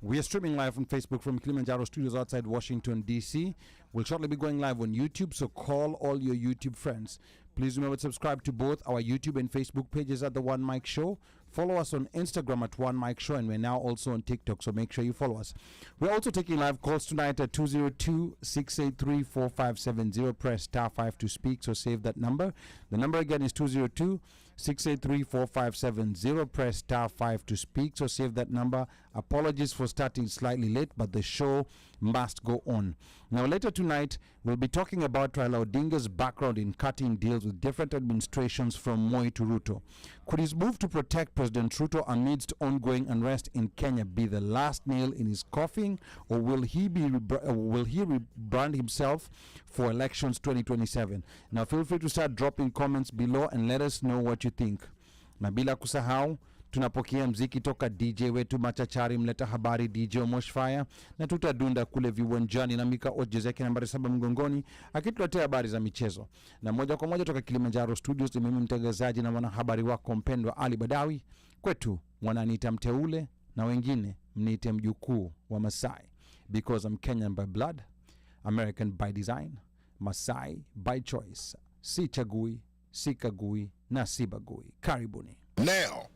We are streaming live on Facebook from Kilimanjaro Studios outside Washington, D.C. We'll shortly be going live on YouTube, so call all your YouTube friends. Please remember to subscribe to both our YouTube and Facebook pages at The One Mic Show. Follow us on Instagram at One Mic Show, and we're now also on TikTok, so make sure you follow us. We're also taking live calls tonight at 202-683-4570. Press *5 to speak, so save that number. The number again is 202-683-4570. Press *5 to speak, so save that number. Apologies for starting slightly late, but the show must go on. Now, later tonight, we'll be talking about Raila Odinga's background in cutting deals with different administrations from Moi to Ruto. Could his move to protect President Ruto amidst ongoing unrest in Kenya be the last nail in his coffin, or will he rebrand himself for elections 2027? Now, feel free to start dropping comments below and let us know what you think. Na bila kusahau, tunapokea mziki toka DJ wetu machachari mleta habari DJ Moshfire, na tutadunda kule viwanjani na Mika Ojezeki nambari 7 mgongoni akituletea habari za michezo. Na moja kwa moja toka Kilimanjaro Studios ni mimi mtangazaji na mwanahabari wako mpendwa Ali Badawi. Kwetu wananiita mteule na wengine mniite mjukuu wa Masai, because I'm Kenyan by blood, American by design, Masai by choice. Si chagui, si kagui na si bagui. Karibuni. Now,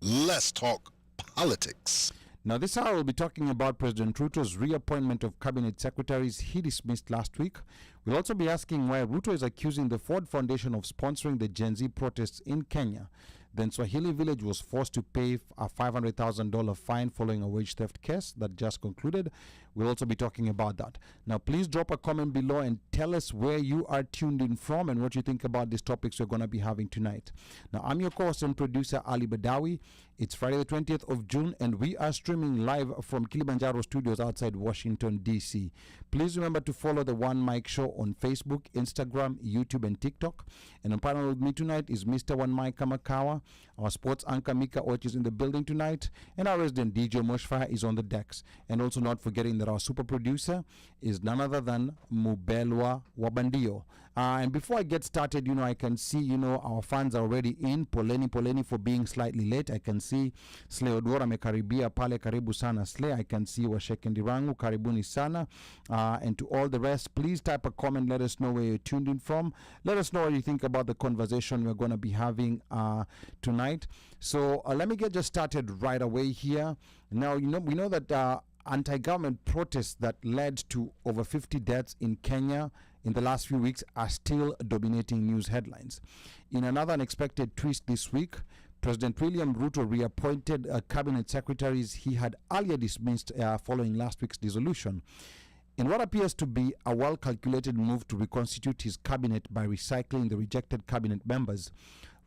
let's talk politics. Now, this hour we'll be talking about President Ruto's reappointment of cabinet secretaries he dismissed last week. We'll also be asking why Ruto is accusing the Ford Foundation of sponsoring the GenZ protests in Kenya. Then Swahili Village was forced to pay a $500,000 fine following a wage theft case that just concluded. We'll also be talking about that. Now, please drop a comment below and tell us where you are tuned in from and what you think about these topics we're going to be having tonight. Now, I'm your co-host and producer, Ali Badawi. It's Friday the 20th of June, and we are streaming live from Kilimanjaro Studios outside Washington, D.C. Please remember to follow The One Mic Show on Facebook, Instagram, YouTube, and TikTok. And on panel with me tonight is Mr. One Mic Kamakawa. Our sports anchor Mika Och is in the building tonight, and our resident DJ Moshfire is on the decks. And also not forgetting that our super producer is none other than Mubelwa Wabandio. And before I get started, I can see, our fans are already in. Poleni for being slightly late. I can see Slay Odwora mekaribia pale, karibu sana Slay. I can see Washekendi Rangu, karibuni sana. And to all the rest, please type a comment. Let us know where you're tuned in from. Let us know what you think about the conversation we're going to be having tonight. So let me get just started right away here. Now, we know that anti-government protests that led to over 50 deaths in Kenya in the last few weeks are still dominating news headlines. In another unexpected twist this week, President William Ruto reappointed cabinet secretaries he had earlier dismissed following last week's dissolution, in what appears to be a well-calculated move to reconstitute his cabinet by recycling the rejected cabinet members.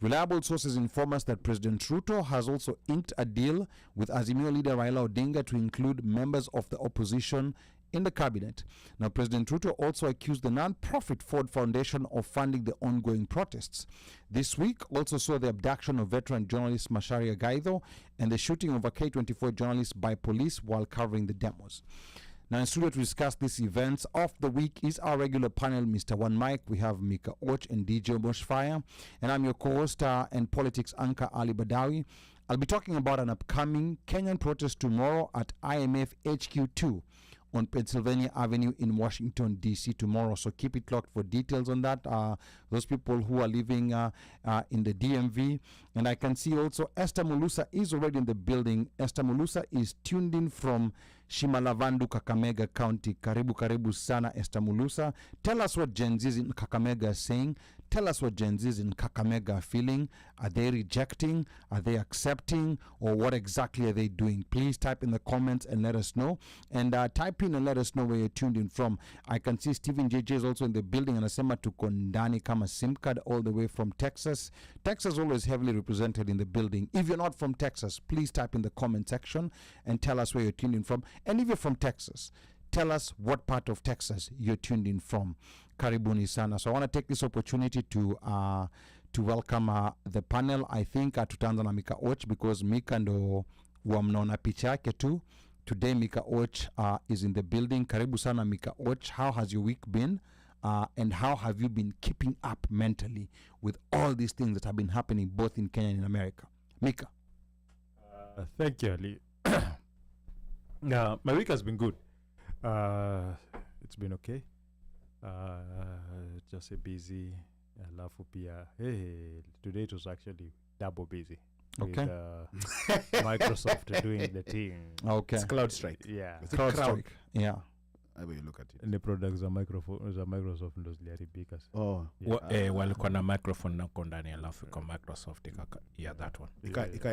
Reliable sources inform us that President Ruto has also inked a deal with Azimio leader Raila Odinga to include members of the opposition in the cabinet. Now, President Ruto also accused the non-profit Ford Foundation of funding the ongoing protests. This week also saw the abduction of veteran journalist Macharia Gaido and the shooting of a K24 journalist by police while covering the demos. Now, in studio to discuss these events of the week is our regular panel, Mr. One Mic. We have Mika Och and DJ Moshfire, and I'm your co-host and politics anchor, Ali Badawi. I'll be talking about an upcoming Kenyan protest tomorrow at IMF HQ2 on Pennsylvania Avenue in Washington, D.C. tomorrow. So keep it locked for details on that. Those people who are living in the DMV. And I can see also Esther Mulusa is already in the building. Esther Mulusa is tuned in from Shimalavandu, Kakamega County. Karibu sana, Esther Mulusa. Tell us what GenZ in Kakamega are saying. Tell us what GenZ in Kakamega are feeling. Are they rejecting? Are they accepting? Or what exactly are they doing? Please type in the comments and let us know. And type in and let us know where you're tuned in from. I can see Stephen JJ is also in the building, and anasema tuko ndani kama SIM card all the way from Texas. Texas always heavily represented in the building. If you're not from Texas, please type in the comment section and tell us where you're tuned in from. And if you're from Texas, tell us what part of Texas you're tuned in from. Karibuni sana. So I want to take this opportunity to welcome the panel. I think tutaanza na Mika Och because Mika ndo wamnaona picha yake tu. Today, Mika Och is in the building. Karibu sana, Mika Och. How has your week been? And how have you been keeping up mentally with all these things that have been happening both in Kenya and in America? Mika. Thank you, Ali. My week has been good. It's been okay. Just a busy. Alafu pia, today it was actually double busy. Okay. With Microsoft doing the thing. Okay. It's CloudStrike. Yeah. It's a Crowd crowd. strike. Yeah. I will look at it. And the products za Microsoft ndo ziliharibika. Oh. Yeah. walikuwa na microphone nako ndani alafu kwa Microsoft yeah, that one.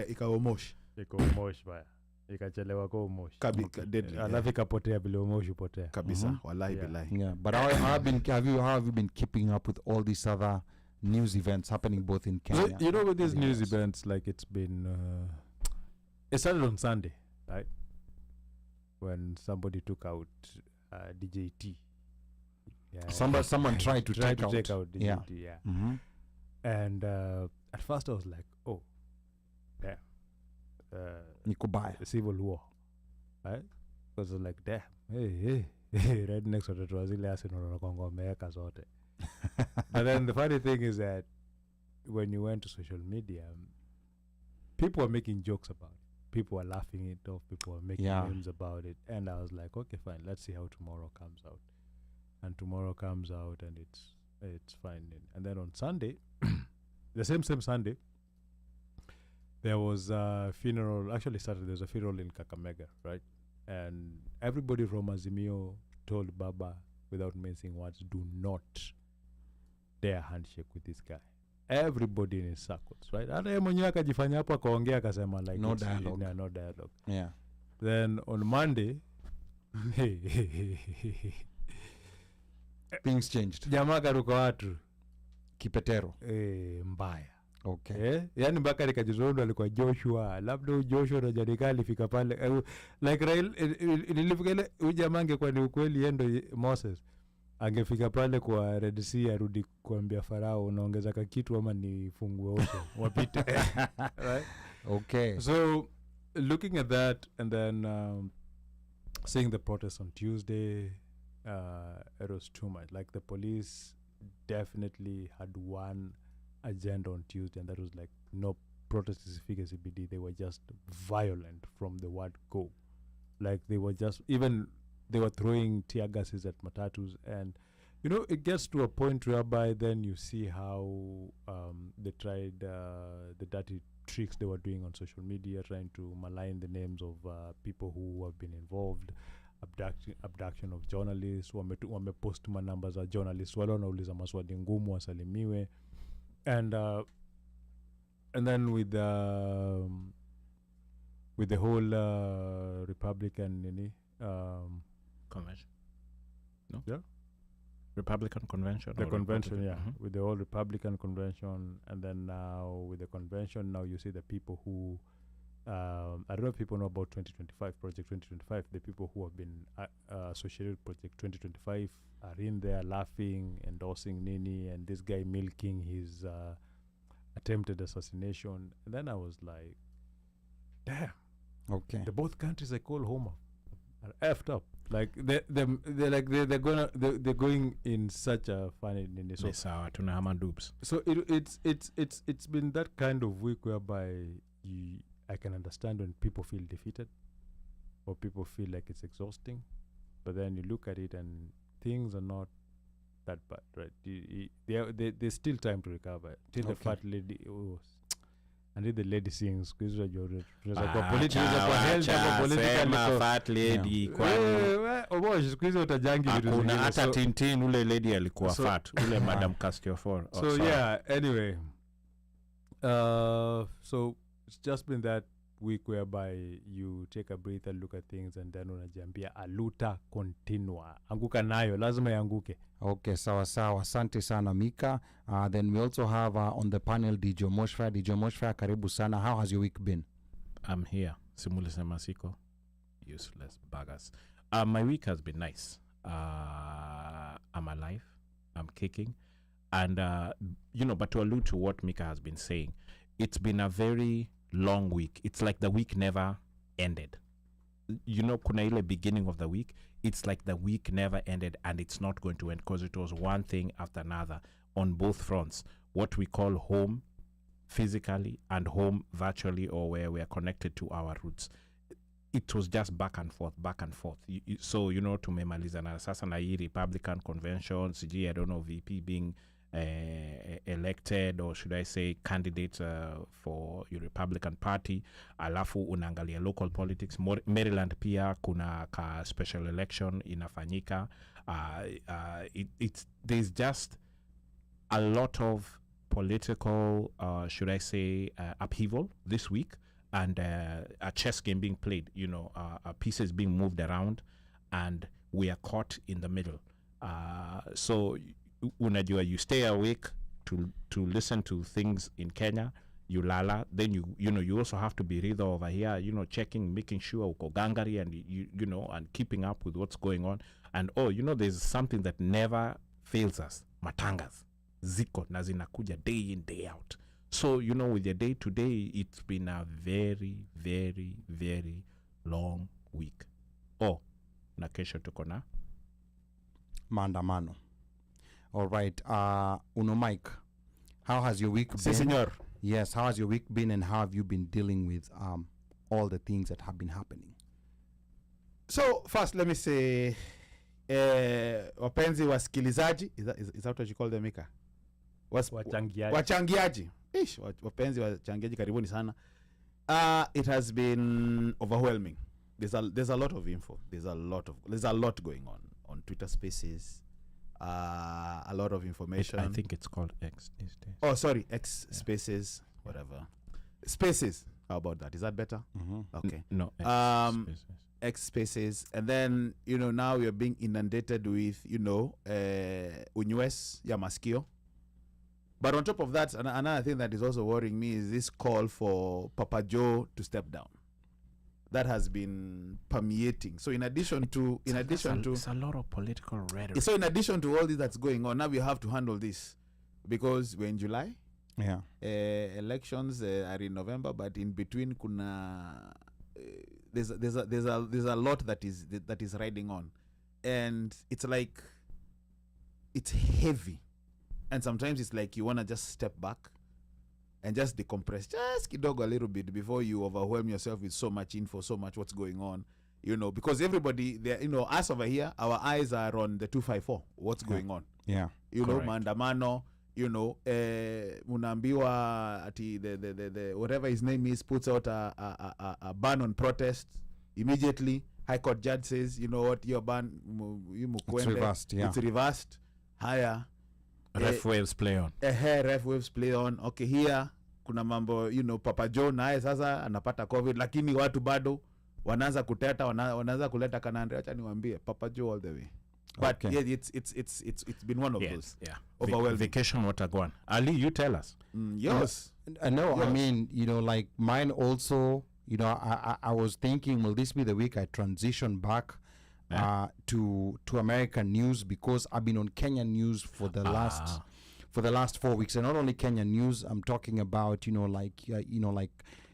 Ika omosh. Iko umosh baya. Ikachelewa kwa umosh. Deadly. Alafu ikapotea vile umosh upotea. Kabisa. Wallahi billahi. Yeah. But how have you been keeping up with all these other news events happening both in Kenya? So, you know, with these and the news US? events, like it started on Sunday, right? When somebody took out DJT. Yeah, Someone tried to take out. DJT, Yeah. yeah. Mm-hmm. And at first I was like, oh, damn. Nikubaya. Civil war, right? Because I was like, damn, hey, right next to it was ile Arsenal wanakuanga wameweka zote. But then the funny thing is that when you went to social media, people were making jokes about it. People were laughing it off. People were making memes about it. And I was like, okay, fine. Let's see how tomorrow comes out. And tomorrow comes out and it's fine. And then on Sunday, the same Sunday, there was a funeral. Actually, Saturday, there was a funeral in Kakamega, right? And everybody from Azimio told Baba, without mincing words, do not dare handshake with this guy. Everybody in his circles, right? Hata yeye mwenyewe akajifanya hapo akaongea akasema like No dialogue. No dialogue. Yeah. Then on Monday, Things changed. jamaa karuka watu Kipetero. mbaya. Okay. Yani mpaka nikajizondo alikuwa Joshua, labda Joshua unajadika alifika pale like Raila nilifika ile ujamaa angekuwa ni ukweli yendo Moses angefika pale kwa Red Sea arudi kuambia Farao unaongeza kitu ama nifungue ocean wapite. Right? Okay. So looking at that and then seeing the protest on Tuesday, it was too much. Like the police definitely had one agenda on Tuesday, and that was like no protest is efficacy BD. They were just violent from the word go. Like they were just they were throwing tear gases at matatus, and you know it gets to a point whereby then you see how they tried the dirty tricks they were doing on social media, trying to malign the names of people who have been involved, abduction of journalists. Wamepost numbers of journalists wale wanauliza maswali ngumu wasalimiwe, and then with the whole Republican Convention. No? Yeah. Republican convention. The or convention, yeah. Mhm. With the whole Republican convention, and then now with the convention, now you see the people who, I don't know if people know about 2025, Project 2025. The people who have been associated with Project 2025 are in there laughing, endorsing Nini, and this guy milking his attempted assassination. And then I was like, damn. Okay. The both countries I call home are effed up. Like they're going in such a funny nini. So Sawa tunahama dupes. so it's been that kind of week whereby I can understand when people feel defeated or people feel like it's exhausting, but then you look at it and things are not that bad, right? There's still time to recover. Till the fat lady and the lady sings politically fat lady squeeze utajangi vitu kuna zingine. hata So- Tintin ule lady alikuwa so- fat ule Madam Castiofor. So yeah, anyway, so it's just been that week whereby you take a breath and look at things and then unajiambia aluta continua, anguka nayo, lazima yanguke. Okay, sawa. Asante sana Mika. Then we also have on the panel DJ Moshfire. DJ Moshfire, karibu sana. How has your week been? I'm here. Simulisema siko. Useless buggers. My week has been nice. I'm alive. I'm kicking. And, but to allude to what Mika has been saying, it's been a very long week. It's like the week never ended. Kuna ile beginning of the week, it's like the week never ended and it's not going to end because it was one thing after another on both fronts. What we call home physically and home virtually, or where we are connected to our roots. it was just back and forth. So, tumemaliza na sasa na hii Republican convention, sijui, I don't know, VP being elected, or should I say candidate for your Republican Party. Alafu unaangalia local politics. Maryland pia kuna ka special election inafanyika. There's just a lot of political, should I say, upheaval this week, and a chess game being played, pieces being moved around, and we are caught in the middle. So unajua, you stay awake to listen to things in Kenya, you lala, then you also have to be reader over here, checking, making sure uko gangari, and and keeping up with what's going on. And there's something that never fails us: matangas ziko na zinakuja day in day out. So with your day to day, it's been a very, very, very long week. Na kesho tuko na maandamano. All right, Uno Mike, how has your week been? Si, senor. Yes, how has your week been, and how have you been dealing with all the things that have been happening? So first, let me say, wapenzi wasikilizaji, is that what you call them, Mika? Wachangiaji. Wapenzi wachangiaji, karibuni sana. It has been overwhelming. There's a lot of info. There's a lot going on Twitter Spaces. A lot of information. I think it's called X these days. Oh, sorry, X Spaces, whatever. Spaces. How about that? Is that better? Mm-hmm. Okay. No. Spaces. X Spaces, and then now we are being inundated with unywes ya maskio. But on top of that, another thing that is also worrying me is this call for Papa Joe to step down. That has been permeating. So it's a lot of political rhetoric. So in addition to all this that's going on, now we have to handle this because we're in July. Yeah. Elections are in November, but in between kuna there's a lot that is riding on, and it's like it's heavy, and sometimes it's like you wanna just step back and just decompress just kidogo a little bit before you overwhelm yourself with so much info, so much what's going on, because everybody there, us over here, our eyes are on the 254, what's going on. Yeah. Maandamano, unaambiwa ati the whatever his name is puts out a ban on protests immediately. High Court judge says, what, your ban it's reversed. Yeah. It's reversed. Higher. Ref waves play on. Ref waves play on. Okay, here kuna mambo, Papa Joe naye sasa anapata COVID, lakini watu bado wanaanza kuteta, wanaanza kuleta kanande. Acha niwaambie, Papa Joe all the way. But okay. Yeah, it's been one of those. Yeah. Overwhelming. Vacation Watagwan. Ali, you tell us. Yes. No, Yes. I mean, like mine also, I was thinking, will this be the week I transition back to American news, because I've been on Kenyan news for the last 4 weeks, and not only Kenyan news. I'm talking about like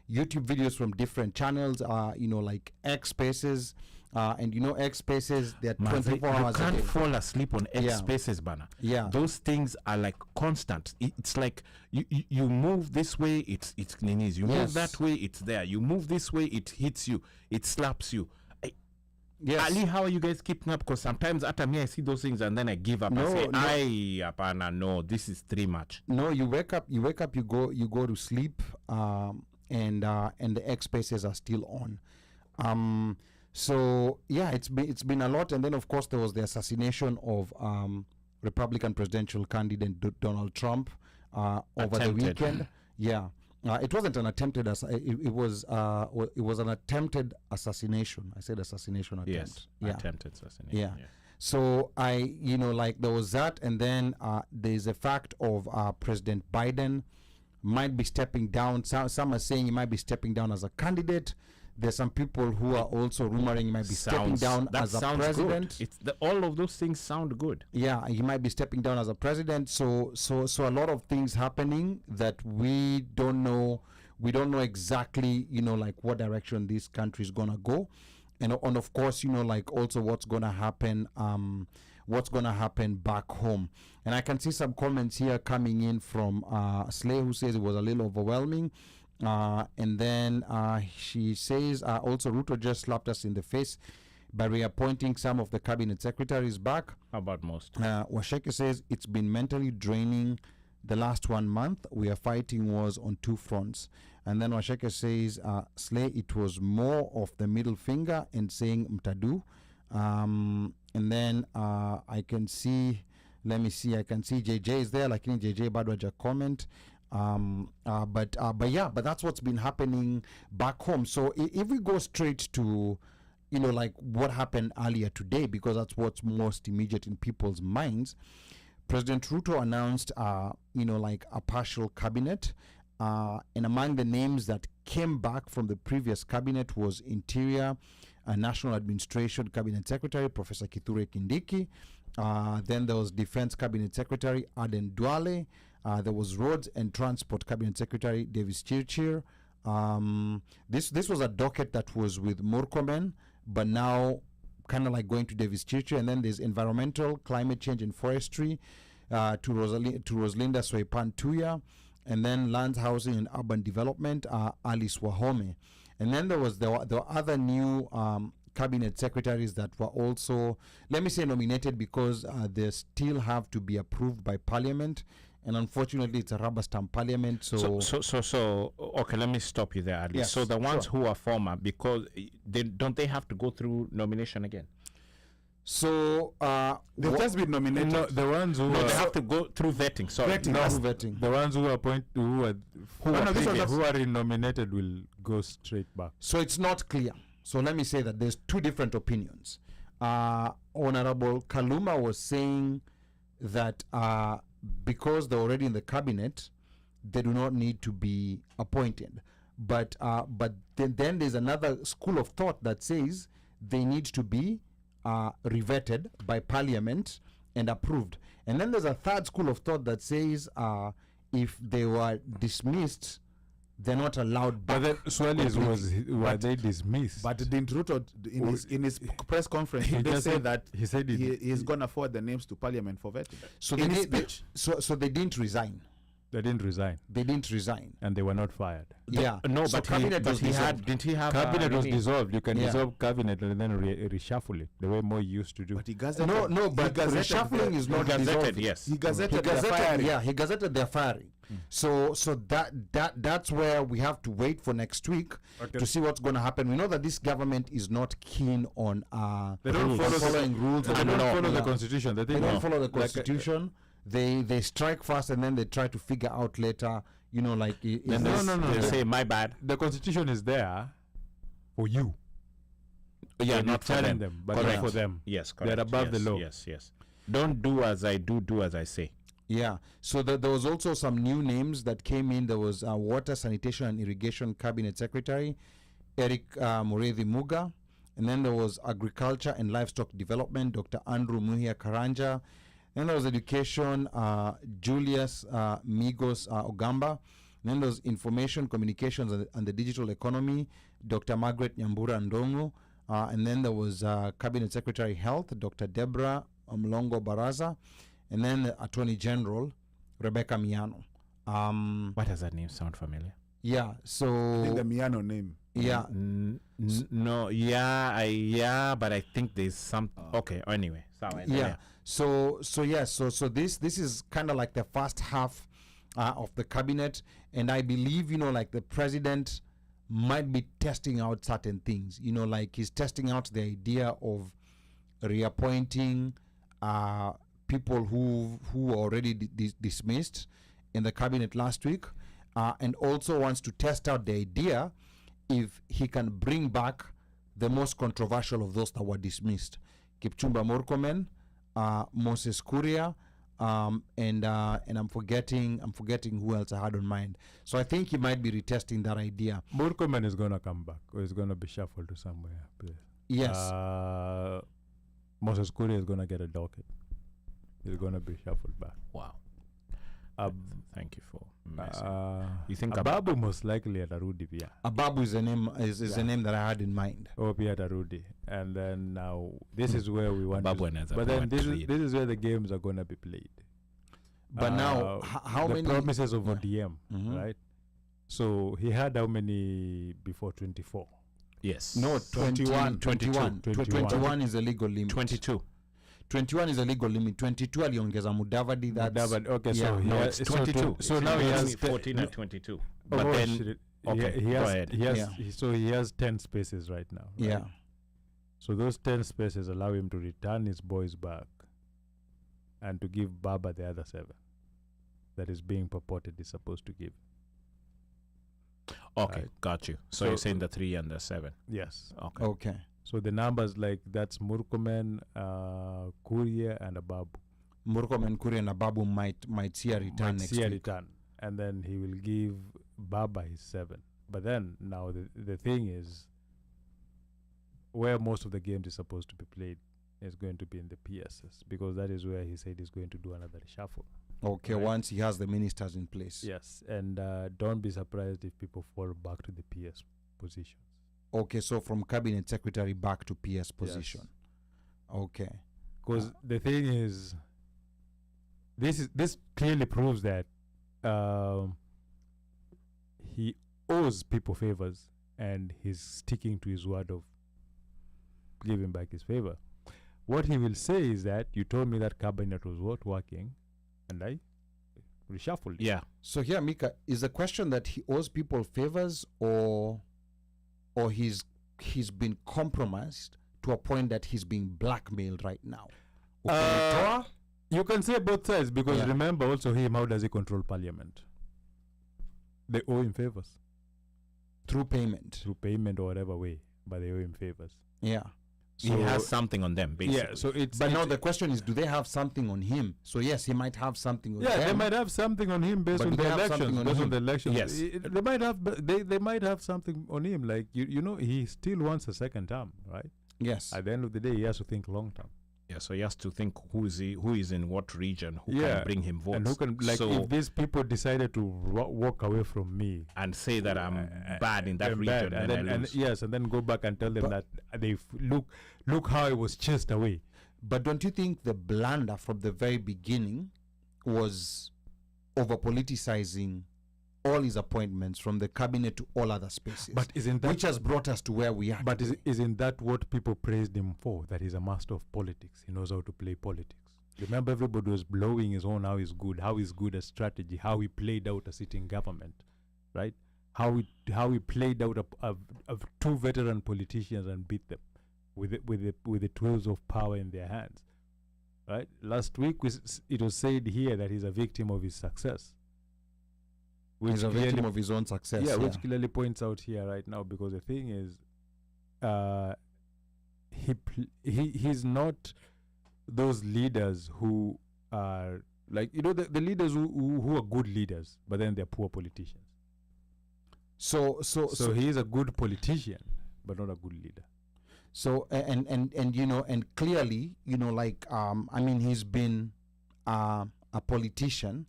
YouTube videos from different channels, like X Spaces, and X Spaces, they're 24 hours a day. You can't fall asleep on X Yeah. Spaces, Bana. Yeah. Those things are like constant. It's like you move this way, it's Nini's. You move Yes. that way, it's there. You move this way, it hits you, it slaps you. Yes. Ali, how are you guys keeping up? Because sometimes after me, I see those things and then I give up. No, I say, no. apana, no, this is too much. No, you wake up, you go to sleep, and the X Spaces are still on. So yeah, it's been a lot. And then of course there was the assassination of Republican presidential candidate Donald Trump over the weekend. Yeah. It wasn't an attempted it was an attempted assassination. I said assassination attempt. Yes, Yeah. attempted assassination. Yeah. So like there was that, and then there's a fact of President Biden might be stepping down. Some are saying he might be stepping down as a candidate. There's some people who are also rumoring he might be stepping down as a president. Good. All of those things sound good. Yeah, he might be stepping down as a president. So a lot of things happening that we don't know. We don't know exactly, like what direction this country is gonna go, and of course, like also what's gonna happen back home. And I can see some comments here coming in from Slay, who says it was a little overwhelming. And then she says also Ruto just slapped us in the face by reappointing some of the cabinet secretaries back. How about most? Washeke says it's been mentally draining the last 1 month. We are fighting wars on two fronts. And then Washeke says, Slay, it was more of the middle finger and saying mtadu. And then I can see, let me see, I can see JJ is there, like in JJ bado haja comment. But that's what's been happening back home. So if we go straight to, you know, like what happened earlier today, because that's what's most immediate in people's minds, President Ruto announced, you know, like a partial cabinet. And among the names that came back from the previous cabinet was Interior, National Administration Cabinet Secretary, Professor Kithure Kindiki. Then there was Defense Cabinet Secretary, Aden Duale. There was Roads and Transport Cabinet Secretary, Davis Chirchir. This was a docket that was with Murkomen, but now kind of like going to Davis Chirchir. And then there's Environmental, Climate Change and Forestry to Rosalinda Soipan Tuya. And then Lands, Housing and Urban Development, Alice Wahome. And then there were other new cabinet secretaries that were also, let me say, nominated because they still have to be approved by Parliament. And unfortunately, it's a rubber stamp Parliament. So Okay, let me stop you there, Ali. Yes, So the ones sure. who are former, because don't they have to go through nomination again? So They've just been nominated. No, the ones who No, are they have to go through vetting. Sorry. vetting, that's vetting. the ones who are who are who are nominated will go straight back. So it's not clear. So let me say that there's two different opinions. Honorable Kaluma was saying that because they're already in the cabinet, they do not need to be appointed. But then there's another school of thought that says they need to be revetted by Parliament and approved. And then there's a third school of thought that says if they were dismissed, they're not allowed back. But then Swahili were they dismissed? But didn't Ruto in his press conference he did just say said- that he said he's gonna forward the names to Parliament for vetting. So in they his did, speech. so they didn't resign. they didn't resign They didn't resign. and they were not fired. Yeah. No, So but cabinet was he had. dissolved. Didn't he have? Cabinet was really- dissolved. You can Yeah. dissolve cabinet and then reshuffle it the way Mo used to do. But he gazetted. No, but he gazetted reshuffling is not Gazetted, dissolving. yes. He gazetted, He the gazetted, firing. yeah, he gazetted their firing. So that's where we have to wait for next week to see what's going to happen. We know that this government is not keen on They don't on follow following rules. They and don't law. follow the Yeah. constitution. They They think don't follow the like, constitution. They strike first and then they try to figure out later. You know, like Then No, they no, no, They no. say my bad. the constitution is there for you. Yeah, You're not for telling them. but Correct. not for them. Yes, They're correct. above the Yes, law. Yes. Don't do as I do. Do as I say. Yeah, so there was also some new names that came in. There was Water, Sanitation and Irrigation Cabinet Secretary, Eric Mureithi Muga. And then there was Agriculture and Livestock Development, Dr. Andrew Muhia Karanja. Then there was Education, Julius Migos Ogamba. And then there was Information, Communications and the Digital Economy, Dr. Margaret Nyambura Ndongo. And then there was Cabinet Secretary Health, Dr. Deborah Mlongo Baraza. And then the Attorney General, Rebecca Miano. Why does that name sound familiar? Yeah, I so think the Miano name. yeah, No, but I think there's some. Okay, anyway. yeah. So this is kind of like the first half of the cabinet, and I believe, you know, like the president might be testing out certain things. You know, like he's testing out the idea of reappointing people who were already dismissed in the cabinet last week, and also wants to test out the idea if he can bring back the most controversial of those that were dismissed: Kipchumba Murkomen, Moses Kuria, and I'm forgetting who else I had on mind. So I think he might be retesting that idea. Murkomen is going to come back, or is going to be shuffled to somewhere. Yes. Moses Kuria is going to get a docket. He's going to be shuffled back. Wow. Thank you for. You think Ababu most likely at Arudi pia. Ababu is a name a name that I had in mind. Oh, pia at Arudi. And then now this is where we want Ababu to. anaweza But then kuwa this is where the games are going to be played. But now, how the many promises of yeah. ODM, Mhm. right? So he had how many before 24? Yes. No, 21. 21. 21 is a legal limit. 22. 21 is a legal limit. 22 aliongeza Mudavadi. That's Mudavadi, okay, yeah, so he no, has, it's 22. So now he has 14 and 22. But But then, then okay, he go has, ahead. He has, Yeah. so he has 10 spaces right now. Right? yeah. So those 10 spaces allow him to return his boys back and to give Baba the other 7 that is being purported is supposed to give. Okay, Right. got you. So, So- you're saying the 3 and the 7. Yes. Okay. Okay. So the numbers like that's Murkomen, Kuria, and Ababu. Murkomen, Kuri and Ababu might see a return Might next see a week. return. And then he will give Baba his 7. But then now the thing is where most of the games is supposed to be played is going to be in the PSS because that is where he said he's going to do another reshuffle. Okay, Right. once he has the ministers in place. Yes, and don't be surprised if people fall back to the PS positions. Okay, so from cabinet secretary back to PS position. Okay. Because the thing is, this clearly proves that he owes people favors and he's sticking to his word of giving back his favor. What he will say is that you told me that cabinet was not working and I reshuffled it. Yeah. So here, Mika, is the question that he owes people favors or he's been compromised to a point that he's being blackmailed right now? You can say both sides because Yeah. remember also him, how does he control parliament? They owe him favors Through payment. through payment or whatever way, but they owe him favors. Yeah. He has something on them, basically. Yeah, so it's But now it's- the question is, do they have something on him? So yes, he might have something on yeah, them. they might have something on him based But on do the they have elections. something on Based on him? the elections, Yes. They might have. They might have something on him. Like you know, he still wants a second term, right? Yes. At the end of the day, he has to think long term. Yeah, so he has to think who is in what region, who Yeah, can bring him votes. And who can like so, if these people decided to walk away from me, and say that I'm bad in that I'm region, bad, and I and lose. yes, and then go back and tell them But- that they look how I was chased away. But don't you think the blunder from the very beginning was over politicizing all his appointments from the cabinet to all other spaces? But isn't that which has brought us to where we are. But today. isn't that what people praised him for? That he's a master of politics. He knows how to play politics. Remember, everybody was blowing his own how he's good at strategy, how he played out a sitting government, right? How he played out of 2 veteran politicians and beat them with the tools of power in their hands, right? Last week it was said here that he's a victim of his success. He's a victim clearly- of his own success. yeah, which clearly points out here right now because the thing is, he's not those leaders who are like the leaders who are good leaders, but then they're poor politicians. So He is a good politician, but not a good leader. So and you know, and clearly, you know, like I mean, he's been a politician,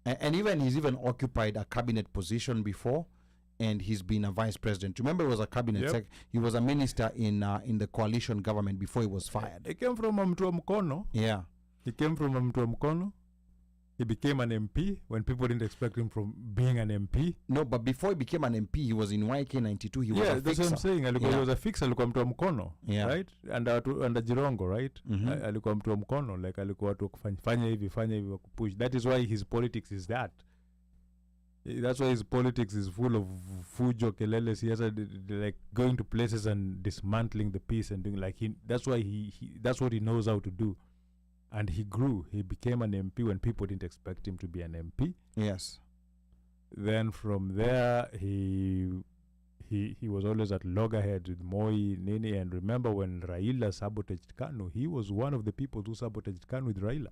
and even he's even occupied a cabinet position before, and he's been a vice president. Remember, he was a cabinet Yep. he was a minister in the coalition government before he was fired. He came from mtu wa mkono. Yeah. He came from mtu wa mkono. He became an MP when people didn't expect him from being an MP. No, but before he became an MP, he was in YK92. He was Yeah, a that's fixer. what I'm saying. Alikuwa, Yeah. he was a fixer, alikuwa mtu wa mkono, Yeah. right? Under Jirongo, right? Mhm. Alikuwa mtu wa mkono, like alikuwa watu fanya hivi wakupush. That is why his politics is that. That's why his politics is full of fujo, kelele, siasa, like going to places and dismantling the peace and doing like that's why that's what he knows how to do. And he grew. He became an MP when people didn't expect him to be an MP. Yes. Then from there, he was always at loggerheads with Moi, Nini, and remember when Raila sabotaged KANU, he was one of the people who sabotaged KANU with Raila.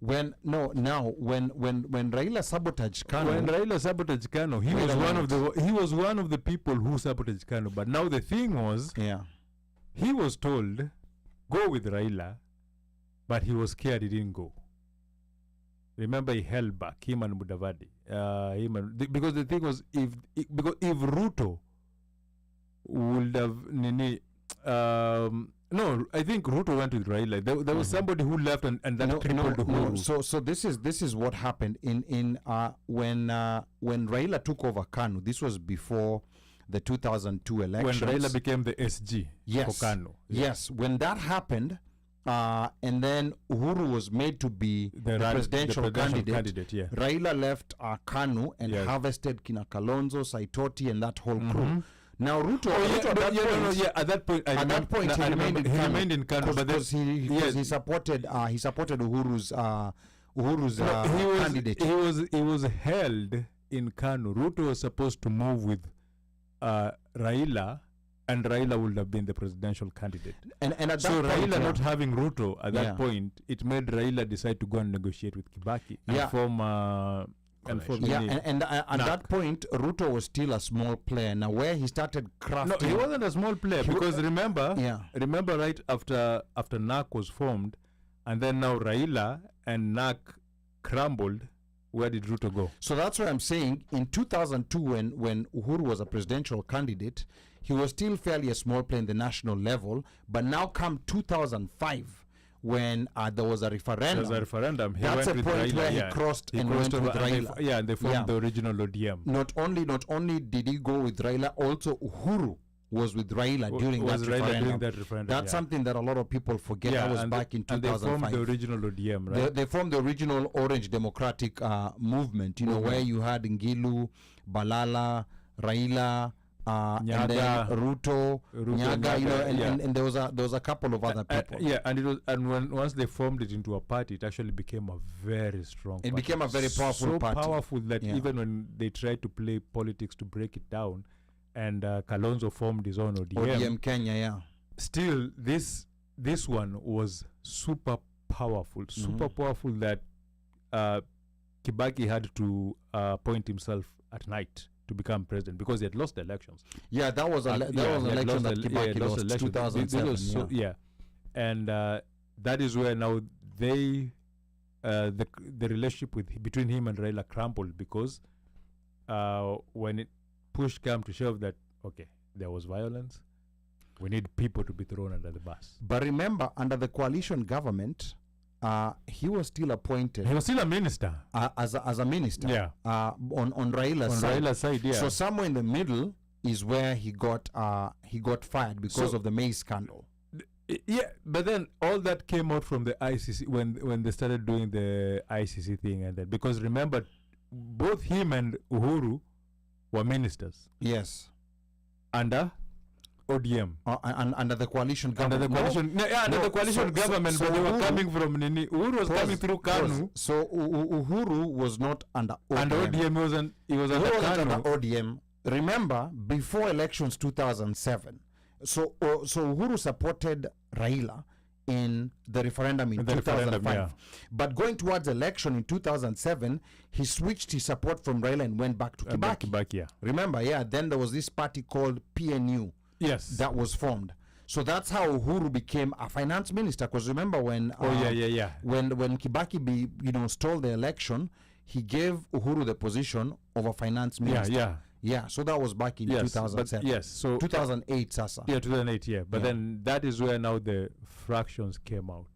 When Raila sabotaged KANU, When Raila sabotaged KANU, he Wait was a one of the people who sabotaged KANU. But now the thing was, yeah, he was told, go with Raila, but he was scared he didn't go. Remember, he held back him and Mudavadi. Because the thing was, if Ruto would have no, I think Ruto went with Raila. There was somebody who left and that crippled Uhuru. So this is what happened in when Raila took over KANU. This was before the 2002 elections. When Raila became the SG Yes. for KANU. Yes, when that happened, and then Uhuru was made to be the presidential candidate. Yeah. Raila left KANU and Yes. harvested Kina Kalonzo, Saitoti, and that whole crew. Now Ruto, At that point, at that point, he remained in KANU, but because he supported Uhuru's candidate. He was held in KANU. Ruto was supposed to move with Raila, and Raila would have been the presidential candidate. And at so that point, Raila not having Ruto at Yeah. that point, it made Raila decide to go and negotiate with Kibaki and form at that point, Ruto was still a small player. Now, where he started crafting, No, he wasn't a small player because remember right after NAC was formed, and then now Raila and NAC crumbled. Where did Ruto go? So that's what I'm saying. In 2002, when Uhuru was a presidential candidate, he was still fairly a small player in the national level. But now come 2005, when there was a referendum. He That's went a with point Raila, where he crossed and went with Raila. And they formed the original ODM. Not only did he go with Raila, also Uhuru was with Raila during that referendum. That's something that a lot of people forget. That was back in 2005. And they formed the original ODM, right? They formed the original Orange Democratic movement, where you had Ngilu, Balala, Raila, and then Ruto, Nyaga, and there was a couple of other people. Once they formed it into a party, it actually became a very strong party. It became a very powerful party. So powerful that even when they tried to play politics to break it down, and Kalonzo formed his own ODM Kenya, still this one was super powerful that Kibaki had to appoint himself at night to become president because he had lost the elections. Yeah, that was an election that Kibaki lost, 2007. And that is where now the relationship between him and Raila crumbled because when it push came to shove that, okay, there was violence, we need people to be thrown under the bus. But remember, under the coalition government, he was still appointed. He was still a minister. As a minister. Yeah. On Raila's side. Raila's side, yeah. So somewhere in the middle is where he got fired because of the maize scandal. Yeah, but then all that came out from the ICC when they started doing the ICC thing, and then because remember, both him and Uhuru were ministers. Yes. Under ODM. Under the coalition government. Under the coalition government, but they were coming from Nini. Uhuru was coming through KANU. So Uhuru was not under ODM. Under ODM, he was under KANU. Under ODM. Remember, before elections 2007, so Uhuru supported Raila in the referendum in 2005. But going towards election in 2007, he switched his support from Raila and went back to Kibaki. Remember, then there was this party called PNU. Yes. That was formed. So that's how Uhuru became a finance minister. Because remember when when Kibaki stole the election, he gave Uhuru the position of a finance minister. Yeah, so that was back in 2007. So 2008, Sasa. Yeah, 2008, But then that is where now the fractions came out.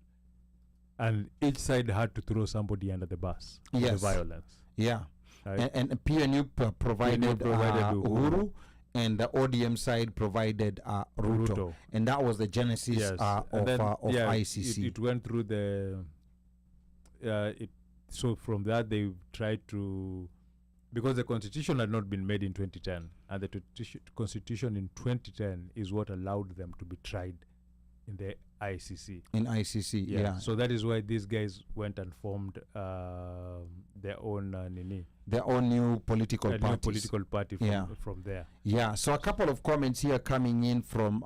And each side had to throw somebody under the bus for the violence. Yeah. Right? And PNU provided Uhuru, and the ODM side provided Ruto. And that was the genesis of ICC. It went through the... so from that, they tried to... Because the constitution had not been made in 2010, and the constitution in 2010 is what allowed them to be tried in the ICC. In ICC, yeah. So that is why these guys went and formed their own their own new political party. From there. Yeah. So a couple of comments here coming in from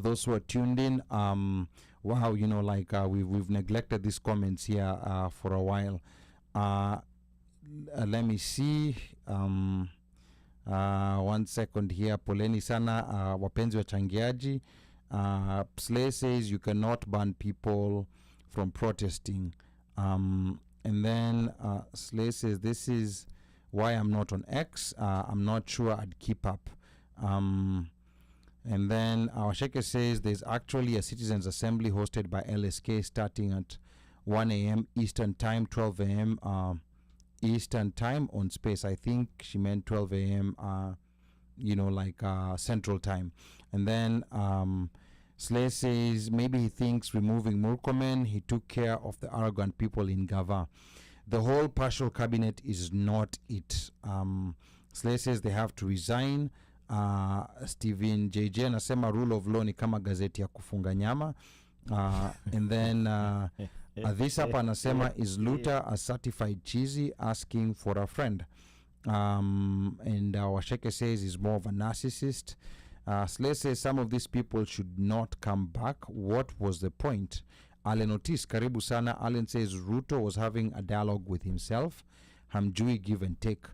those who are tuned in. Wow, we've neglected these comments here for a while. Let me see. 1 second here. Poleni sana wapenzi wachangiaji. Slay says you cannot ban people from protesting. And then Slay says this is why I'm not on X. I'm not sure I'd keep up. And then our Sheke says there's actually a citizens assembly hosted by LSK starting at 1 a.m. Eastern Time, 12 a.m. Eastern Time on Space. I think she meant 12 a.m. Central Time. And then Slay says maybe he thinks removing Murkomen, he took care of the arrogant people in Gava. The whole partial cabinet is not it. Slay says they have to resign. Steven JJ anasema rule of law ni kama gazeti ya kufunga nyama. And then this hapa anasema is Luther a certified cheesy asking for a friend. And Washeke says he's more of a narcissist. Slay says some of these people should not come back. What was the point? Allen Otis, karibu sana. Allen says Ruto was having a dialogue with himself. Hamjui give and take.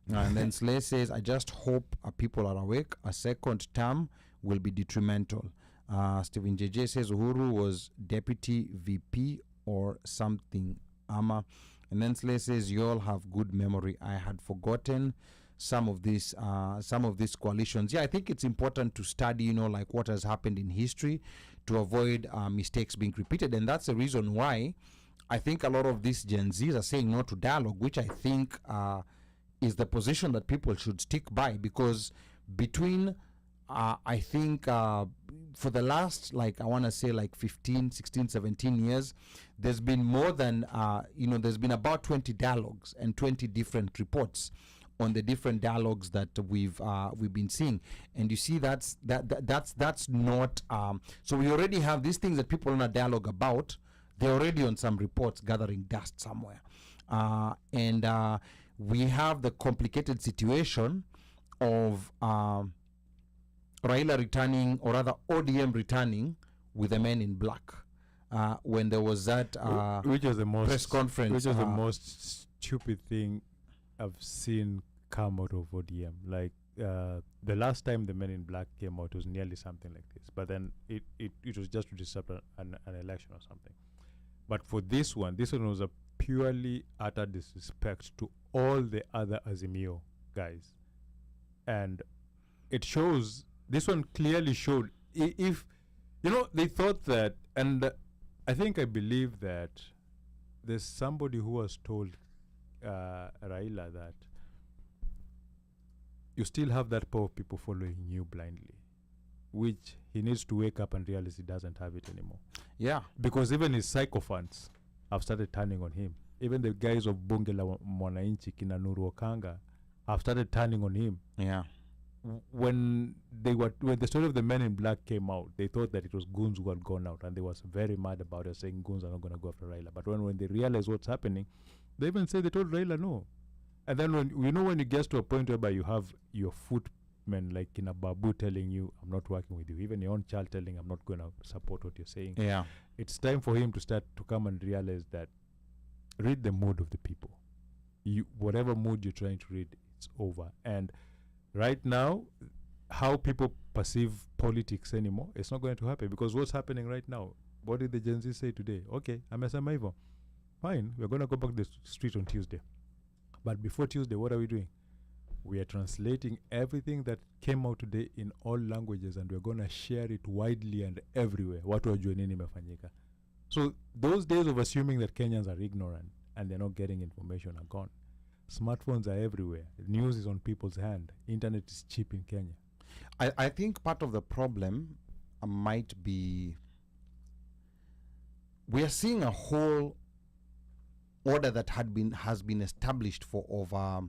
And then Slay says, I just hope people are awake. A second term will be detrimental. Stephen JJ says Uhuru was deputy VP or something. And then Slay says, you all have good memory. I had forgotten some of these coalitions. Yeah, I think it's important to study, like what has happened in history to avoid mistakes being repeated. And that's the reason why I think a lot of these Gen Zs are saying no to dialogue, which I think is the position that people should stick by, because between I think for the last, I want to say 15, 16, 17 years, there's been more than there's been about 20 dialogues and 20 different reports on the different dialogues that we've been seeing. And you see that's not so we already have these things that people want to dialogue about. They're already on some reports gathering dust somewhere, and we have the complicated situation of Raila returning, or rather ODM returning with the men in black, when there was that which was the most press conference, which was the most stupid thing I've seen come out of ODM. The last time the men in black came out was nearly something like this, but then it was just to disrupt an election or something. But for this one was a purely utter disrespect to all the other Azimio guys. And it shows, this one clearly showed, if, they thought that, and I believe that there's somebody who has told Raila that you still have that power of people following you blindly, which he needs to wake up and realize he doesn't have it anymore. Yeah. Because even his sycophants have started turning on him. Even the guys of Bunge la Mwananchi, kina Nuru Okanga, have started turning on him. Yeah. When the story of the men in black came out, they thought that it was goons who had gone out, and they was very mad about it, saying goons are not going to go after Raila. But when they realized what's happening, they even said they told Raila no. And then when it gets to a point whereby you have your footmen like in a babu telling you, I'm not working with you, even your own child telling, I'm not going to support what you're saying. Yeah. It's time for him to start to come and realize that read the mood of the people. Whatever mood you're trying to read, it's over. And right now, how people perceive politics anymore, it's not going to happen, because what's happening right now, what did the Gen Z say today? Okay, amesema hivyo. Fine, we're going to go back to the street on Tuesday. But before Tuesday, what are we doing? We are translating everything that came out today in all languages, and we're going to share it widely and everywhere. Watu wajue nini imefanyika. So those days of assuming that Kenyans are ignorant and they're not getting information are gone. Smartphones are everywhere. News is on people's hand. Internet is cheap in Kenya. I think part of the problem might be we are seeing a whole order that has been established for over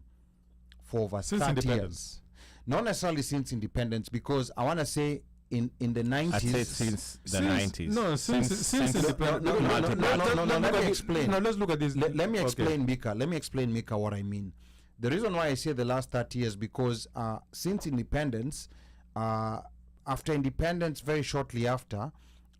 Since 30 years. Not necessarily since independence, because I want to say in the 90s. I'd say since the 90s. No, since independence. No, let me explain. No, let's look at this. Let me explain, Mika. Let me explain, Mika, what I mean. The reason why I say the last 30 years, because since independence, after independence, very shortly after,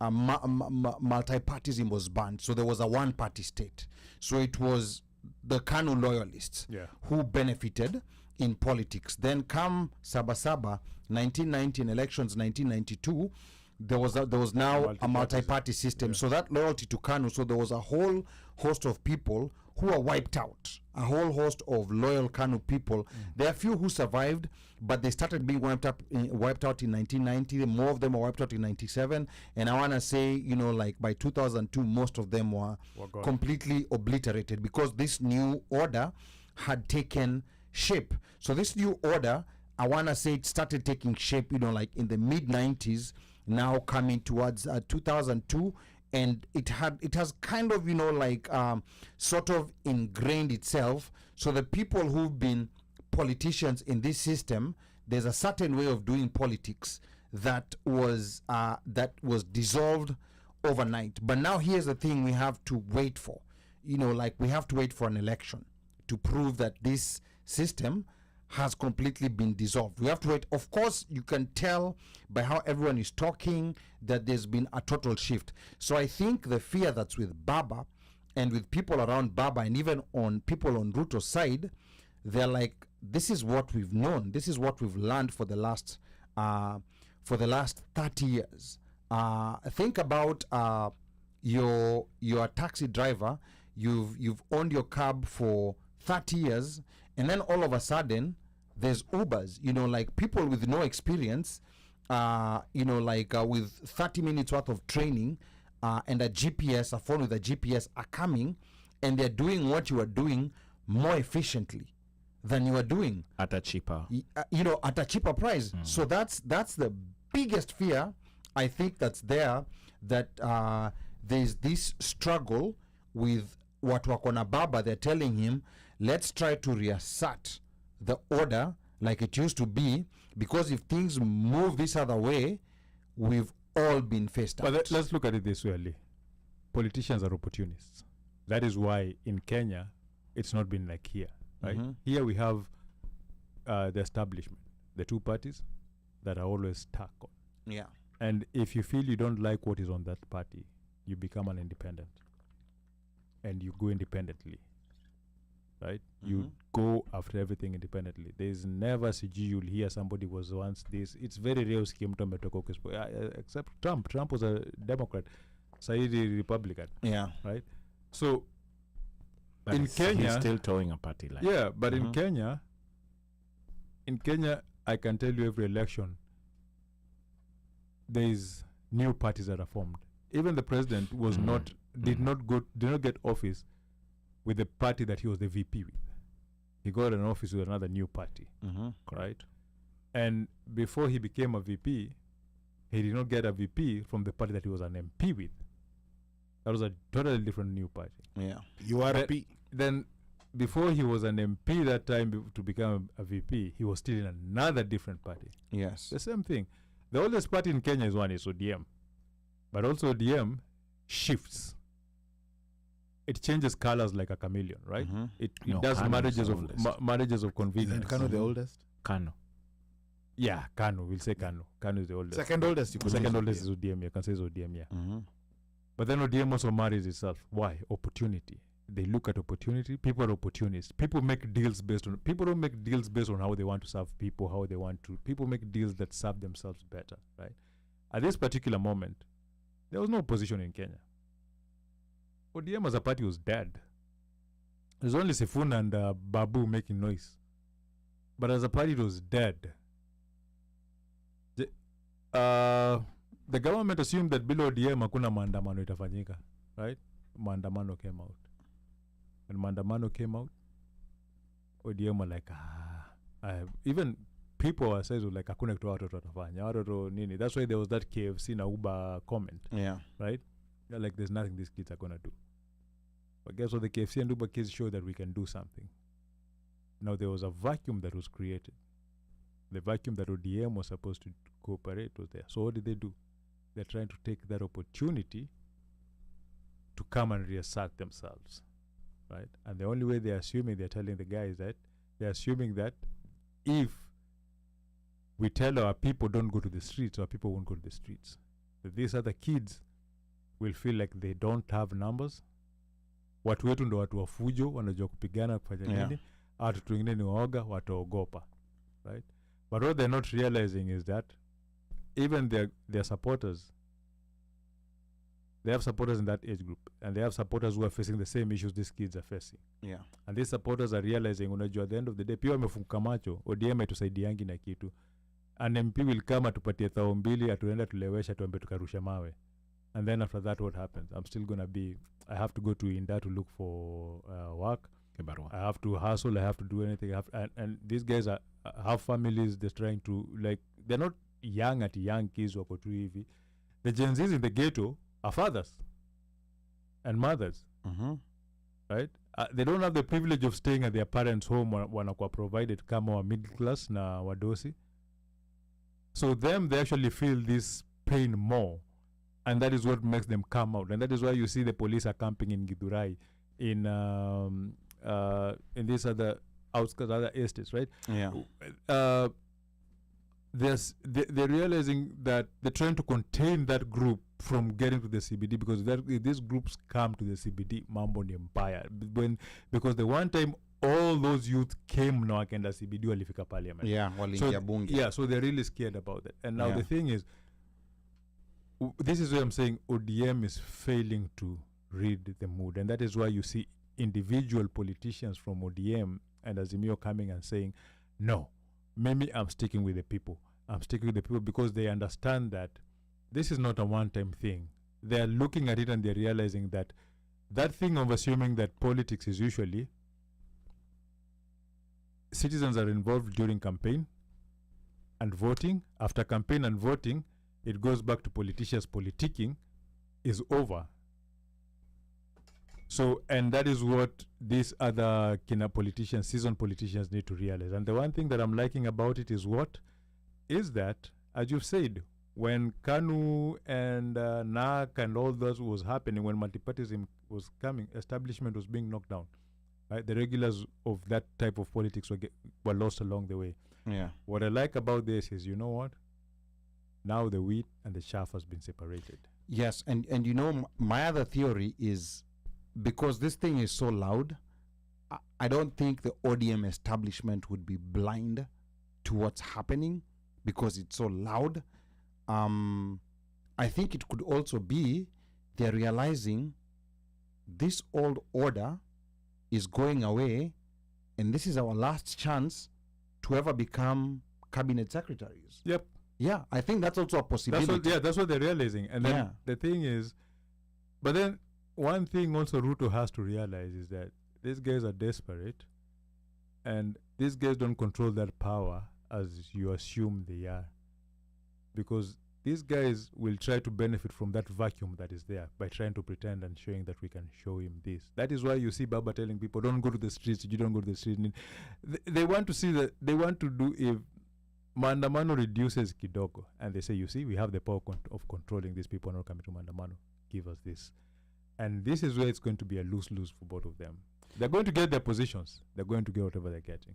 multi-partyism was banned. So there was a one-party state. So it was the KANU loyalists who benefited in politics. Then come Sabasaba, 1990 elections, 1992, there was now a Multi-party multi-party system. So that loyalty to KANU, so there was a whole host of people who were wiped out, a whole host of loyal KANU people. There are few who survived, but they started being wiped out in 1990. More of them were wiped out in 97, and I want to say, you know, like by 2002, most of them were gone. completely obliterated because this new order had taken shape. So this new order, I want to say, it started taking shape, you know, like in the mid 90s, now coming towards 2002, and it has kind of, you know, like sort of ingrained itself. So the people who've been politicians in this system, there's a certain way of doing politics that was dissolved overnight. But now here's the thing we have to wait for. You know, like we have to wait for an election to prove that this system has completely been dissolved. We have to wait. Of course, you can tell by how everyone is talking that there's been a total shift. So I think the fear that's with Baba and with people around Baba and even on people on Ruto's side, they're like, this is what we've known. This is what we've learned for the last 30 years. Think about your taxi driver. You've owned your cab for 30 years, and then all of a sudden there's Ubers, you know, like people with no experience, you know, like with 30 minutes worth of training and a phone with a GPS are coming, and they're doing what you are doing more efficiently than you are doing at a cheaper, you know, at a cheaper price. So that's the biggest fear I think that's there, that there's this struggle with what Wakona Baba. They're telling him, let's try to reassert the order like it used to be, because if things move this other way, we've all been faced out. But let's look at it this way, Ali. Politicians are opportunists. That is why in Kenya, it's not been like here, right? Here we have the establishment, the two parties that are always stuck on. Yeah. And if you feel you don't like what is on that party, you become an independent. And you go independently, right? You go after everything independently. There's never CG you'll hear somebody was once this. It's very rare except Trump. Trump was a Democrat, Swahili Republican. Yeah. Right? So but in Kenya, he's still towing a party line. yeah, but in Kenya, I can tell you every election, there's new parties that are formed. Even the president was did not get office with the party that he was the VP with. He got an office with another new party, right? And before he became a VP, he did not get a VP from the party that he was an MP with. That was a totally different new party. Yeah. You are a P. Then before he was an MP that time to become a VP, he was still in another different party. Yes. The same thing. The oldest party in Kenya is ODM. But also ODM shifts. It changes colors like a chameleon, right? It No, does KANU marriages is the of oldest. marriages of convenience. Isn't Kanu the oldest? Kano. Yeah, KANU. We'll say KANU. KANU is the oldest. Second oldest, you could Second say. oldest is ODM. You can say it's ODM, yeah. Mm-hmm. But then ODM also marries itself. Why? Opportunity. They look at opportunity. People are opportunists. People make deals based on... People don't make deals based on how they want to serve people, how they want to... People make deals that serve themselves better, right? At this particular moment, there was no opposition in Kenya. ODM as a party was dead. There's only Sifuna and Babu making noise. But as a party, it was dead. The government assumed that below ODM hakuna maandamano itafanyika, right? Maandamano came out. When maandamano came out, ODM were like, even people were saying like, hakuna kitu watoto watafanya, watoto nini. That's why there was that KFC na Uber comment, Yeah. right? They're like, there's nothing these kids are going to do. But guess what? The KFC and Uber kids showed that we can do something. Now, there was a vacuum that was created. The vacuum that ODM was supposed to cooperate was there. So what did they do? They're trying to take that opportunity to come and reassert themselves, right? And the only way they're telling the guys that, they're assuming that if we tell our people don't go to the streets, our people won't go to the streets. That these other kids will feel like they don't have numbers. Watu wetu ndo watu wa fujo, wanajua kupigana kufanya nini. Watu wengine ni waoga, wataogopa, right? But what they're not realizing is that even their supporters, they have supporters in that age group, and they have supporters who are facing the same issues these kids are facing. Yeah. And these supporters are realizing, unajua, at the end of the day, pia wamefunguka macho, ODM hatusaidiangi na kitu. An MP will come atupatie thao mbili, atuenda tulewesha, tuambe tukarusha mawe. And then after that, what happens? I'm still going to be, I have to go to India to look for work. I have to hustle, I have to do anything. And these guys have families, they're trying to, like, they're not young kids wako tu hivi. The Gen Zs in the ghetto are fathers and mothers. Right? They don't have the privilege of staying at their parents' home wanakuwa provided kama wa middle class na wadosi. So them, they actually feel this pain more. And that is what makes them come out. And that is why you see the police are camping in Githurai, in these other outskirts, other estates, right? Yeah. They're realizing that they're trying to contain that group from getting to the CBD, because if these groups come to the CBD, mambo ni mbaya. Because the one time all those youth came na wakaenda CBD walifika parliament. Yeah, waliingia bunge. Yeah, so they're really scared about that. And now the thing is, this is where I'm saying ODM is failing to read the mood. And that is why you see individual politicians from ODM and Azimio coming and saying, no, maybe I'm sticking with the people. I'm sticking with the people because they understand that this is not a one-time thing. They're looking at it and they're realizing that that thing of assuming that politics is usually citizens are involved during campaign and voting. After campaign and voting, it goes back to politicians politicking is over. So, and that is what these other politicians, seasoned politicians need to realize. And the one thing that I'm liking about it is that, as you've said, when KANU and NAC and all those was happening, when multipartyism was coming, establishment was being knocked down. Right? The regulars of that type of politics were lost along the way. Yeah. What I like about this is, you know what? Now the wheat and the chaff has been separated. Yes, and you know, my other theory is, because this thing is so loud, I don't think the ODM establishment would be blind to what's happening because it's so loud. I think it could also be they're realizing this old order is going away, and this is our last chance to ever become cabinet secretaries. Yep. Yeah, I think that's also a possibility. That's what they're realizing. And then the thing is, but then one thing also Ruto has to realize is that these guys are desperate, and these guys don't control that power as you assume they are, because these guys will try to benefit from that vacuum that is there by trying to pretend and showing that we can show him this. That is why you see Baba telling people, don't go to the streets, you don't go to the streets. They want to see that, they want to do, if Mandamano reduces kidogo, and they say, you see, we have the power of controlling these people not coming to Mandamano, give us this. And this is where it's going to be a lose-lose for both of them. They're going to get their positions. They're going to get whatever they're getting.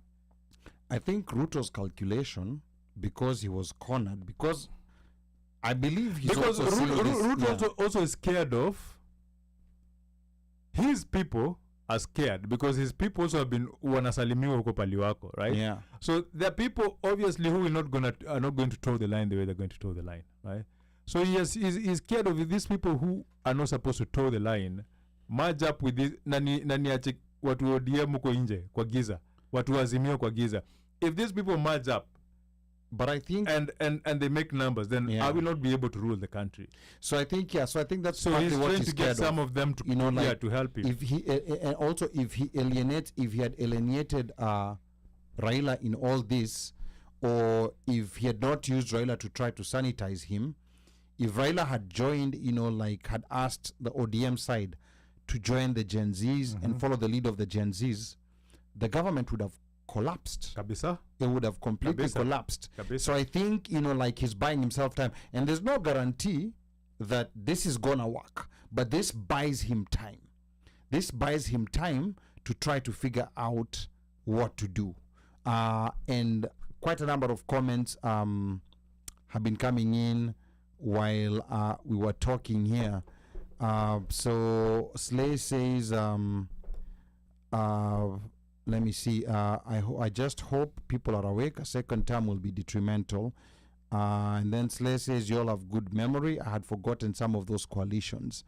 I think Ruto's calculation, because he was cornered, because I believe he's because also Ruto also is scared of, his people are scared because his people also have been wanasalimiwa huko pali wako, right? Yeah. So there are people obviously who are not going to toe the line the way they're going to toe the line, right? So he's scared of these people who are not supposed to toe the line, merge up with this, nani ache watu ODM huko nje kwa giza, watu Azimio kwa giza. If these people merge up, but I think and they make numbers, then I will not be able to rule the country. So I think that's so he's what trying he's to get some of them to, you know, like, to help him. If he and also if he had alienated Raila in all this, or if he had not used Raila to try to sanitize him, if Raila had joined, you know, like had asked the ODM side to join the Gen Zs and follow the lead of the Gen Zs, the government would have collapsed. Kabisa. It would have completely collapsed. Kabisa. So I think, you know, like he's buying himself time. And there's no guarantee that this is going to work. But this buys him time. This buys him time to try to figure out what to do. And quite a number of comments have been coming in while we were talking here. So Slay says, let me see. I just hope people are awake. A second term will be detrimental. And then Slay says, you all have good memory. I had forgotten some of those coalitions.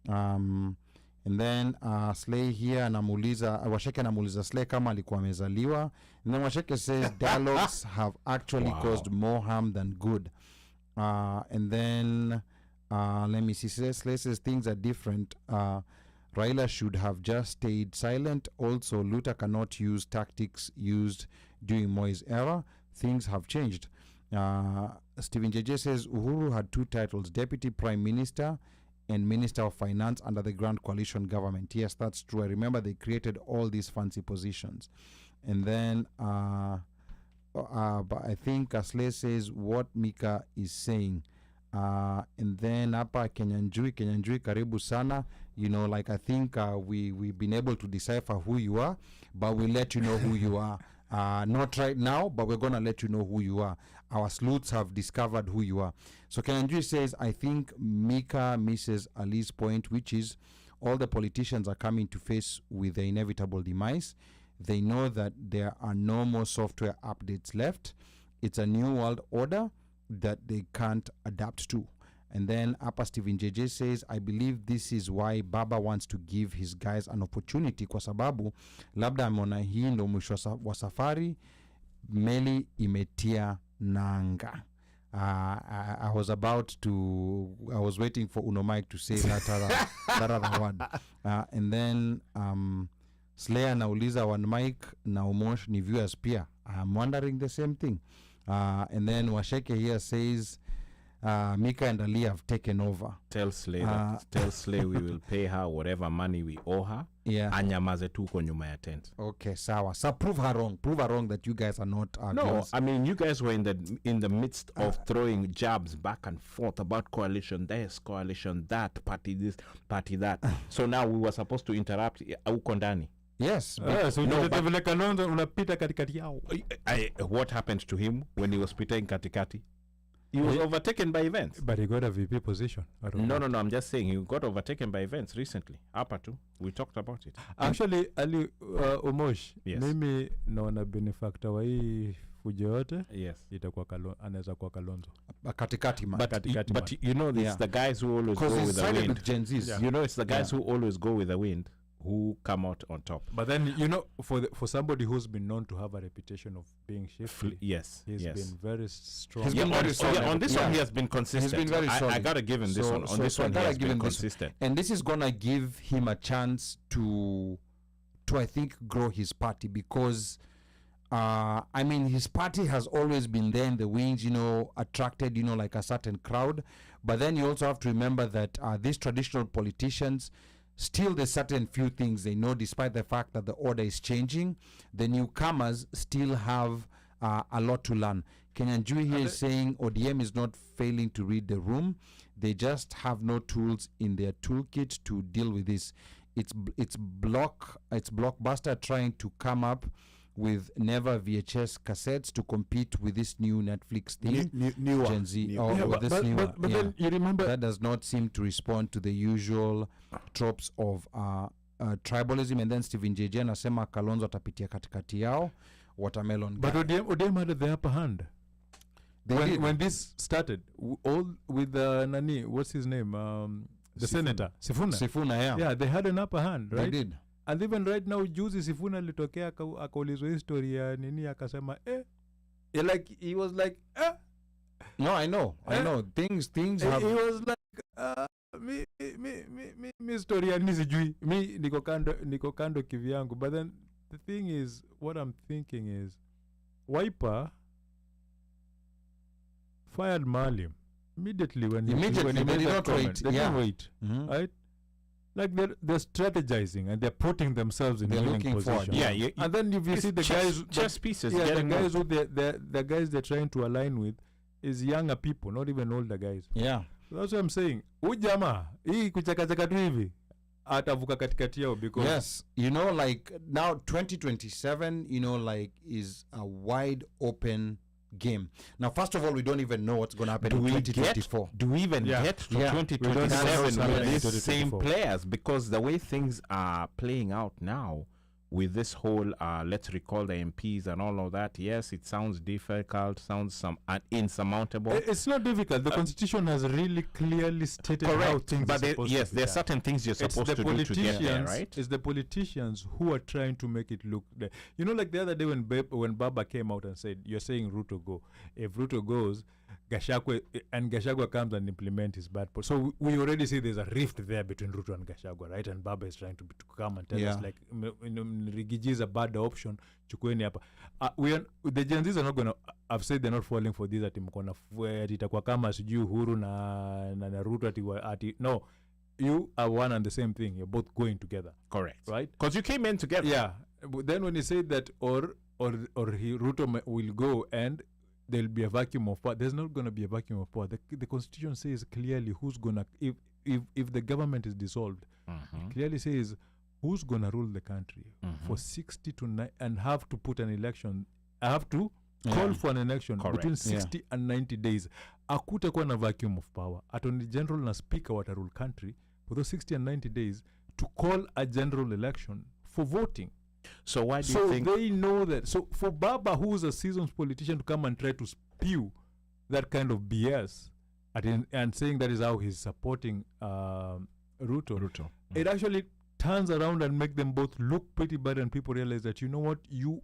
And then Slay here anamuuliza, Washeke anamuuliza Slay kama alikuwa amezaliwa. And then Washeke says, dialogues have actually caused more harm than good. And then, let me see, Slay says things are different. Raila should have just stayed silent. Also, Ruto cannot use tactics used during Moi's era. Things have changed. Stephen JJ says Uhuru had 2 titles, Deputy Prime Minister and Minister of Finance under the Grand Coalition government. Yes, that's true. I remember they created all these fancy positions. And then, but I think Slay says what Mika is saying. And then Apa Kenyanjui karibu sana. You know, like I think we've been able to decipher who you are, but we'll let you know who you are. Not right now, but we're going to let you know who you are. Our sleuths have discovered who you are. So Kenyanjui says, I think Mika misses Ali's point, which is all the politicians are coming to face with the inevitable demise. They know that there are no more software updates left. It's a new world order that they can't adapt to. And then Upper Stephen JJ says, I believe this is why Baba wants to give his guys an opportunity kwa sababu labda ameona hii ndo mwisho wa safari, meli imetia nanga. I was waiting for Unomike to say that other word. And then Slayer nauliza one mic na Umosh ni viewers pia. I'm wondering the same thing. And then Washeke here says Mika and Ali have taken over. Tell Slay we will pay her whatever money we owe her. Yeah. Anyamaze tu kwa nyuma ya tent. Okay, sawa. So prove her wrong that you guys are not No, girls. I mean you guys were in the midst of throwing jabs back and forth about coalition this, coalition that, party this, party that. So now we were supposed to interrupt uko ndani. Yes. So no, vile Kalonzo unapita katikati yao. What happened to him when he was pitting katikati? He was overtaken by events. But he got a VP position. No, I'm just saying he got overtaken by events recently. Hapa tu, we talked about it. Actually, Ali Umosh, Yes. mimi naona benefactor wa hii fujo yote Yes. itakuwa anaweza kuwa Kalonzo. Katikati man. But you know, it's the guys who always go with the sided wind. with Gen Zs. Yeah. You know, it's the guys who always go with the wind who come out on top. But then, for somebody who's been known to have a reputation of being shifty, Yes. he's yes. been very strong. He's been very solid. on this one he has been consistent. He's been very solid. I gotta give him this one. On this one he has been consistent. And this is gonna give him a chance to I think grow his party, because I mean his party has always been there in the wings, attracted like a certain crowd, but then you also have to remember that these traditional politicians, still there's certain few things they know, despite the fact that the order is changing. The newcomers still have a lot to learn. Kenyanjui here is saying ODM is not failing to read the room. They just have no tools in their toolkit to deal with this. It's Blockbuster trying to come up with never VHS cassettes to compete with this new Netflix thing. Newer. Gen Z. But then you remember that does not seem to respond to the usual tropes of tribalism. And then Stephen JJ anasema Kalonzo atapitia katikati yao, watermelon. But ODM had the upper hand. When this started, all with Nani, what's his name? The senator, Sifuna. Yeah, they had an upper hand, right? They did. And even right now, juzi Sifuna litokea akaulizwa historia nini akasema like he was like No, I know. Things have. He was like mi historia nini sijui. Mi niko kando kivyangu. But then the thing is, what I'm thinking is, Wiper fired Maalim immediately when he they made did that not comment. wait. They didn't wait, Mhm. right? Like they're strategizing and they're putting themselves in They're winning looking forward. position. Yeah, and then if you see the guys, chess pieces. the getting guys moved. who the guys they're trying to align with is younger people, not even older guys. Yeah. So that's what I'm saying. Ujama, hii kuchakachaka tu hivi atavuka katikati yao because Yes. Like now 2027, is a wide open game. Now, first of all, we don't even know what's going to happen in 2024. Do we even get to Yeah. 2027 We don't know with these what's same happening in players? Because the way things are playing out now, with this whole let's recall the MPs and all of that. Yes, it sounds difficult, sounds insurmountable. It's not difficult. The Constitution has really clearly stated how things but are supposed yes, to be there are done. certain things you're supposed to do to get there, right? It's the politicians who are trying to make it look. You know, like the other day when Baba came out and said, "You're saying Ruto go. If Ruto goes, Gachagua comes and implement his bad policy." So we already see there's a rift there between Ruto and Gachagua, right? And Baba is trying to come and tell us like, Rigiji is a bad option. Chukueni hapa. The Gen Zs are not gonna. I've said they're not falling for this. Ati mkona itakuwa kama sijui Uhuru na Ruto ati no. You are one and the same thing. You're both going together. Correct. Right? Because you came in together. Yeah. But then when he said that Ruto will go and there'll be a vacuum of power, there's not going to be a vacuum of power. The Constitution says clearly who's going to, if the government is dissolved, it clearly says who's going to rule the country for 60 to 9 and have to put an election. I have to call for an election between 60 and 90 days. Hakutakuwa na vacuum of power. Attorney General na Speaker watarule country for those 60 and 90 days to call a general election for voting. So why do you think... So they know that. So for Baba, who's a seasoned politician, to come and try to spew that kind of BS and saying that is how he's supporting Ruto. It actually turns around and make them both look pretty bad, and people realize that, you know what, you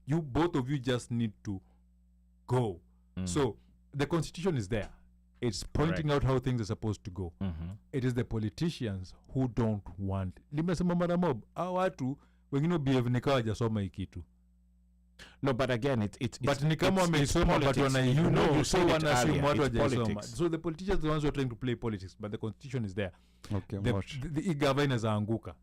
both of you just need to go. So the Constitution is there. It's pointing out how things are supposed to go. It is the politicians who don't want. Limesema mara mob, watu wengine behave ni kawa hajasoma ikitu. No, but again, it's but ni kama wameisoma but you wanasema watu hajasoma. So the politicians are the ones who are trying to play politics, but the Constitution is there. Okay, the government is anguka.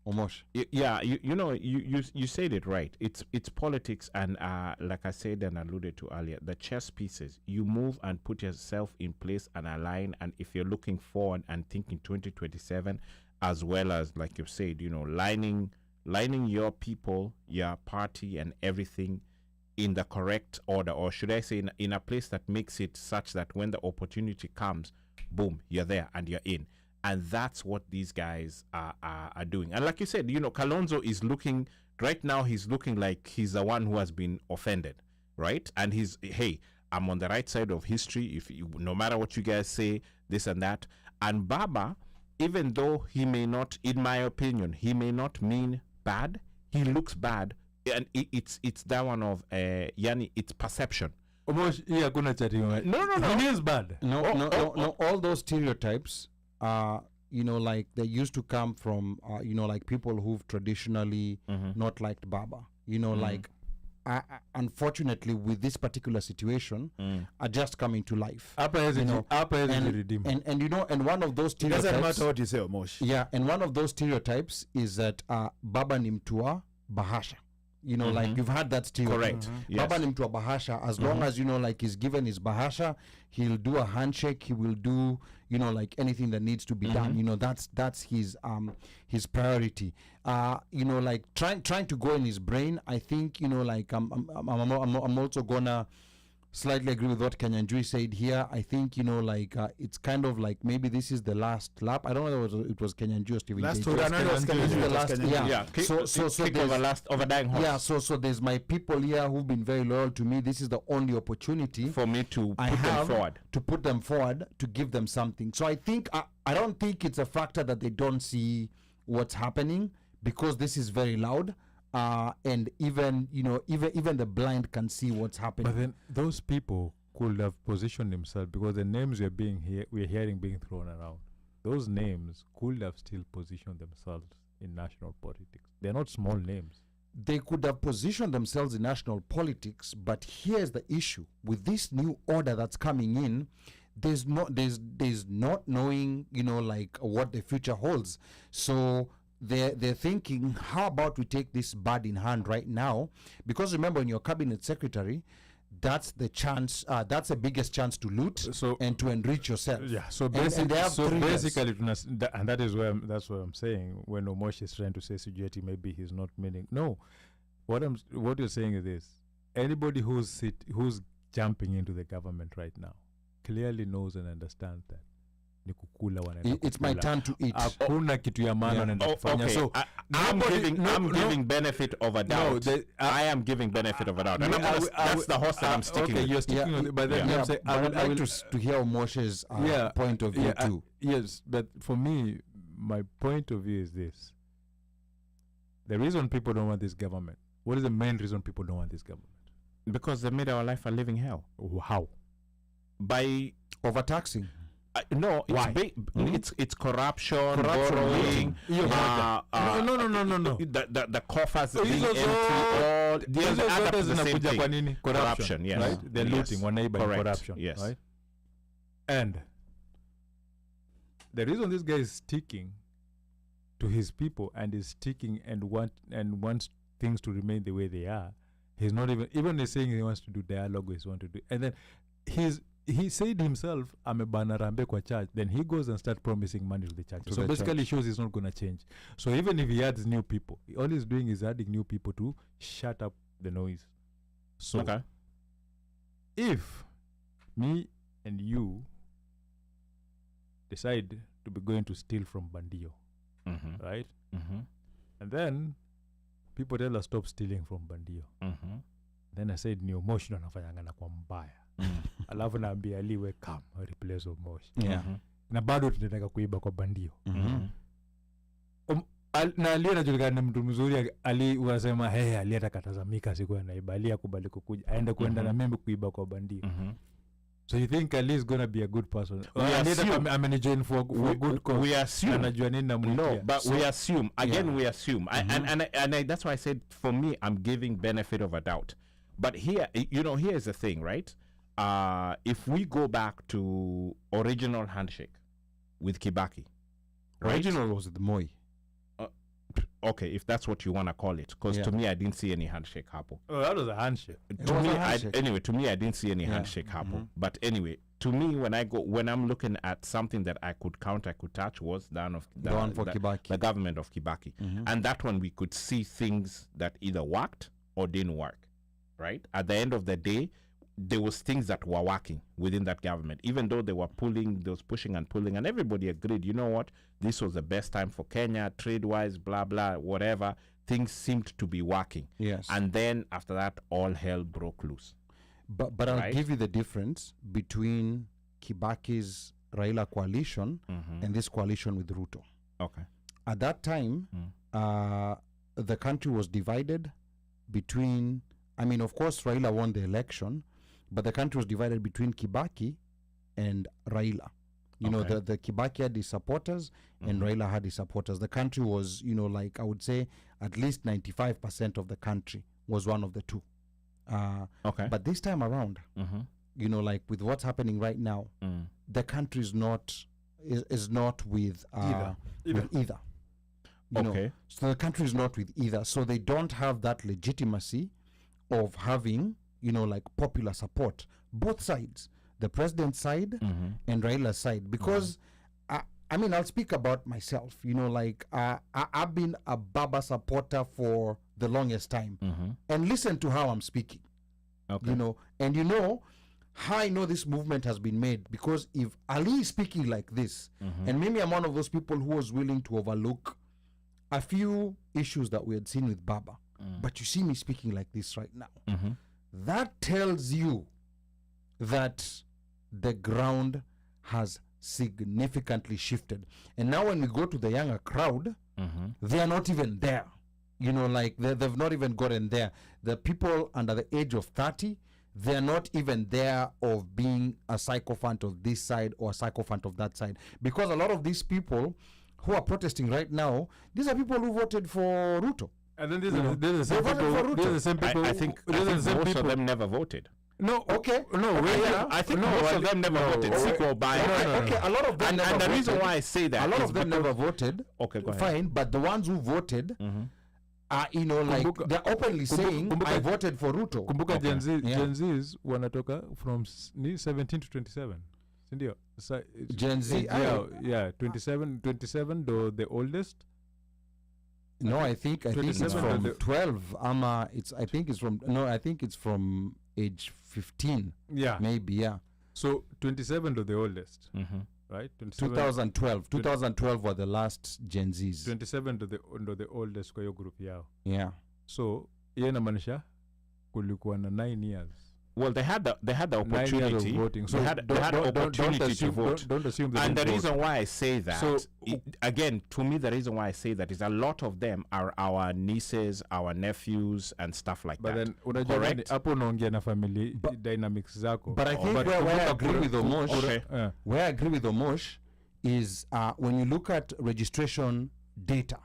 Omosh. Yeah, you know, you said it right. It's politics, and like I said and alluded to earlier, the chess pieces. You move and put yourself in place and align, and if you're looking forward and thinking 2027, as well as, like you said, you know, lining your people, your party, and everything in the correct order, or should I say in a place that makes it such that when the opportunity comes, boom, you're there and you're in. And that's what these guys are doing. And like you said, you know, Kalonzo is looking, right now he's looking like he's the one who has been offended, right? And he's, hey, I'm on the right side of history, no matter what you guys say, this and that. And Baba, even though he may not, in my opinion, he may not mean bad, he looks bad, and it's that one of yani, it's perception. No, he is bad. No, all those stereotypes, you know, like they used to come from you know, like people who've traditionally not liked Baba, you know, like unfortunately with this particular situation are just coming to life. And you know, and one of those stereotypes, it doesn't matter what you say, Omosh. Yeah, and one of those stereotypes is that Baba ni mtua bahasha. You know, like you've had that stereotype. Correct. Yes. Baba ni mtua bahasha. As long as, you know, like he's given his bahasha, he'll do a handshake. He will do, you know, like anything that needs to be done. You know, that's his priority. You know, like trying to go in his brain. I think, you know, like I'm also gonna slightly agree with what Kenyan Jui said here. I think, you know, like it's kind of like maybe this is the last lap. I don't know whether it was Kenyan Jui or Stephen Last J. two, The last, yeah. So of a dying horse. Yeah, so there's my people here who've been very loyal to me. This is the only opportunity for me to I put them have forward. to put them forward, to give them something. So I think I don't think it's a factor that they don't see what's happening, because this is very loud. And even, you know, even the blind can see what's happening. But then those people could have positioned themselves, because the names we're hearing being thrown around, those names could have still positioned themselves in national politics. They're not small names. They could have positioned themselves in national politics, but here's the issue with this new order that's coming in. There's not knowing, you know, like what the future holds. So they're thinking, how about we take this bird in hand right now? Because remember, when you're cabinet secretary, that's the chance. That's the biggest chance to loot and to enrich yourself. Yeah. So basically, and that is that's what I'm saying. When Omosh is trying to say Sujeti, maybe he's not meaning. No, what you're saying is this: anybody who's jumping into the government right now clearly knows and understands that ni kukula, wanaenda It's my kukula. turn to eat. Hakuna kitu ya maana wanaenda kufanya. Okay. So I'm nobody- giving benefit of a doubt. I am giving benefit of a doubt. And that's the horse that I'm sticking okay, with. you're sticking Yeah, with it, but then Yeah, I'm saying, but I'd like to hear Moshe's point of view too. Yes, but for me, my point of view is this. The reason people don't want this government, what is the main reason people don't want this government? Because they made our life a living hell. How? By Overtaxing. no, Why? it's corruption, borrowing. No. The coffers being Hizo empty. zote- All these hizo add up zote to the same zinakuja thing. kwa nini? Corruption, yes. Right? They're Yes. looting, wanaiba in Correct, corruption. yes. Right? And the reason this guy is sticking to his people and is sticking and wants things to remain the way they are, he's not even he's saying he wants to do dialogue, he wants to do, and then he said himself, I'm a banarambe kwa church, then he goes and start promising money to the church. So basically shows he's not going to change. So even if he adds new people, all he's doing is adding new people to shut up the noise. So Okay. if me and you decide to be going to steal from Bandio, Mm-hmm. right? Mm-hmm. And then people tell us stop stealing from Bandio. Mm-hmm. Then I said ni Omosh ndo anafanyanga na kwa mbaya. Alafu naambia liwe come replace Omosh. Yeah. Na bado tunataka kuiba kwa Bandio. Mm-hmm. Na Ali anajulikana ni mtu mzuri. Ali unasema Ali atakatazamika siku anaiba. Ali akubali kukuja aende kwenda na mimi kuiba kwa Bandio. Mm-hmm. So you think Ali is going to be a good person? assume- Amenijoin for a good cause. We assume. Anajua nini na No, but so, we assume. Again, Yeah. we assume. That's why I said, for me, I'm giving benefit of a doubt. But here, here's the thing, right? If we go back to original handshake with Kibaki, right? Original was the Moi. Okay, if that's what you want to call it. Because to me, I didn't see any handshake happen. Oh, that was a handshake. was a handshake. To me, I didn't see any handshake happen. But anyway, to me, when I'm looking at something that I could count, I could touch, was the one for Kibaki. the government of Kibaki. And that one, we could see things that either worked or didn't work, right? At the end of the day, there was things that were working within that government, even though they were pushing and pulling, and everybody agreed, you know what, this was the best time for Kenya, trade-wise, blah, blah, whatever. Things seemed to be working. Yes. And then after that, all hell broke loose. But I'll Right. give you the difference between Kibaki's Raila coalition and this coalition with Ruto. Okay. At that time, the country was divided between, of course, Raila won the election, but the country was divided between Kibaki and Raila. Okay. The Kibaki had his supporters and Raila had his supporters. The country was, I would say at least 95% of the country was one of the two. Okay. But this time around, with what's happening right now, the country is not with either. With either. Okay. So the country is not with either. So they don't have that legitimacy of having, popular support. Both sides, the president's side and Raila's side. Because, I'll speak about myself. I've been a Baba supporter for the longest time. And listen to how I'm speaking. Okay. How I know this movement has been made, because if Ali is speaking like this, and maybe I'm one of those people who was willing to overlook a few issues that we had seen with Baba, but you see me speaking like this right now, that tells you that the ground has significantly shifted. And now when we go to the younger crowd, they are not even there. They've not even gotten there. The people under the age of 30, they're not even there of being a sycophant of this side or a sycophant of that side. Because a lot of these people who are protesting right now, these are people who voted for Ruto. And then these are the same They voted for people. These are the same people. I think these are the same most people. of them never voted. No, Okay. no, I think most of them never voted. Siko by. Okay, a lot of them never And the voted. reason why I say that A lot is of them because- never voted. Okay, go ahead. Fine, but the ones who voted are, Kumbuka- they're openly saying, kumbuka- I voted for Ruto. Kumbuka Okay. Gen Zs wanatoka from 17 to 27. Sindio? Gen Z, yeah, 27 the oldest. No, I think it's 27 from the- 12. I think it's from age 15. Yeah. Maybe, yeah. So 27 to the oldest. right? 2012 were the last Gen Zs. 27 ndo the oldest kwa hiyo group yao. Yeah. So hiyo inamaanisha kulikuwa na 9 years. Well, they had the 9 years opportunity. of voting. So they had opportunity to vote. Don't assume they And don't the vote. reason why I say that, So, again, to me, the reason why I say that is a lot of them are our nieces, our nephews, and stuff like But that. then unajua nini, Correct? hapo unaongea na family But- dynamics zako. But I think But where I kumbuka agree with Omosh, Okay. where I agree with Omosh is when you look at registration data,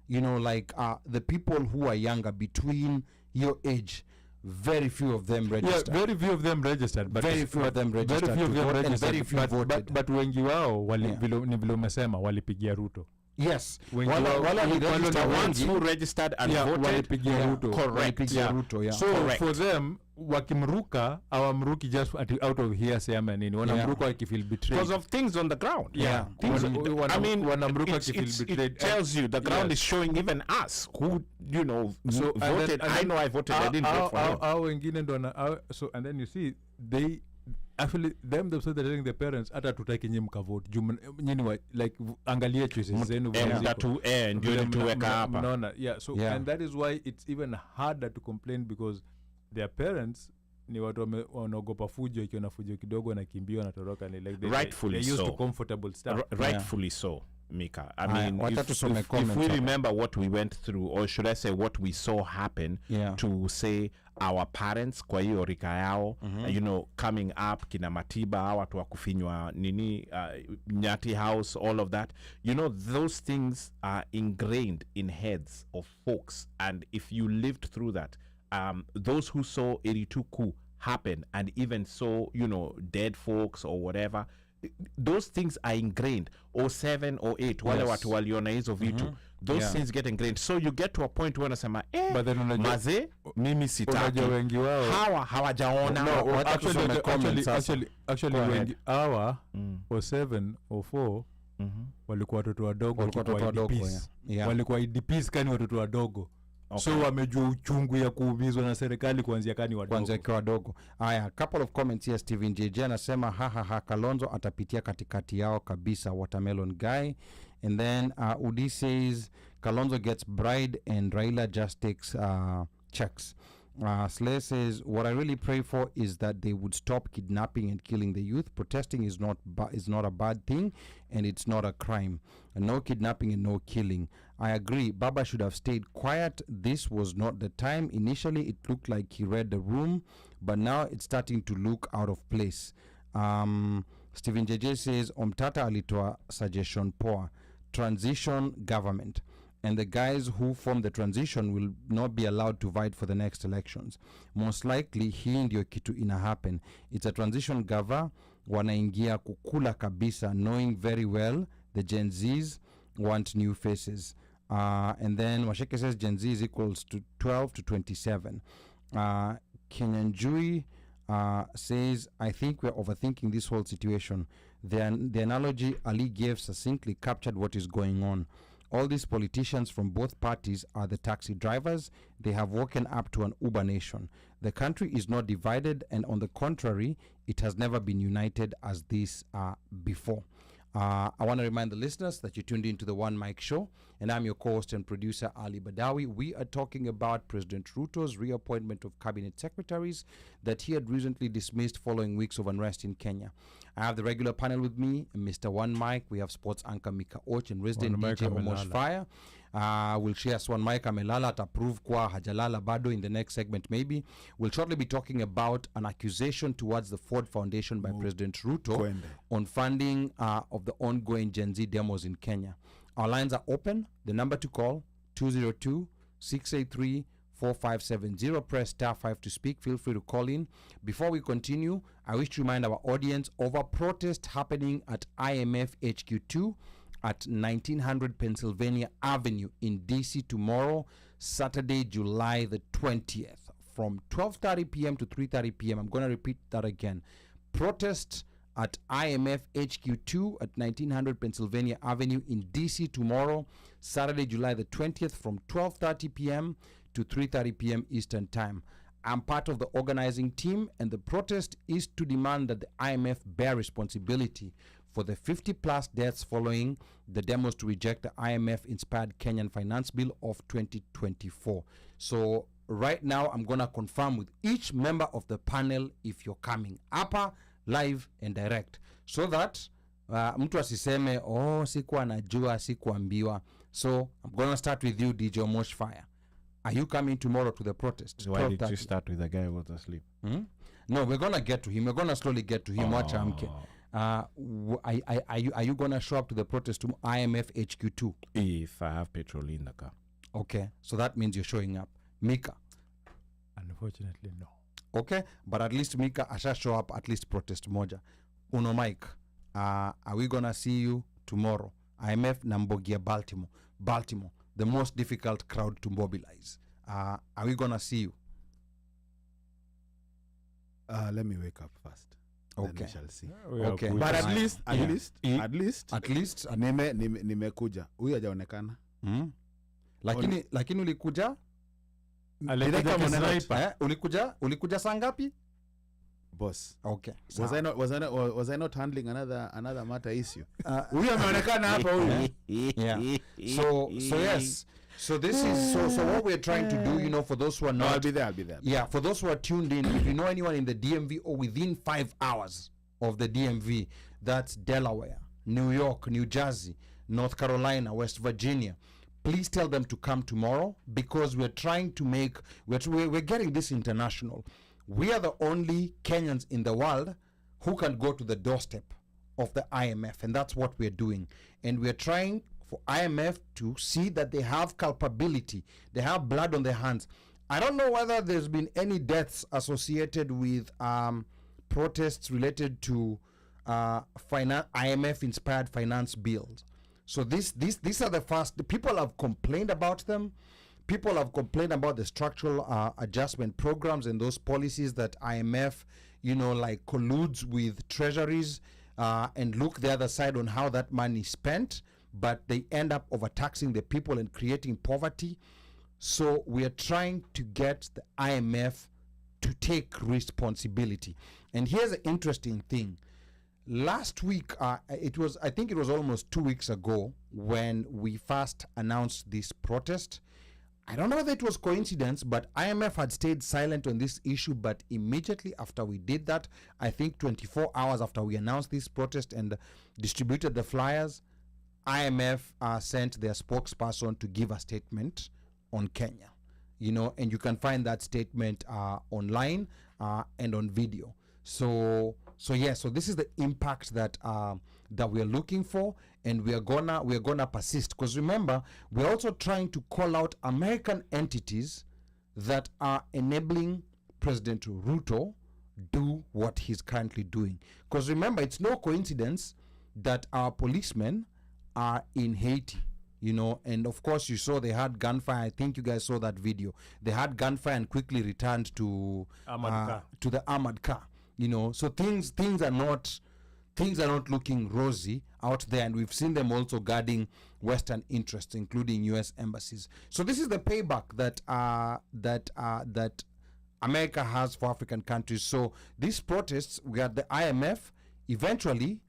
you know, like the people who are younger between your age, very few of them Yeah, registered. very few of them registered, but Very few of them very registered few of to them vote and registered, very few but voted. but wengi wao wali Yeah. ni vile umesema walipigia Ruto. Yes. Wengi Wala wao- wala wale- ni register wale- The ones wengi. who registered and Yeah, voted, walipigia Ruto. correct. Walipigia Yeah. Ruto, yeah. So Correct. for them wakimruka awamruki just out of hearsay ama nini, wanamruka wakifeel betrayed. because of things on the ground. Yeah. Things, Wana- I mean, wanamruka it's- wakifeel it's- betrayed. it tells you the ground Yes. is showing even us who, you know, So, and then- voted. and I then know I voted. I didn't vote for him. Hao wengine ndo so and then you see they actually them themselves they're telling the parents hata tutaki nyinyi mkavote nyinyi like angalia choices zenu vile ziko. Ndio Vile nituweka hapa. mnaona, yeah, so Yeah. and that is why it's even harder to complain because their parents ni watu wanaogopa fujo, ikiona fujo kidogo wanakimbia wanatoroka, ni like Rightfully they're used so. to comfortable stuff. Rightfully so, Mika. I Aya, mean, wacha if tusome we comments hapa. remember what we went through, or should I say what we saw happen Yeah. to say our parents kwa hiyo rika yao, you know, coming up, kina Matiba, watu wa kufinywa nini, Nyati House, all of that, you know, those things are ingrained in heads of folks. And if you lived through that, those who saw 82 coup happen and even saw, you know, dead folks or whatever, those things are ingrained. 07 or 8 wale Yes. watu waliona hizo vitu, those Yeah. things get ingrained. So you get to a point where unasema But then unajua- maze mimi sitaki, unajua wengi wao hawa hawajaona. No, wacha actually, tusome comments sasa. actually Go ahead. wengi hawa or 7 or 4 walikuwa watoto wadogo, Walikuwa watoto wadogo, IDPs. yeah. Walikuwa IDPs kani watoto wadogo. So wamejua uchungu ya kuumizwa na serikali kuanzia kani wadogo. Kwanza ikiwa wadogo. Aya, couple of comments here. Steven JJ anasema ha Kalonzo atapitia katikati yao kabisa, watermelon guy. And then Udi says Kalonzo gets bride and Raila just takes checks. Slay says what I really pray for is that they would stop kidnapping and killing the youth. Protesting is not a bad thing and it's not a crime. And no kidnapping and no killing. I agree. Baba should have stayed quiet. This was not the time. Initially, it looked like he read the room, but now it's starting to look out of place. Stephen JJ says Omtata alitoa suggestion poa. Transition government. And the guys who form the transition will not be allowed to fight for the next elections. Most likely, hii ndio kitu ina happen. It's a transition gava, wanaingia kukula kabisa, knowing very well the Gen Zs want new faces. And then Washeke says Gen Z is equals to 12 to 27. Kenyan Jui says, I think we're overthinking this whole situation. The analogy Ali gave succinctly captured what is going on. All these politicians from both parties are the taxi drivers. They have woken up to an Uber nation. The country is not divided, and on the contrary, it has never been united as this before. I want to remind the listeners that you tuned into the One Mic Show, and I'm your co-host and producer, Ali Badawi. We are talking about President Ruto's reappointment of cabinet secretaries that he had recently dismissed following weeks of unrest in Kenya. I have the regular panel with me, Mr. One Mic. We have sports anchor Mika Och and resident One Mic DJ Omosh amelala. Fire. We'll share One Mic amelala at approve kwa hajalala bado in the next segment maybe. We'll shortly be talking about an accusation towards the Ford Foundation by President Ruto Kwende. on funding of the ongoing Gen Z demos in Kenya. Our lines are open. The number to call, 202-683-4570. Press star 5 to speak. Feel free to call in. Before we continue, I wish to remind our audience of a protest happening at IMF HQ2 at 1900 Pennsylvania Avenue in DC tomorrow, Saturday, July the 20th, from 12:30 p.m. to 3:30 p.m. I'm going to repeat that again. Protest at IMF HQ2 at 1900 Pennsylvania Avenue in DC tomorrow, Saturday, July the 20th, from 12:30 p.m. to 3:30 p.m. Eastern Time. I'm part of the organizing team, and the protest is to demand that the IMF bear responsibility for the 50-plus deaths following the demos to reject the IMF-inspired Kenyan finance bill of 2024. So right now, I'm going to confirm with each member of the panel if you're coming. Hapa, live and direct. So that mtu asiseme, oh, sikuwa najua, sikuambiwa. So I'm going to start with you, DJ Moshfire. Are you coming tomorrow to the protest? Why did you start with the guy who was asleep? No, we're going to get to him. We're going to slowly get to him. Watch amke. Are you going to show up to the protest to IMF HQ2? If I have petrol in the car. Okay, so that means you're showing up. Mika? Unfortunately, no. Okay, but at least Mika asha show up at least protest moja. Uno Mike, are we going to see you tomorrow? IMF Nambogia Baltimore, the most difficult crowd to mobilize. Are we going to see you? Let me wake up first. Then Okay. we shall see. Okay. But at Yeah. least nimekuja. Huyu hajaonekana. Lakini ulikuja? Alikuja kisniper. Ulikuja saa ngapi? Boss. Okay. Was I not handling another matter issue? Huyu ameonekana hapa huyu. Yeah. So yes. So this is so what we're trying to do, you know, for those who are No, not I'll be there. Yeah, for those who are tuned in, if you know anyone in the DMV or within 5 hours of the DMV, that's Delaware, New York, New Jersey, North Carolina, West Virginia, please tell them to come tomorrow, because we're trying to make, we're getting this international. We are the only Kenyans in the world who can go to the doorstep of the IMF, and that's what we're doing. And we're trying for IMF to see that they have culpability, they have blood on their hands. I don't know whether there's been any deaths associated with protests related to IMF-inspired finance bills. So these are the first. The people have complained about them. People have complained about the structural adjustment programs and those policies that IMF, you know, like colludes with treasuries and look the other side on how that money is spent, but they end up overtaxing the people and creating poverty. So we are trying to get the IMF to take responsibility. And here's an interesting thing. Last week, I think it was almost 2 weeks ago when we first announced this protest. I don't know whether it was coincidence, but IMF had stayed silent on this issue. But immediately after we did that, I think 24 hours after we announced this protest and distributed the flyers, IMF sent their spokesperson to give a statement on Kenya, you know, and you can find that statement online and on video. So this is the impact that that we are looking for, and we are gonna persist, because remember, we're also trying to call out American entities that are enabling President Ruto do what he's currently doing. Because remember, it's no coincidence that our policemen are in Haiti, you know, and of course you saw they had gunfire. I think you guys saw that video. They had gunfire and quickly returned to the armored car, you know. So things are not looking rosy out there, and we've seen them also guarding Western interests, including U.S. embassies. So this is the payback that America has for African countries. So these protests, we are the IMF. Eventually,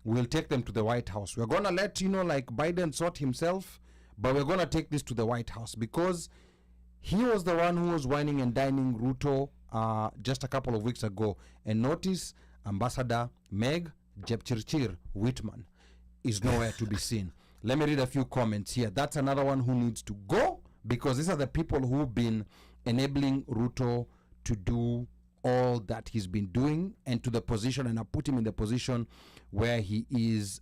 we'll take them to the White House. We're gonna let, you know, like Biden sort himself, but we're gonna take this to the White House, because he was the one who was whining and dining Ruto just a couple of weeks ago. And notice Ambassador Meg Jepchirchir Whitman is nowhere to be seen. Let me read a few comments here. That's another one who needs to go, because these are the people who've been enabling Ruto to do all that he's been doing, and to the position, and I put him in the position where he is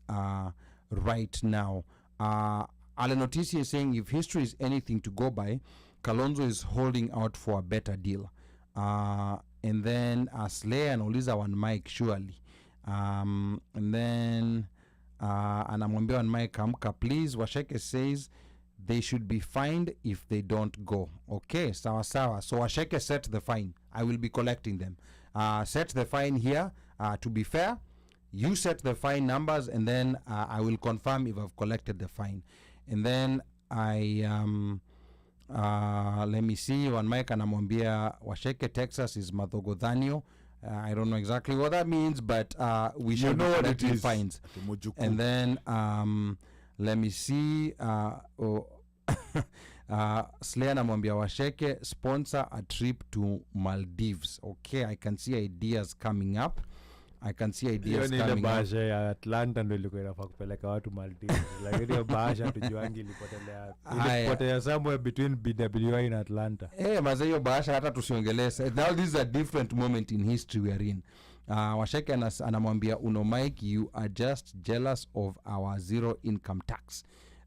right now. Ale Notisi is saying, if history is anything to go by, Kalonzo is holding out for a better deal. And then Slay and Oliza one Mike, surely. And then anamwambia one Mike, amka please. Washeke says they should be fined if they don't go. Okay, sawa sawa. So Washeke set the fine. I will be collecting them. Set the fine here. To be fair, you set the fine numbers, and then I will confirm if I've collected the fine. And then let me see, one Mike anamwambia Washeke Texas is Madhogodhanio, I don't know exactly what that means, but we shall know what it correctly is. fined. Mujuku. And then let me see. Slayer namwambia Washeke sponsor a trip to Maldives. Okay, I can see ideas coming up. Hiyo ni ile bahasha ya Atlanta ndio ilikuwa inafaa kupeleka watu Maldives. Lakini hiyo bahasha tujuangi ilipotelea. Ilipotelea somewhere between BWI and Atlanta. Maza hiyo bahasha hata tusiongeleze. Now this is a different moment in history we are in. Washeke anamwambia Mike, you are just jealous of our zero income tax.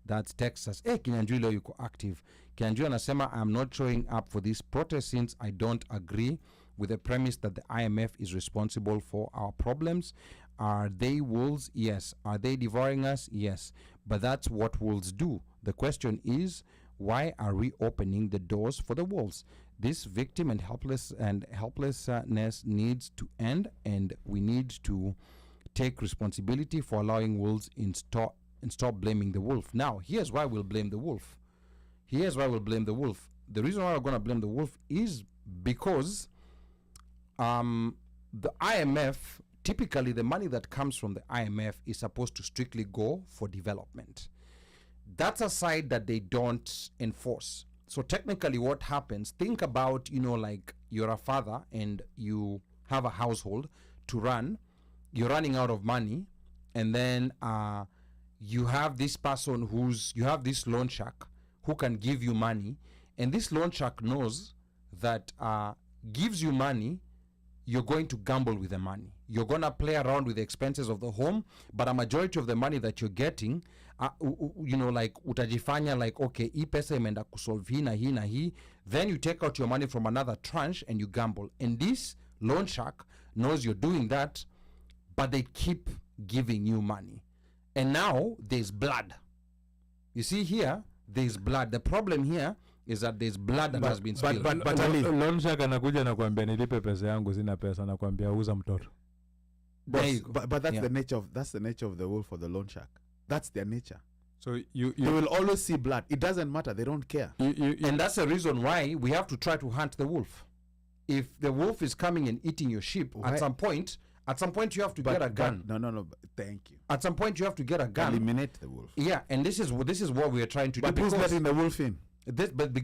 That's Texas. Kinyanjui leo yuko active. Kinyanjui anasema I'm not showing up for this protest since I don't agree with the premise that the IMF is responsible for our problems. Are they wolves? Yes. Are they devouring us? Yes. But that's what wolves do. The question is, why are we opening the doors for the wolves? This victim and helplessness needs to end, and we need to take responsibility for allowing wolves and stop blaming the wolf. Now, here's why we'll blame the wolf. The reason why we're going to blame the wolf is because the IMF, typically the money that comes from the IMF is supposed to strictly go for development. That's a side that they don't enforce. So technically what happens, think about, like you're a father and you have a household to run, you're running out of money, and then you have this person you have this loan shark who can give you money, and this loan shark knows that gives you money, you're going to gamble with the money. You're going to play around with the expenses of the home, but a majority of the money that you're getting, like utajifanya like, okay, hii pesa imeenda kusolve hii na hii na hii, then you take out your money from another tranche and you gamble. And this loan shark knows you're doing that, but they keep giving you money. And now there's blood. You see here, there's blood. The problem here is that there's blood that has been spilled. But loan shark anakuja nakwambia nilipe pesa yangu, sina pesa, nakwambia uza mtoto. But that's the nature of the wolf or the loan shark. That's their nature. So they will always see blood. It doesn't matter. They don't care. And that's the reason why we have to try to hunt the wolf. If the wolf is coming and eating your sheep, at some point you have to get a gun. No. Thank you. At some point you have to get a gun. Eliminate the wolf. Yeah, and this is what we are trying to do. But who's letting the wolf in?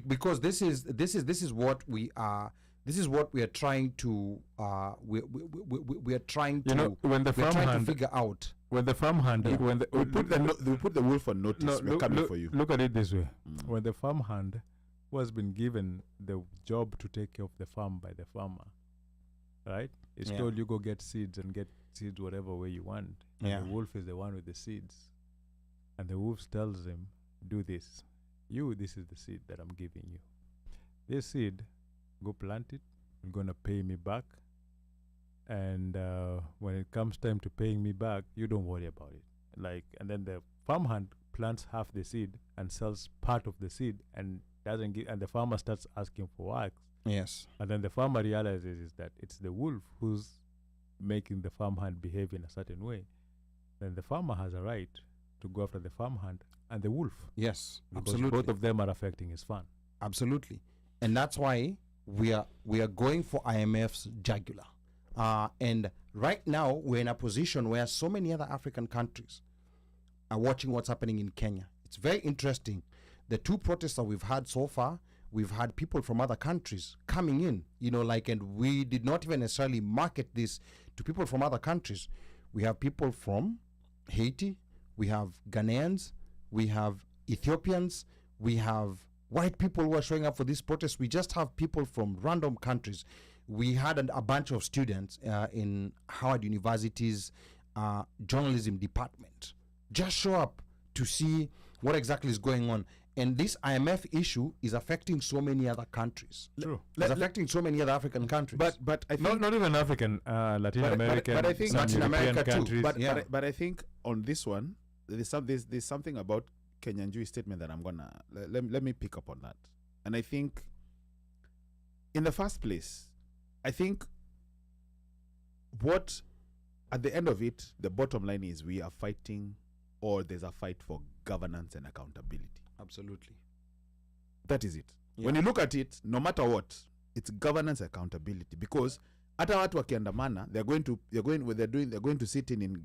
Because this is what we are. This is what we are trying to. We are trying to. When the farm hand to figure out. When the farm hand, we put the wolf on notice. We're coming for you. Look at it this way: when the farm hand who has been given the job to take care of the farm by the farmer, right? It's told you go get seeds whatever way you want. And the wolf is the one with the seeds, and the wolf tells him, "Do this. This is the seed that I'm giving you. This seed, go plant it. You're gonna pay me back." And when it comes time to paying me back, you don't worry about it. And then the farmhand plants half the seed and sells part of the seed and doesn't give, and the farmer starts asking for work. Yes. And then the farmer realizes is that it's the wolf who's making the farmhand behave in a certain way. Then the farmer has a right to go after the farmhand and the wolf. Yes, because absolutely. both of them are affecting his farm. Absolutely. And that's why we are going for IMF's jugular. And right now, we're in a position where so many other African countries are watching what's happening in Kenya. It's very interesting. The two protests that we've had so far, we've had people from other countries coming in, and we did not even necessarily market this to people from other countries. We have people from Haiti, we have Ghanaians, we have Ethiopians, we have white people who are showing up for these protests. We just have people from random countries. We had a bunch of students in Howard University's journalism department just show up to see what exactly is going on. And this IMF issue is affecting so many other countries. True. It's affecting so many other African countries. But I think not even African, Latin American, but I think some Latin European America too. countries. But I think on this one, there's something about Kenyan statement that I'm gonna let me pick up on that. And I think, in the first place, I think what at the end of it, the bottom line is we are fighting, or there's a fight for governance and accountability. Absolutely. That is it. Yeah. When you look at it, no matter what, it's governance accountability, because hata watu wakiandamana they're going to sit in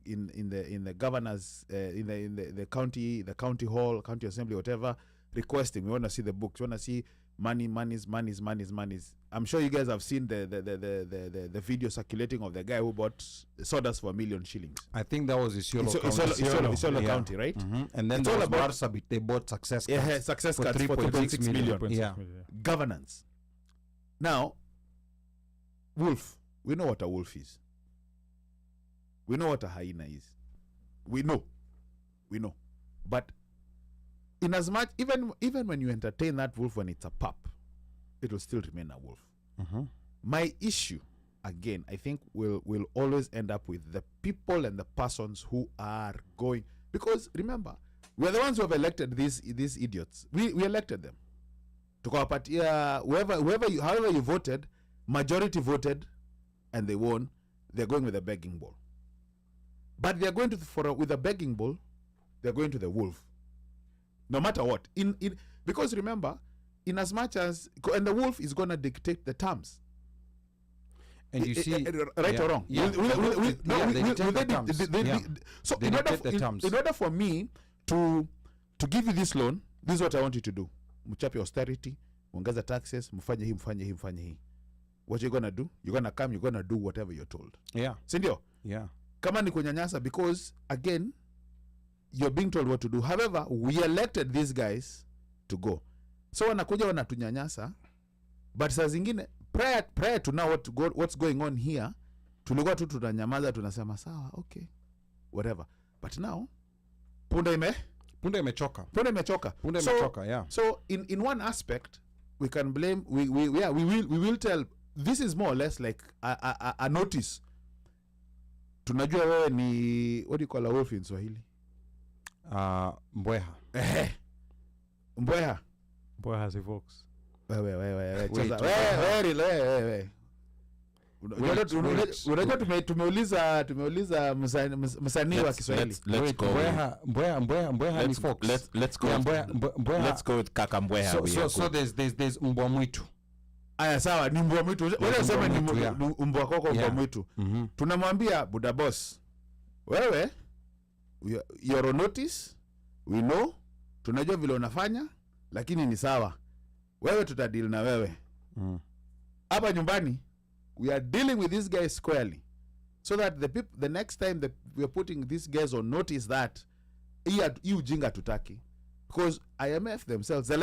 the governors in the county hall, county assembly, whatever, requesting, we want to see the books, we want to see money. I'm sure you guys have seen the video circulating of the guy who bought sodas for 1 million shillings. I think that was Isiolo Isiolo County, right? And then It's there all was about- Marsabit. They bought success cards. Yeah, success for cards for 3.6 million. Yeah. Governance. Now, wolf. We know what a wolf is. We know what a hyena is. We know. But in as much, even when you entertain that wolf when it's a pup, it will still remain a wolf. My issue, again, I think will always end up with the people and the persons who are going, because remember, we're the ones who have elected these idiots. We elected them. Tukawapatia however you voted, majority voted, and they won. They're going with a begging bowl. But they're going with a begging bowl. They're going to the wolf. No matter what. Because remember, in as much as, and the wolf is going to dictate the terms. And you see, right or wrong? Yeah. They dictate the terms. So They dictate the terms. in order for me to give you this loan, this is what I want you to do. Mchape austerity, muongeza taxes, mfanye hii. What you're gonna do? You're gonna come, you're gonna do whatever you're told. Yeah. Sindio? Yeah. Kama ni kunyanyasa, because again, you're being told what to do. However, we elected these guys to go. So wanakuja wanatunyanyasa, but saa zingine prior to now what's going on here, tulikuwa tu tunanyamaza, tunasema sawa, okay, whatever. But now punda imechoka. Yeah. So in one aspect, we can blame, we will tell, this is more or less like a notice. Tunajua wewe ni, what do you call a wolf in Swahili? Mbweha. Mbweha. Mbweha si fox. Wewe. Unajua tumeuliza msanii wa Kiswahili. Let's go. Mbweha ni fox. Let's go. Let's go with kaka mbweha. So there's mbwa mwitu. Aya, sawa, ni mbwa mwitu. Wewe sema ni mbwa koko, mbwa mwitu. Tunamwambia buda boss, wewe you're on notice, we know, tunajua vile unafanya, lakini ni sawa. Wewe tutadeal na wewe. Hapa nyumbani, we are dealing with these guys squarely, so that the next time that we are putting these guys on notice that hii ujinga tutaki, because IMF themselves, they're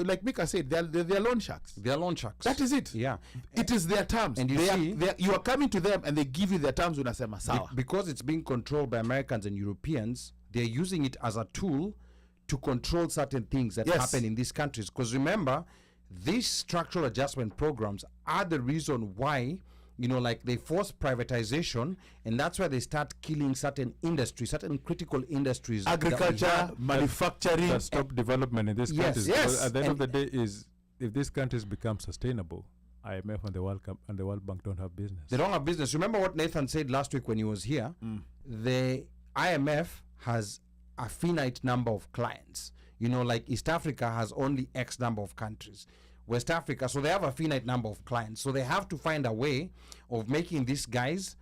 like Mika said, they're loan sharks. They are loan sharks. That is it. Yeah. It is their terms. And you are coming to them and they give you their terms, unasema sawa. Because it's being controlled by Americans and Europeans, they're using it as a tool to control certain things that happen in these countries. Because remember, these structural adjustment programs are the reason why, like they force privatization, and that's why they start killing certain industries, certain critical industries. Agriculture, manufacturing. That stop development in these countries. Yes. At the end of the day, is if these countries become sustainable, IMF and the World Bank don't have business. They don't have business. Remember what Nathan said last week when he was here? The IMF has a finite number of clients. Like East Africa has only X number of countries. West Africa, so they have a finite number of clients. So they have to find a way of making these guys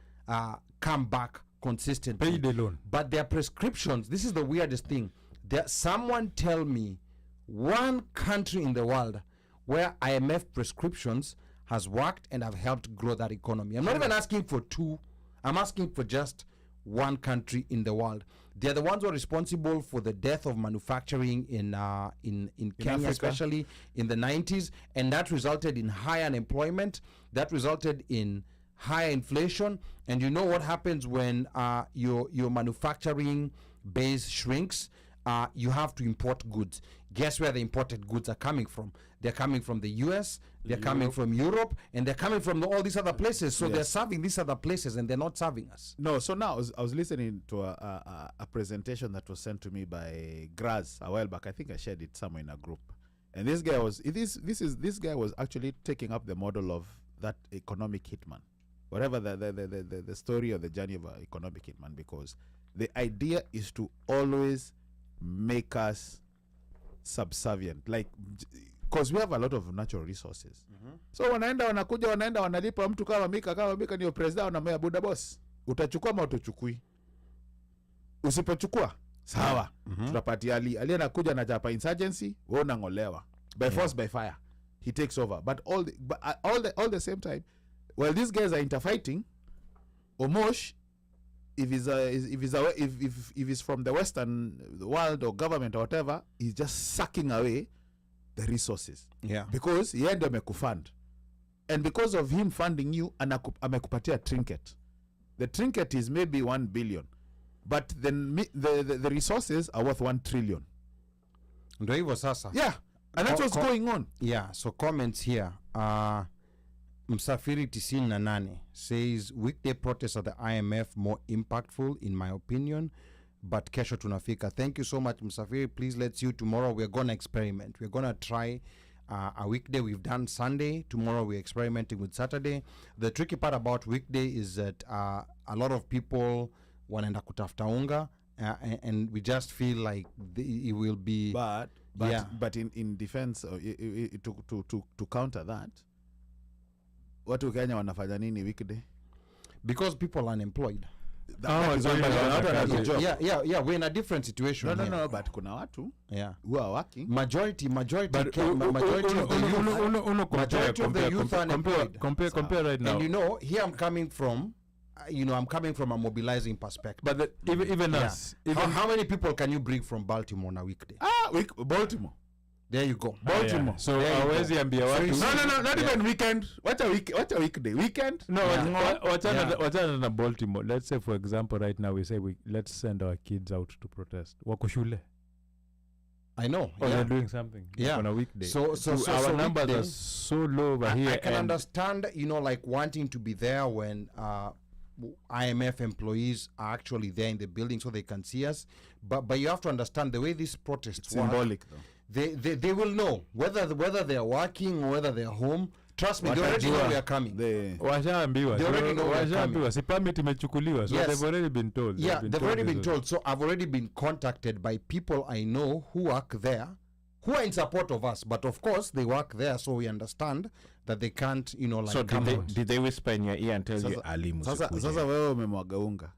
come back consistently. Pay the loan. But their prescriptions, this is the weirdest thing. Someone tell me one country in the world where IMF prescriptions has worked and have helped grow that economy. I'm not even asking for two. I'm asking for just one country in the world. They're the ones who are responsible for the death of manufacturing in Kenya, Africa, especially in the 90s, and that resulted in high unemployment. That resulted in high inflation. And you know what happens when your manufacturing base shrinks? You have to import goods. Guess where the imported goods are coming from? They're coming from the US, they're coming from Europe, and they're coming from all these other places. So they're serving these other places and they're not serving us. No, so now I was listening to a presentation that was sent to me by Graz a while back. I think I shared it somewhere in a group. And this guy was actually taking up the model of that economic hitman. Whatever the story or the journey of an economic hitman, because the idea is to always make us subservient. Like because we have a lot of natural resources. So wanaenda wanalipa mtu kama Mika ndio president, wanamwambia buda boss, utachukua ama utachukui? Usipochukua sawa, tutapatia Ali anakuja na chapa insurgency, wewe unangolewa by force by fire, he takes over. But all the same time, while these guys are interfighting, Omosh, if he's from the Western world or government or whatever, he's just sucking away the resources. Yeah. Because yeye ndio amekufund, and because of him funding you, amekupatia trinket. The trinket is maybe 1 billion, but then the resources are worth 1 trillion. Ndio hivyo sasa. Yeah, and that's what's going on. Yeah, so comments here. Msafiri 98 says weekday protests at the IMF more impactful in my opinion, but kesho tunafika. Thank you so much, Msafiri. Please, let's see you tomorrow. We're going to experiment. We're going to try a weekday. We've done Sunday. Tomorrow we're experimenting with Saturday. The tricky part about weekday is that a lot of people wanaenda kutafuta unga, and we just feel like it will be... But in defense, to counter that, watu Kenya wanafanya nini weekday? Because people are unemployed. Yeah, we're in a different situation. No, but kuna watu who are working. Majority of the youth are unemployed. Compare right now. And you know, here I'm coming from, I'm coming from a mobilizing perspective. But even us, how many people can you bring from Baltimore on a weekday? Baltimore. There you go. Baltimore. So hawezi ambia watu. No, not even weekend. What a weekday. Weekend? No, wachana na Baltimore. Let's say for example right now we say let's send our kids out to protest. Wako shule. I know. Or they're doing something on a weekday. So our numbers are so low over here. I can understand, like wanting to be there when IMF employees are actually there in the building so they can see us. But you have to understand the way these protests work. Symbolic though. They will know whether they are working or whether they are home. Trust me, they already know we are coming. Washaambiwa. They already know we are coming. Si permit imechukuliwa. So they've already been told. Yeah, they've already been told. So I've already been contacted by people I know who work there, who are in support of us. But of course, they work there, so we understand that they can't, so come out. Did they whisper in your ear and tell you, Ali Musyoka? Sasa wewe umemwaga unga.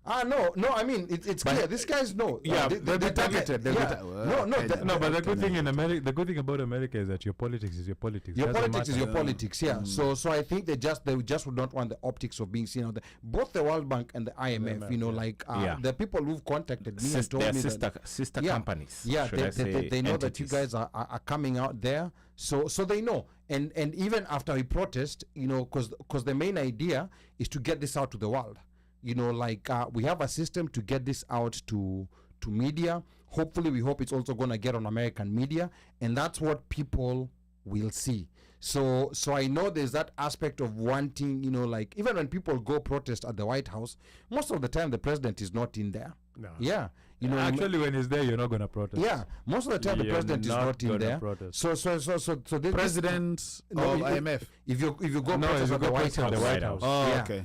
No, I mean, it's clear. These guys know. Yeah, they'll be targeted. But the good thing in America, the good thing about America is that your politics is your politics. Your politics is your politics, yeah. So I think they just would not want the optics of being seen out there. Both the World Bank and the IMF, the people who've contacted me and told me sister companies. Yeah, they know that you guys are coming out there. So they know. And even after we protest, because the main idea is to get this out to the world. We have a system to get this out to media. Hopefully, we hope it's also going to get on American media. And that's what people will see. So I know there's that aspect of wanting, even when people go protest at the White House, most of the time the president is not in there. No. Yeah. Actually, when he's there, you're not going to protest. Yeah. Most of the time the president is not in there. Protest. So the president of IMF. If you go protest at the White House. Oh, yeah. okay.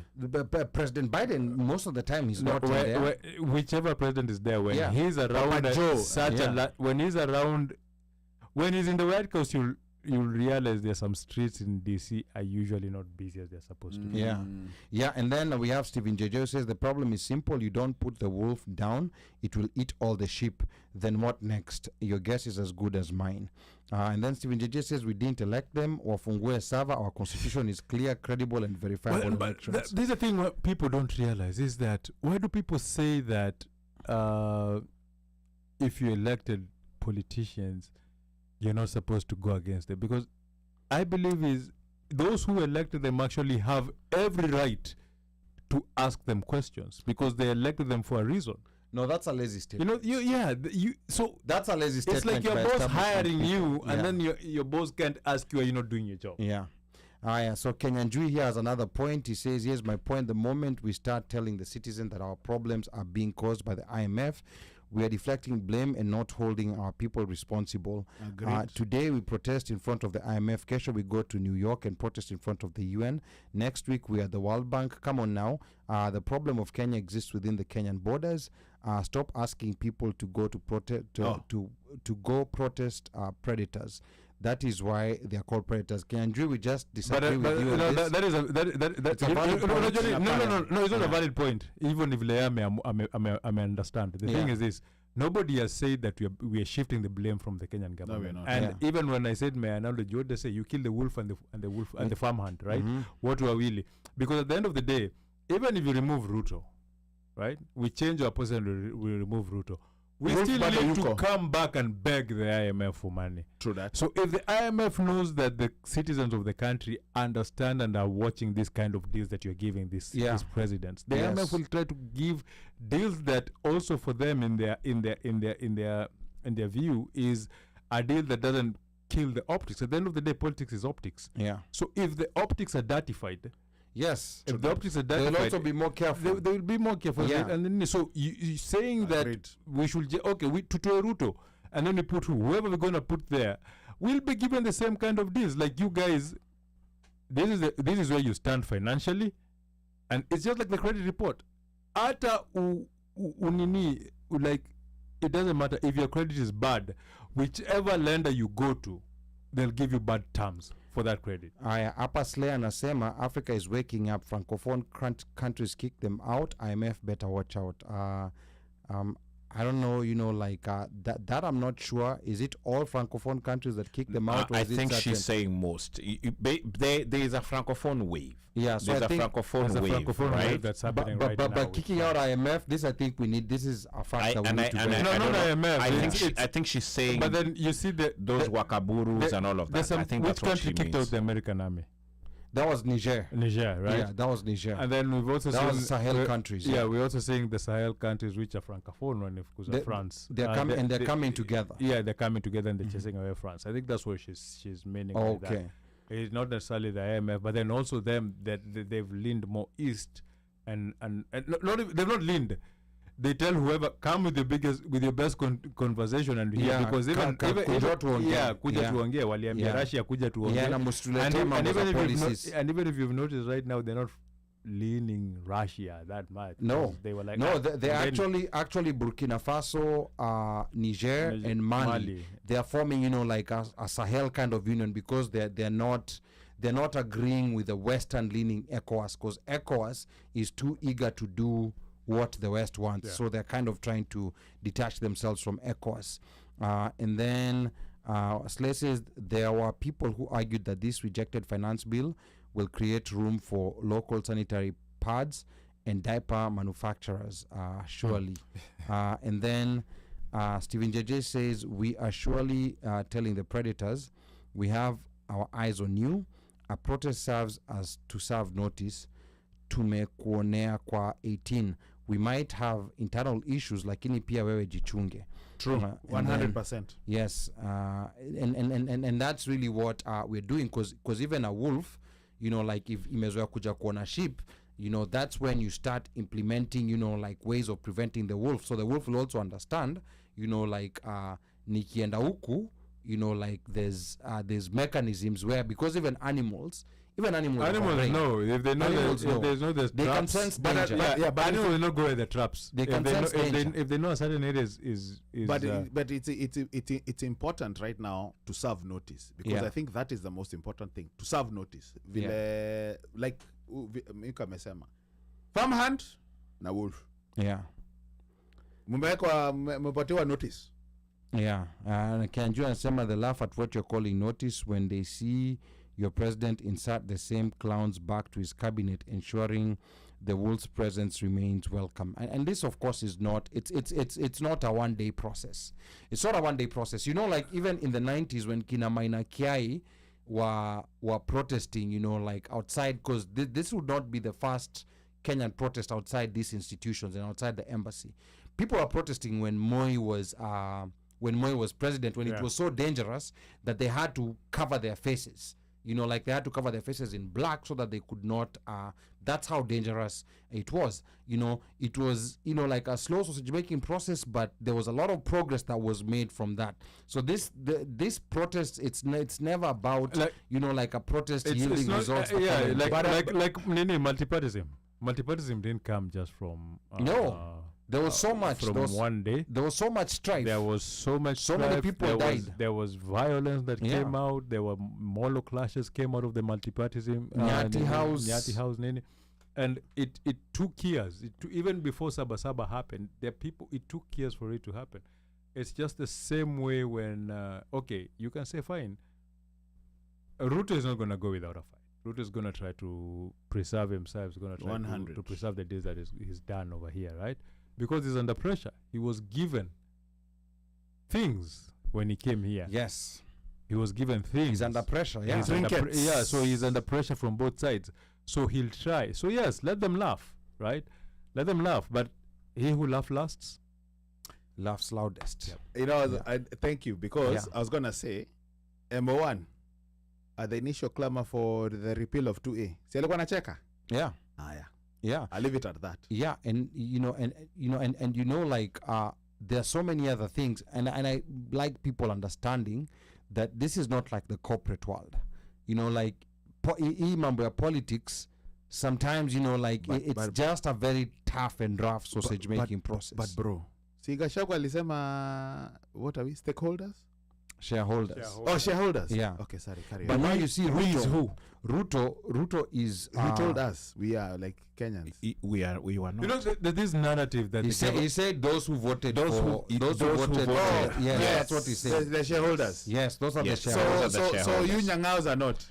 President Biden, most of the time he's not in there. Whichever president is there, when he's around when he's around, when he's in the White House, you'll realize there's some streets in DC are usually not busy as they're supposed to be. Yeah. And then we have Stephen Jojo says the problem is simple. You don't put the wolf down, it will eat all the sheep. Then what next? Your guess is as good as mine. And then Stephen Jojo says we didn't elect them or fungue server. Our constitution is clear, credible, and verifiable elections. There's a thing what people don't realize is that why do people say that if you elected politicians, you're not supposed to go against it? Because I believe is those who elected them actually have every right to ask them questions because they elected them for a reason. No, that's a lazy statement. So that's a lazy statement. It's like your boss hiring you, and then your boss can't ask you, are you not doing your job? Yeah. So Kenyan Jui here has another point. He says, here's my point. The moment we start telling the citizen that our problems are being caused by the IMF, we are deflecting blame and not holding our people responsible. Today we protest in front of the IMF. Kesho we go to New York and protest in front of the UN. Next week we are the World Bank. Come on now. The problem of Kenya exists within the Kenyan borders. Stop asking people to go to protest to go protest predators. That is why they are called predators. Kenyan, we just But, disagree with you on no, this. that is a that It's a valid no, point. no, it's not Yeah. a valid point. Even if Leah may understand. The thing Yeah. is this: nobody has said that we are shifting the blame from the Kenyan government. not. And Yeah. even when I said may I acknowledge, what they say, you kill the wolf and the wolf and the farmhand, right? Mhm. What we are really, because at the end of the day, even if you remove Ruto, right, we change our position, we remove Ruto. We Wolf still bado need to yuko. come back and beg the IMF for money. True that. So if the IMF knows that the citizens of the country understand and are watching this kind of deals that you're giving these presidents, the Yes. IMF will try to give deals that also for them in their view is a deal that doesn't kill the optics. At the end of the day, politics is optics. Yeah. So if the optics are dirtified, Yes. if the optics are They'll dirtified, also be more careful. they will be more careful. Yeah. And then so you saying that Agreed. we should we to Ruto, and then we put whoever we're going to put there, we'll be given the same kind of deals. Like you guys, this is where you stand financially, and it's just like the credit report. Ata unini like it doesn't matter if your credit is bad, whichever lender you go to, they'll give you bad terms for that credit. Hapa Slay anasema Africa is waking up. Francophone countries kick them out. IMF better watch out. I don't know, that I'm not sure. Is it all Francophone countries that kick them out? Or I is it think certain? she's saying most. There is a Francophone wave. Yeah, so There's I a think Francophone wave, Francophone right? wave that's happening right now. but kicking out IMF, this I think we need. This is a fact that we need to No, bear. not IMF. I think she's saying But then you see those wakaburus and all of that. I think which that's what she country kicked out means. the American army? That was Niger. Niger, right? Yeah, that was Niger. And then we've also That seen was Sahel countries. Yeah, we're also seeing the Sahel countries which are francophone, and of course They- France. They're coming and they're coming together. Yeah, they're coming together and they're chasing away France. I think that's what she's meaning. by that. Okay. It's not necessarily the IMF, but then also them that they've leaned more east, and they've not leaned. They tell whoever come with your best conversation and hear, Yeah, because even kuja tuongee. kuja Yeah. tuongee, waliambia Yeah. Russia kuja tuongee. Yeah, na msituletee mambo za policies. And even if you've noticed right now, they're not leaning Russia that much. No. because they were like No, they and then actually Burkina Faso, Niger, and Mali. They are forming, like a Sahel kind of union, because they're not agreeing with the Western leaning ECOWAS, because ECOWAS is too eager to do what the West wants. Yeah. So they're kind of trying to detach themselves from ECOWAS. And then Slay says there were people who argued that this rejected finance bill will create room for local sanitary pads and diaper manufacturers, surely. And then Stephen JJ says, we are surely telling the predators, we have our eyes on you. A protest serves as to serve notice. Tumekuonea kwa 18. We might have internal issues, lakini pia wewe jichunge. True. And 100%. Yes, and that's really what we're doing, because even a wolf, like if imezoea kuja kuona sheep, that's when you start implementing, like ways of preventing the wolf. So the wolf will also understand, like nikienda huku, like there's mechanisms where, because even animals have a brain. know if they know Animals that, know. if there's no there's They can traps, sense but danger. but animals will not go where the traps. They If can know, sense danger. if they know a certain area is But it's important right now to serve notice, because Yeah. I think that is the most important thing, to serve notice. Vile like Mika amesema farmhand na wolf Yeah. mmepatiwa notice. Yeah, Kanju anasema they laugh at what you're calling notice when they see your president insert the same clowns back to his cabinet, ensuring the wolf's presence remains welcome. And this, of course, is not. It's not a one-day process. It's not a one-day process. Like even in the 90s when Kina Maina Kiai were protesting, like outside, because this would not be the first Kenyan protest outside these institutions and outside the embassy. People are protesting when Moi was president, when it was so dangerous that they had to cover their faces. Like they had to cover their faces in black so that they could not, that's how dangerous it was. It was, like a slow sausage-making process, but there was a lot of progress that was made from that. So this protest, it's never about, like a protest yielding results. like multipartyism. Multipartyism didn't come just from No. There was so much. from one day. There was so much strife. There was so much. So many strife. people died. There was violence that Yeah. came out. There were molo clashes came out of the multipartyism. Nyati House. Nyati House, nini. And it took years. Even before Saba Saba happened, it took years for it to happen. It's just the same way when, okay, you can say, fine, Ruto is not going to go without a fight. Ruto is going to try to preserve himself. He's going to try 100. to preserve the deeds that he's done over here, right? Because he's under pressure. He was given things when he came here. Yes. He was given things. He's under pressure. Yeah. He's under so he's under pressure from both sides. So he'll try. So yes, let them laugh, right? Let them laugh. But he who laughs last Laughs loudest. Yep. You know, Yeah. thank you, because Yeah. I was gonna say, number one, at the initial clamor for the repeal of 2A, si alikuwa anacheka? Yeah. Yeah. Yeah. I'll leave it at that. Yeah, and like there are so many other things, and I like people understanding that this is not like the corporate world. Like hii mambo ya politics, sometimes like it's just a very tough and rough sausage making process. But bro, si Gachagua alisema, what are we, stakeholders? Shareholders. Oh, shareholders. Yeah. Okay, sorry, carry But on. now you see Ruto is Who told us we are like Kenyans? We were not. You know, this narrative that he said those who voted Those for who those who voted. voted. Yes, Yes. that's what he said. The shareholders. Yes, those are Yes. the So- shareholders. So, the so you shareholders. nyangaos are not.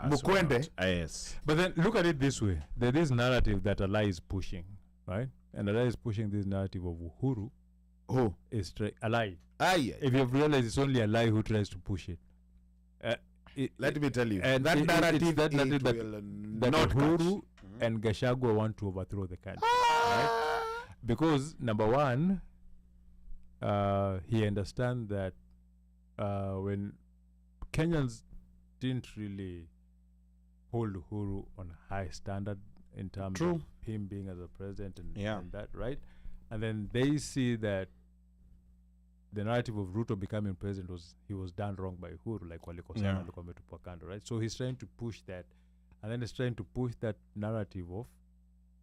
Mukwende. Yes. But then look at it this way. There is narrative that Allah is pushing, right? And Allah is pushing this narrative of Uhuru Who? is a lie. Aye. If you've realized, it's only a lie who tries to push it. Let me tell you. And that it's narrative, that narrative that will that not Uhuru catch. and Gachagua want to overthrow the country, right? Because number one, he understands that when Kenyans didn't really hold Uhuru on a high standard in terms True. of him being as a president and, Yeah. and that, right? And then they see that the narrative of Ruto becoming president was done wrong by Uhuru, like walikosana Yeah. walikuwa wametupwa kando, right? So he's trying to push that, and then he's trying to push that narrative of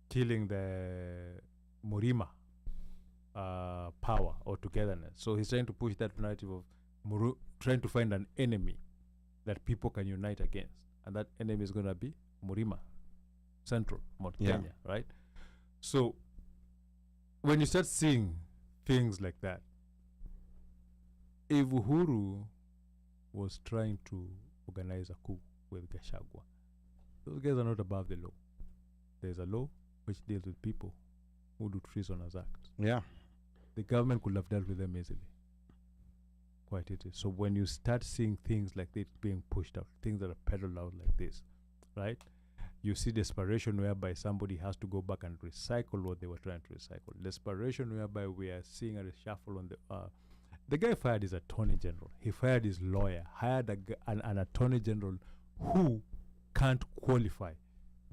killing the Murima power or togetherness. So he's trying to push that narrative of trying to find an enemy that people can unite against, and that enemy is going to be Murima, Central, Mount Yeah. Kenya, right? So when you start seeing things like that, if Uhuru was trying to organize a coup with Gachagua, those guys are not above the law. There's a law which deals with people who do treasonous acts. Yeah. The government could have dealt with them easily. Quite it is. So when you start seeing things like this being pushed out, things that are peddled out like this, right? You see desperation whereby somebody has to go back and recycle what they were trying to recycle. Desperation whereby we are seeing a reshuffle on the guy fired his attorney general. He fired his lawyer, hired an attorney general who can't qualify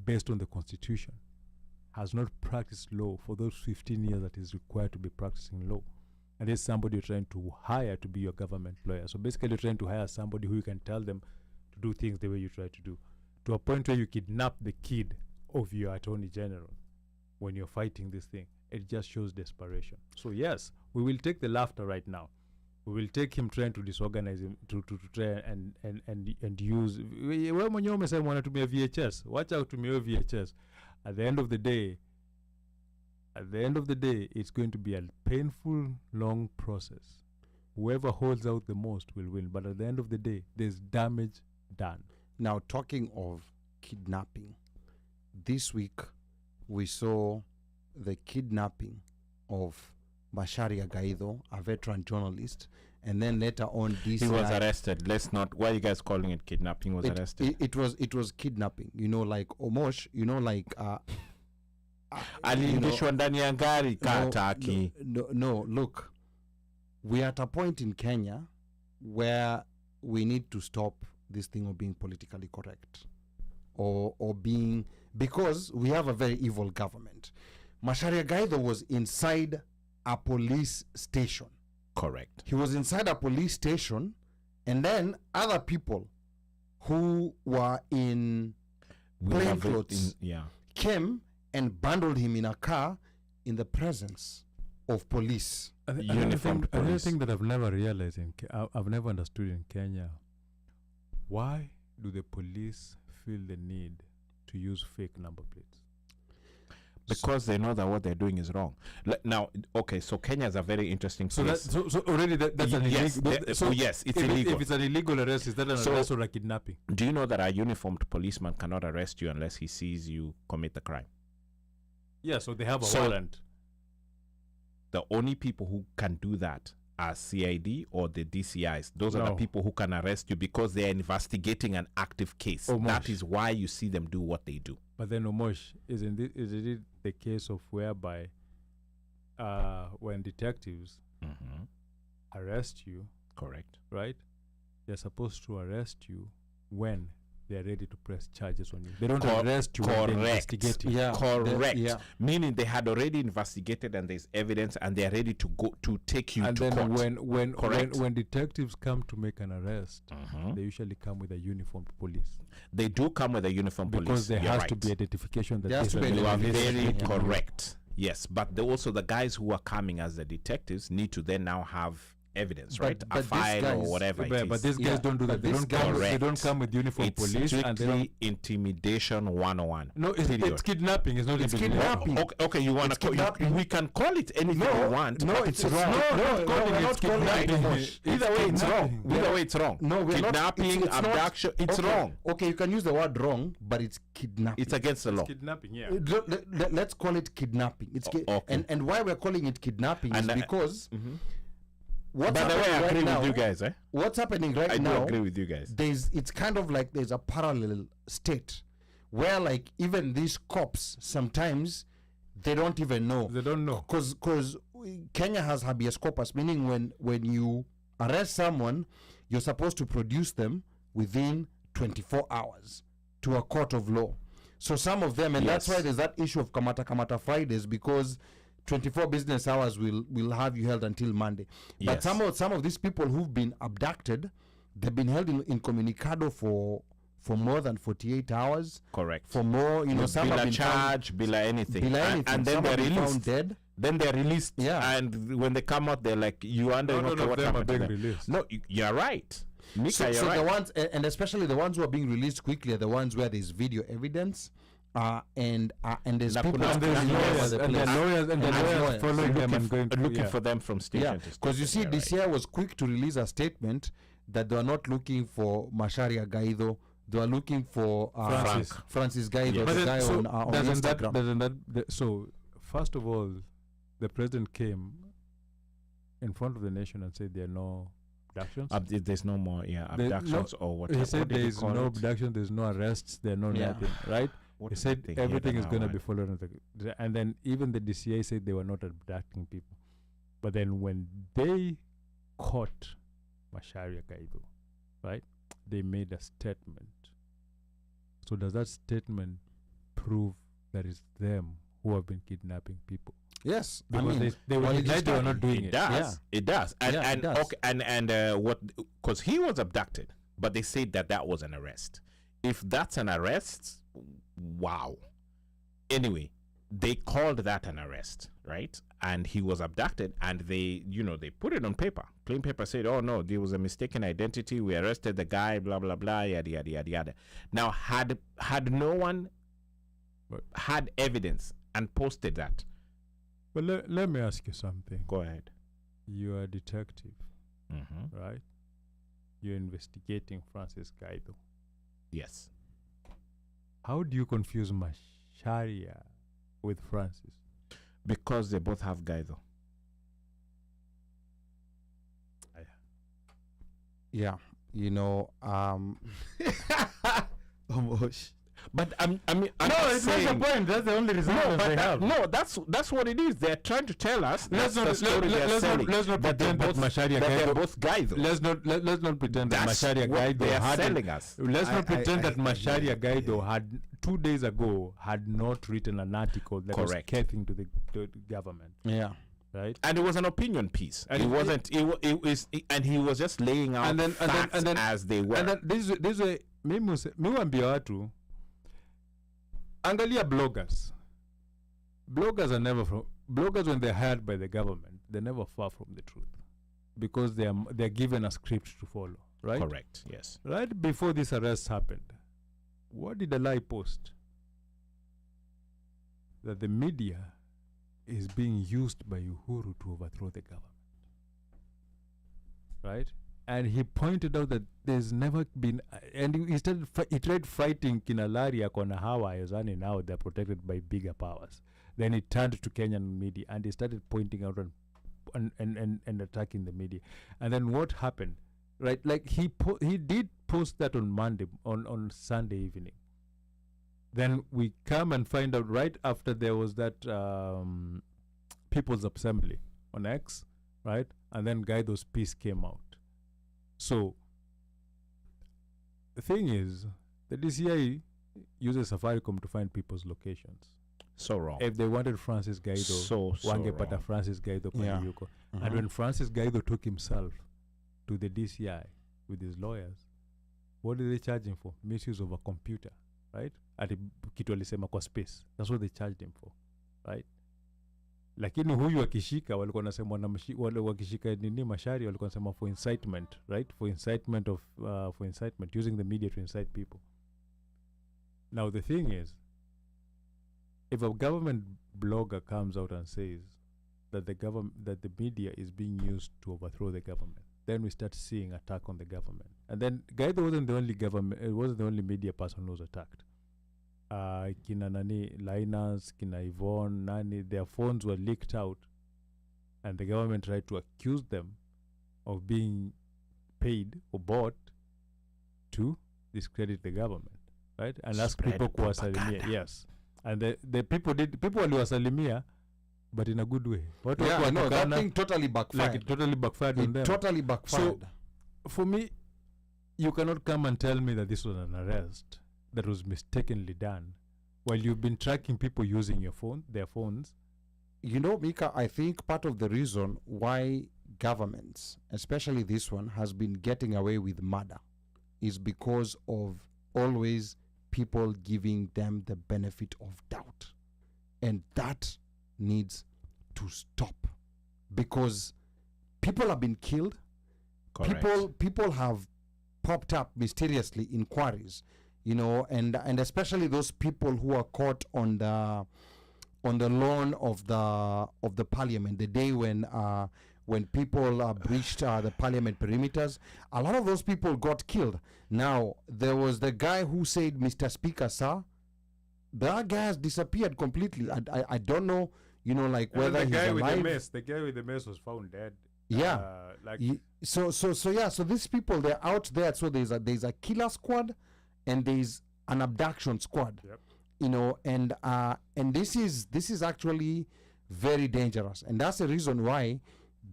based on the constitution, has not practiced law for those 15 years that is required to be practicing law. And there's somebody you're trying to hire to be your government lawyer. So basically you're trying to hire somebody who you can tell them to do things the way you try to do, to a point where you kidnap the kid of your attorney general when you're fighting this thing. It just shows desperation. So yes, we will take the laughter right now. We will take him trying to disorganize him to try and use. Wewe mwenyewe umesema wanatumia VHS. Wacha utumie VHS. At the end of the day, it's going to be a painful, long process. Whoever holds out the most will win. But at the end of the day, there's damage done. Now, talking of kidnapping, this week we saw the kidnapping of Macharia Gaido, a veteran journalist, and then later on DCI. He was arrested. Let's not. Why are you guys calling it kidnapping? He was arrested. It was kidnapping. Like Omosh. Aliingishwa ndani ya gari kataki. No, look, we are at a point in Kenya where we need to stop this thing of being politically correct or being, because we have a very evil government. Macharia Gaido was inside a police station. Correct. He was inside a police station, and then other people who were in plain clothes Yeah. came and bundled him in a car in the presence of police. Uniformed Another police. thing that I've never realized I've never understood in Kenya, why do the police feel the need to use fake number plates? Because they know that what they're doing is wrong. Now, okay, so Kenya is a very interesting So place. so already that's an Yes, illegal. so yes, it's illegal. If it's an illegal arrest, is that an So- arrest or a kidnapping? Do you know that a uniformed policeman cannot arrest you unless he sees you commit the crime? Yeah, so they have a So- warrant. The only people who can do that are CID or the DCIs. Those are the No. people who can arrest you because they are investigating an active case. Oh, That Mosh. is why you see them do what they do. But then, Omosh, is it the case of whereby when detectives Mm-hmm. arrest you, Correct. right, they're supposed to arrest you when they're ready to press charges on you. They don't arrest you when they're Correct. investigating. Yeah, Correct. yeah. Meaning they had already investigated and there's evidence and they're ready to go to take you And to then court. Correct. when detectives come to make an arrest, Mhm. they usually come with a uniformed police They do come with a uniform police. because there You're has right. to be identification that There has this to be is You are the police very taking you. correct. Yes, but also the guys who are coming as the detectives need to then now have evidence, But- right? but A these file guys- or whatever it But, is. but these guys Yeah, don't do but that. They these don't come. They guys- don't come with uniform it's police, and they don't. strictly intimidation 101. No, Period. it's kidnapping. It's not It's intimidation. kidnapping. Okay, you want It's to call kidnapping. we can call it anything No, we want. no, but it's wrong. wrong. No, not no, calling we're it not calling it kidnapping. Mosh. Either way, it's wrong. kidnapping. Either way, it's wrong. No, we're Kidnapping, not. It's not- abduction, it's okay, wrong. Okay, you can use the word wrong, but it's kidnapping. It's against the law. Kidnapping, yeah. Let's call it kidnapping. It's okay. and why we're calling it kidnapping is And, because Mhm. what's By the way, I happening agree right now. with you guys. What's happening right I do now? agree with you guys. It's kind of like there's a parallel state where like even these cops sometimes they don't even know They don't know. because Kenya has habeas corpus, meaning when you arrest someone, you're supposed to produce them within 24 hours to a court of law. So some of them, and that's Yes. why there's that issue of Kamata Fridays, because 24 business hours will have you held until Monday. But Yes. some of these people who've been abducted, they've been held in Comunicado for more than 48 hours. Correct. For more, some have Bila been charge, bila anything. found, And then some they're have been found released. dead. Then they're released. Yeah. And when they come out, they're like, you under None okay, of what them are happened to being them? released. No, you're right. Mika, So you're right. the ones, and especially the ones who are being released quickly, are the ones where there's video evidence, and there's Na people kuna- And there's And lawyers, lawyers, and the lawyers, and the And lawyers lawyers. following them and looking, going looking yeah. for them from station Yeah, to station. because you see, You're DCI right. was quick to release a statement that they are not looking for Macharia Gaido. They are looking for Francis Gaido, Yes. But the then, guy so on doesn't that, Instagram. doesn't that, so first of all, the president came in front of the nation and said there are no abductions. There's no more, There- abductions or whatever. He said What did there he is call no it? abduction, there's no arrests, there are no Yeah. nothing, right? What He is said the thing? everything Yeah, is the going to now be one. followed. And then even the DCA said they were not abducting people. But then when they caught Macharia Gaido, right, they made a statement. So does that statement prove that it's them who have been kidnapping people? Yes, Because they were well, it denied they were not started- doing It it. does. It does. And Yeah, it and does. okay, and what? Because he was abducted, but they said that was an arrest. If that's an arrest, wow. Anyway, they called that an arrest, right? And he was abducted, and they put it on paper. Plain paper said, "Oh no, there was a mistaken identity. We arrested the guy. Blah blah blah. Yada yada yada yada." Now, had no one But- had evidence and posted that, But let me ask you something. go ahead. You're a detective, Mm-hmm. right? You're investigating Francis Gaido. Yes. How do you confuse Macharia with Francis? Because they both have Gaido. Yeah, But I'm No, it's not the point. That's the only reason they have. No, that's what it is. They're trying to tell us. That's the story they're selling. let's not That they're pretend that both Macharia that they're Gaido. both Gaido. Let's not pretend that That's Macharia what Gaido they are had. selling us. Let's not pretend that Macharia yeah. Gaido had 2 days ago had not written an article that was Correct. scathing to the government, yeah. right? And it was an opinion piece. And it it- wasn't. It was, and he was just laying out facts as they were. And then this is mimi wambia watu angalia bloggers are never bloggers, when they're hired by the government, they're never far from the truth, because they're given a script to follow, right? Correct. Yes. Right before this arrest happened, what did the lie post? That the media is being used by Uhuru to overthrow the government, right? And he pointed out that there's never been, and he tried fighting Kinalaria Kona Hawa Yozani. Now they're protected by bigger powers. Then he turned to Kenyan media and he started pointing out and attacking the media. And then what happened, right? Like he did post that on Monday, on Sunday evening. Then we come and find out right after there was that People's Assembly on X, right? And then Guaido's piece came out. So the thing is, the DCI uses Safaricom to find people's locations. So wrong. If they wanted Francis Gaido, So wangepata wrong. Francis Gaido Yeah. pale yuko. And when Francis Gaido took himself to the DCI with his lawyers, what did they charge him for? Misuse of a computer, right? Ati kitu alisema kwa space. That's what they charged him for, right? Lakini huyu akishika walikuwa nasema wale wakishika nini Mashari walikuwa nasema for incitement, right? For incitement, using the media to incite people. Now the thing is, if a government blogger comes out and says that the media is being used to overthrow the government, then we start seeing attack on the government. And then Gaido wasn't the only media person who was attacked. Kina nani Linus, kina Yvonne, nani, their phones were leaked out, and the government tried to accuse them of being paid or bought to discredit the government, right? And ask Spread people kuwasalimia. Yes. And the people waliwasalimia, but in a good way. Yeah, no, that thing totally backfired. Like it totally backfired on It them. totally backfired. For me, you cannot come and tell me that this was an arrest that was mistakenly done while you've been tracking people using their phones. You know, Mika, I think part of the reason why governments, especially this one, has been getting away with murder is because of always people giving them the benefit of doubt. And that needs to stop, because people have been killed. Correct. People have popped up mysteriously in quarries, you know, and especially those people who are caught on the lawn of the parliament, the day when people breached the parliament perimeters. A lot of those people got killed. Now, there was the guy who said, "Mr. Speaker, sir." That guy has disappeared completely. I don't know, you know, like whether he's alive. The guy with the mace was found dead. Yeah. So these people, they're out there. So there's a killer squad and there's an abduction squad. Yep. You know, and this is actually very dangerous, and that's the reason why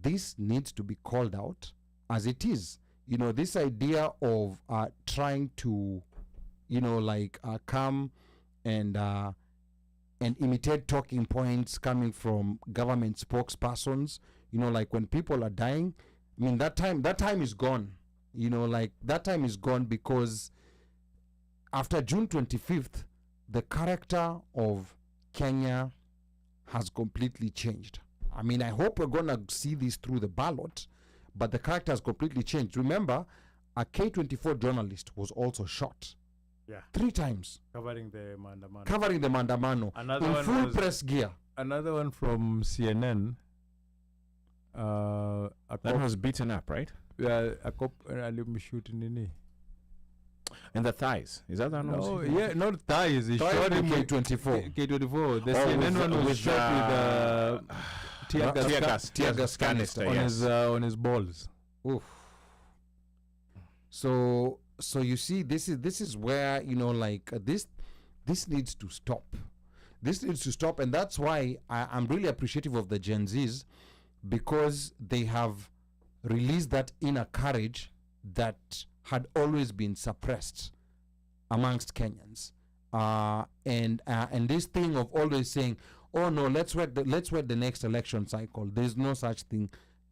this needs to be called out as it is. You know, this idea of trying to, you know, like come and imitate talking points coming from government spokespersons. You know, like when people are dying, I mean, that time is gone. You know, like that time is gone, because after June 25th, the character of Kenya has completely changed. I mean, I hope we're going to see this through the ballot, but the character has completely changed. Remember, a K24 journalist was also shot. Yeah. 3 times. Covering the Mandamano. Another in full press gear. Another one from CNN. That was beaten up, right? Yeah, a cop alimshoot nini. In the thighs. Is that one? No, yeah, not thighs. He shot him with K24. K24. The CNN one was shot with tear gas canister, yes. On his balls. Oof. So you see, this is where, you know, like this needs to stop. This needs to stop, and that's why I'm really appreciative of the Gen Zs, because they have released that inner courage that had always been suppressed amongst Kenyans, and this thing of always saying, "Oh no, let's wait the next election cycle." There's no such thing.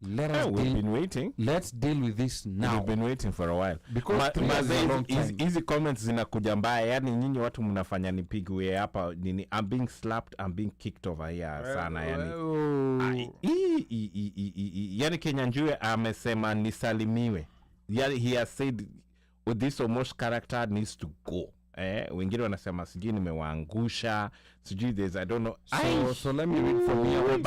let us we've deal, been waiting. let's deal with this now. We've been waiting for a while. Because 3 years is a long time. Hizi comments zinakuja mbaya, yani nyinyi watu mnafanya nipigwe hapa nini. I'm being slapped, I'm being kicked over here sana yani. Yani Kenyan Njue amesema nisalimiwe. Yani he has said this almost character needs to go. Wengine wanasema sijui nimewaangusha, sijui there's I don't know. So let me read from here.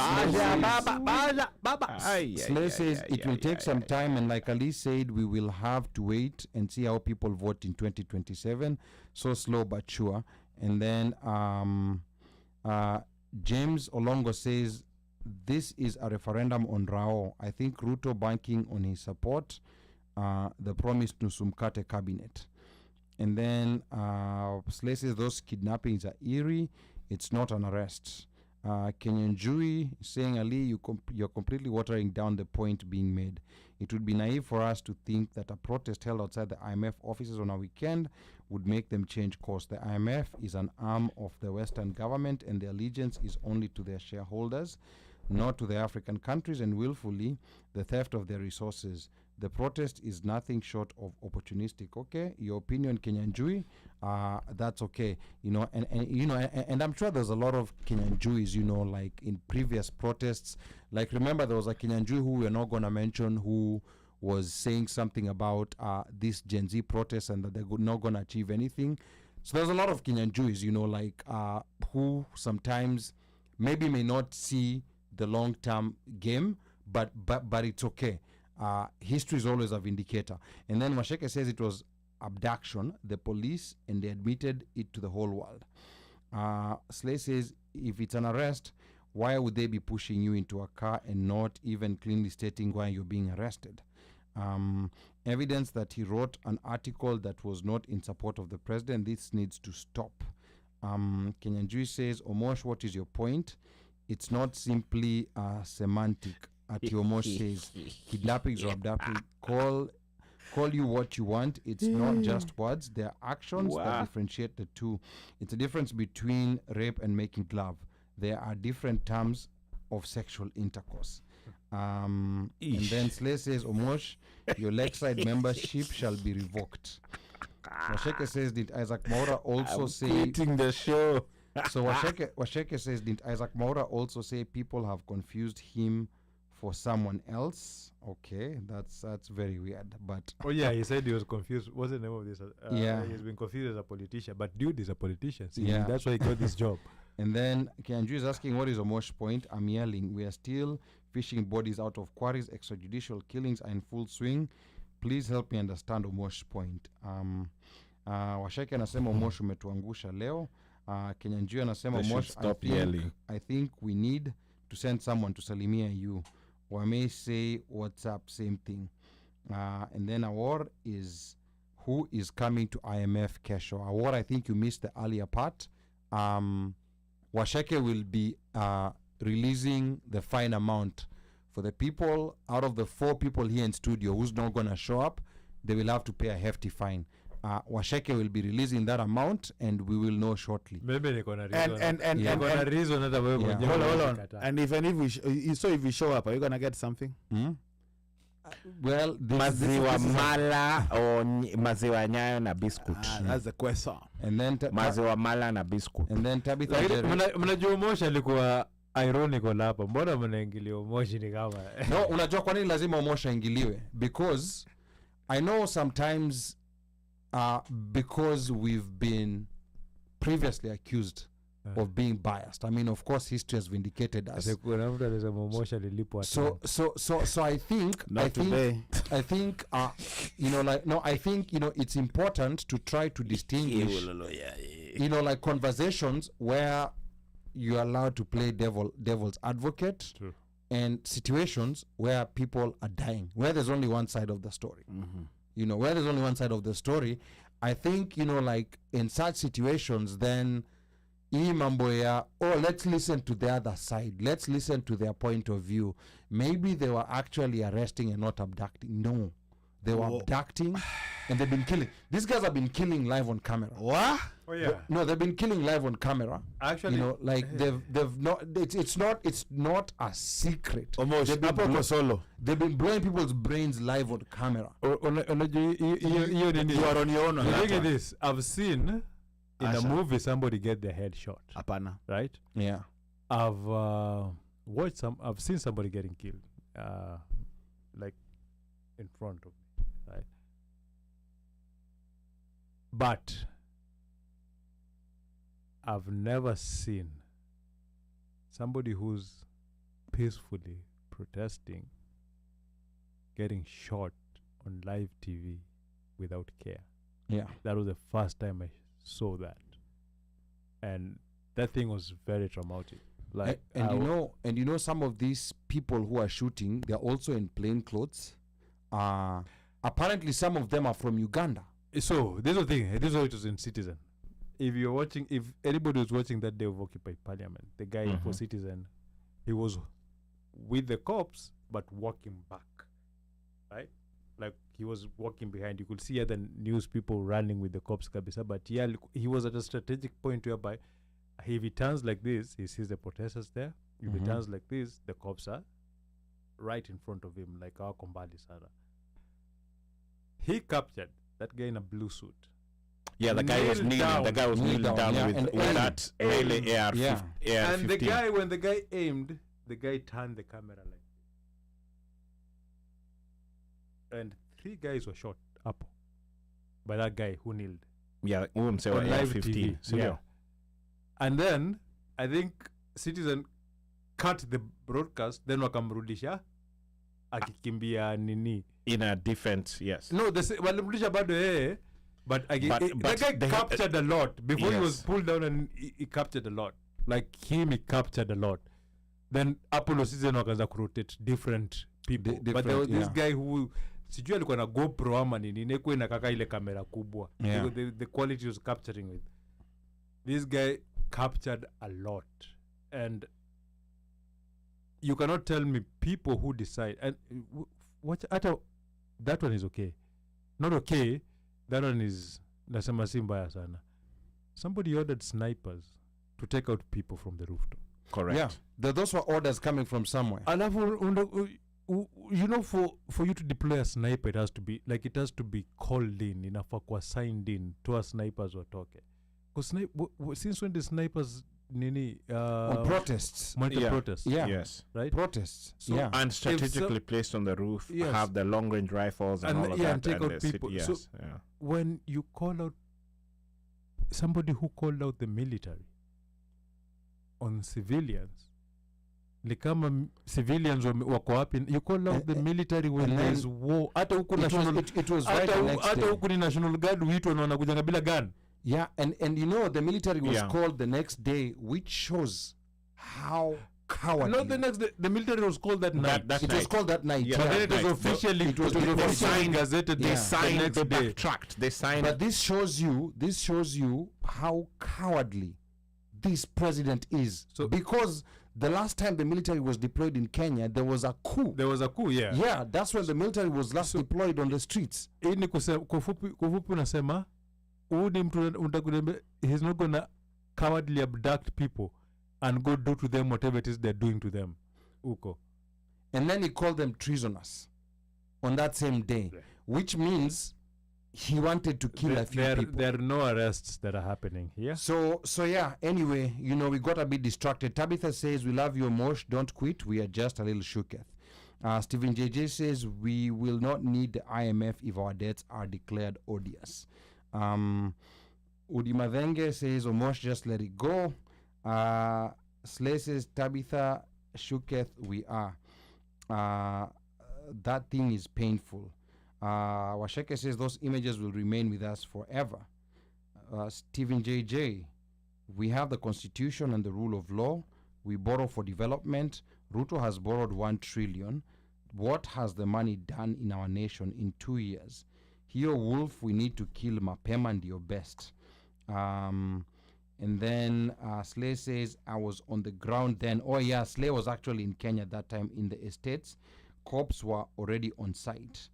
Baba. Slay says it will take some time, and like Ali said, we will have to wait and see how people vote in 2027. So slow but sure. And then James Olongo says this is a referendum on Rao. I think Ruto banking on his support, the promise to Sumkate cabinet. And then Slay says those kidnappings are eerie. It's not an arrest. Kenyan Jui saying, Ali, you're completely watering down the point being made. It would be naive for us to think that a protest held outside the IMF offices on a weekend would make them change course. The IMF is an arm of the Western government, and the allegiance is only to their shareholders, not to the African countries, and willfully the theft of their resources. The protest is nothing short of opportunistic. Okay, your opinion, Kenyan Jui, that's okay. You know, and I'm sure there's a lot of Kenyan Jews, you know, like in previous protests. Like remember, there was a Kenyan Jew who we're not gonna mention who was saying something about this Gen Z protest and that they're not gonna achieve anything. So there's a lot of Kenyan Jews, you know, like who sometimes maybe may not see the long-term game, but it's okay. History is always a vindicator. And then Musyoka says it was abduction, the police, and they admitted it to the whole world. Slay says if it's an arrest, why would they be pushing you into a car and not even cleanly stating why you're being arrested? Evidence that he wrote an article that was not in support of the president. This needs to stop. Kenyan Jew says, Omosh, what is your point? It's not simply semantic. Atiomosh says, kidnappings or abducting, call you what you want. It's not just words. There are actions that differentiate the two. It's a difference between rape and making love. There are different terms of sexual intercourse. And then Slay says, Omosh, your Lakeside membership shall be revoked. Musyoka says, did Isaac Mwaura also say... quitting the show. So Musyoka says, did Isaac Mwaura also say people have confused him for someone else? Okay, that's very weird. But oh yeah, he said he was confused. What's the name of this? Yeah, he's been confused as a politician, but dude is a politician. See, yeah, that's why he got this job. And then Kenju is asking, what is Omosh's point? I'm yelling, we are still fishing bodies out of quarries. Extrajudicial killings are in full swing. Please help me understand Omosh's point. Musyoka anasema Omosh umetuangusha leo. Kenyanjui anasema Omosh, I think we need to send someone to salimia you. Or I may say WhatsApp, same thing. And then Awar is who is coming to IMF Kesho. Awar, I think you missed the earlier part. Musyoka will be releasing the fine amount for the people. Out of the 4 people here in studio who's not going to show up, they will have to pay a hefty fine. Musyoka will be releasing that amount, and we will know shortly. Maybe they're gonna reason. And reason that way. Yeah. Hold on. And even if if we show up, are you gonna get something? Well, maziwa mala or maziwa nyayo na biscuit. That's the question. And then maziwa mala na biscuit. And then Tabitha mnajua Omosh alikuwa ironical hapa. Mbona mnaingilia Omosh ni kama no, unajua kwa nini lazima Omosh aingiliwe? Because I know sometimes because we've been previously accused of being biased. I mean, of course, history has vindicated us. So I think, you know, like, no, I think, you know, it's important to try to distinguish, you know, like conversations where you're allowed to play devil's advocate. True. And situations where people are dying, where there's only one side of the story. You know, where there's only one side of the story, I think, you know, like in such situations, then let's listen to the other side. Let's listen to their point of view. Maybe they were actually arresting and not abducting. No. They were abducting, and they've been killing. These guys have been killing live on camera. What? Oh yeah. No, they've been killing live on camera. Actually, You know, like they've not. It's not a secret. Almost. They've been, Hapo kwa solo. they've been blowing people's brains live on camera. you You are on your own. on Look that at one. this. I've seen in a Asha. movie somebody get their head shot, Hapana. right? Yeah. I've watched some. I've seen somebody getting killed, like in front of me, right? But I've never seen somebody who's peacefully protesting getting shot on live TV without care. Yeah. That was the first time I saw that, and that thing was very traumatic. Like, and you know, some of these people who are shooting, they're also in plain clothes. Apparently, some of them are from Uganda. so this is the thing. This is how it was in Citizen. If you're watching, if anybody was watching that day of Occupy Parliament, the guy for Citizen, he was with the cops but walking back, right? Like he was walking behind. You could see other news people running with the cops, kabisa. But yeah, he was at a strategic point whereby if he turns like this, he sees the protesters there. If he turns like this, the cops are right in front of him, like our Kombali Sara. He captured that guy in a blue suit. Yeah, the guy was Kneel kneeling. down. The guy was Kneel kneeling down, down yeah, with and aim. that Raila AR, Yeah. And the 15. guy, when the guy aimed, the guy turned the camera like this. And 3 guys were shot up by that guy who kneeled. Yeah, say On live AR-15. TV. So Yeah. And then I think Citizen cut the broadcast, then wakamrudisha akikimbia nini. in a defense, yes. No, walimrudisha bado yeye, but But that guy they had- captured a lot. Before he was Yes. pulled down, and he captured a lot. Like him, he captured a lot. Then Apollo Citizen wakaanza kurotate different people. But there was this guy who sijui alikuwa na GoPro ama nini, nekuwa inakaka ile kamera kubwa. Yeah. Because the quality was capturing with. This guy captured a lot. And you cannot tell me people who decide. And watch, that one is okay. Not okay. That one is, nasema si mbaya sana. Somebody ordered snipers to take out people from the rooftop. Correct. Yeah. Those were orders coming from somewhere. Alafu, you know, for you to deploy a sniper, it has to be called in, inafaa kuwa signed in, toa snipers watoke. Because since when the snipers On protests. monitor protests, Yeah. Yes. right? Protests. So- yeah. And strategically placed on the roof, Yes. have the long range rifles and And all of yeah, that. and take out the city- people. Yes. So- yeah. When you call out somebody who called out the military on civilians, ni kama civilians wako wapi? You call out the military when and there then is war. Hata huku It was, national, it was right the next hata day. huku ni national guard huitwa na wanakujanga bila gun. Yeah, and you know the military was Yeah. called the next day, which shows how cowardly. Not the next day. The military was called that night. That it was night. called that night. Yeah, But yeah. then it was Right. officially It was officially signed- gazetted They the Signed, next they day. backtracked. They signed. But this shows you how cowardly this president is. So- because the last time the military was deployed in Kenya, there was a coup. There was a coup, yeah. Yeah, that's when the military was last deployed on the streets. Hii ni kwa ufupi unasema huyu ni mtu unataka he's not gonna cowardly abduct people and go do to them whatever it is they're doing to them. Uko. And then he called them treasonous on that same day, Yeah. which means he wanted to kill a few people. There are no arrests that are happening here. So yeah, anyway, you know, we got a bit distracted. Tabitha says, we love you, Mosh, don't quit. We are just a little shooketh. Stephen JJ says, we will not need the IMF if our debts are declared odious. Udi Madenge says, Mosh, just let it go. Slay says, Tabitha, shooketh, we are. That thing is painful. Washeke says, those images will remain with us forever. Stephen JJ, we have the constitution and the rule of law. We borrow for development. Ruto has borrowed 1 trillion. What has the money done in our nation in 2 years? Here, Wolf, we need to kill mapema and your best. And then Slay says, I was on the ground then. Oh yeah, Slay was actually in Kenya that time in the estates. Cops were already on site.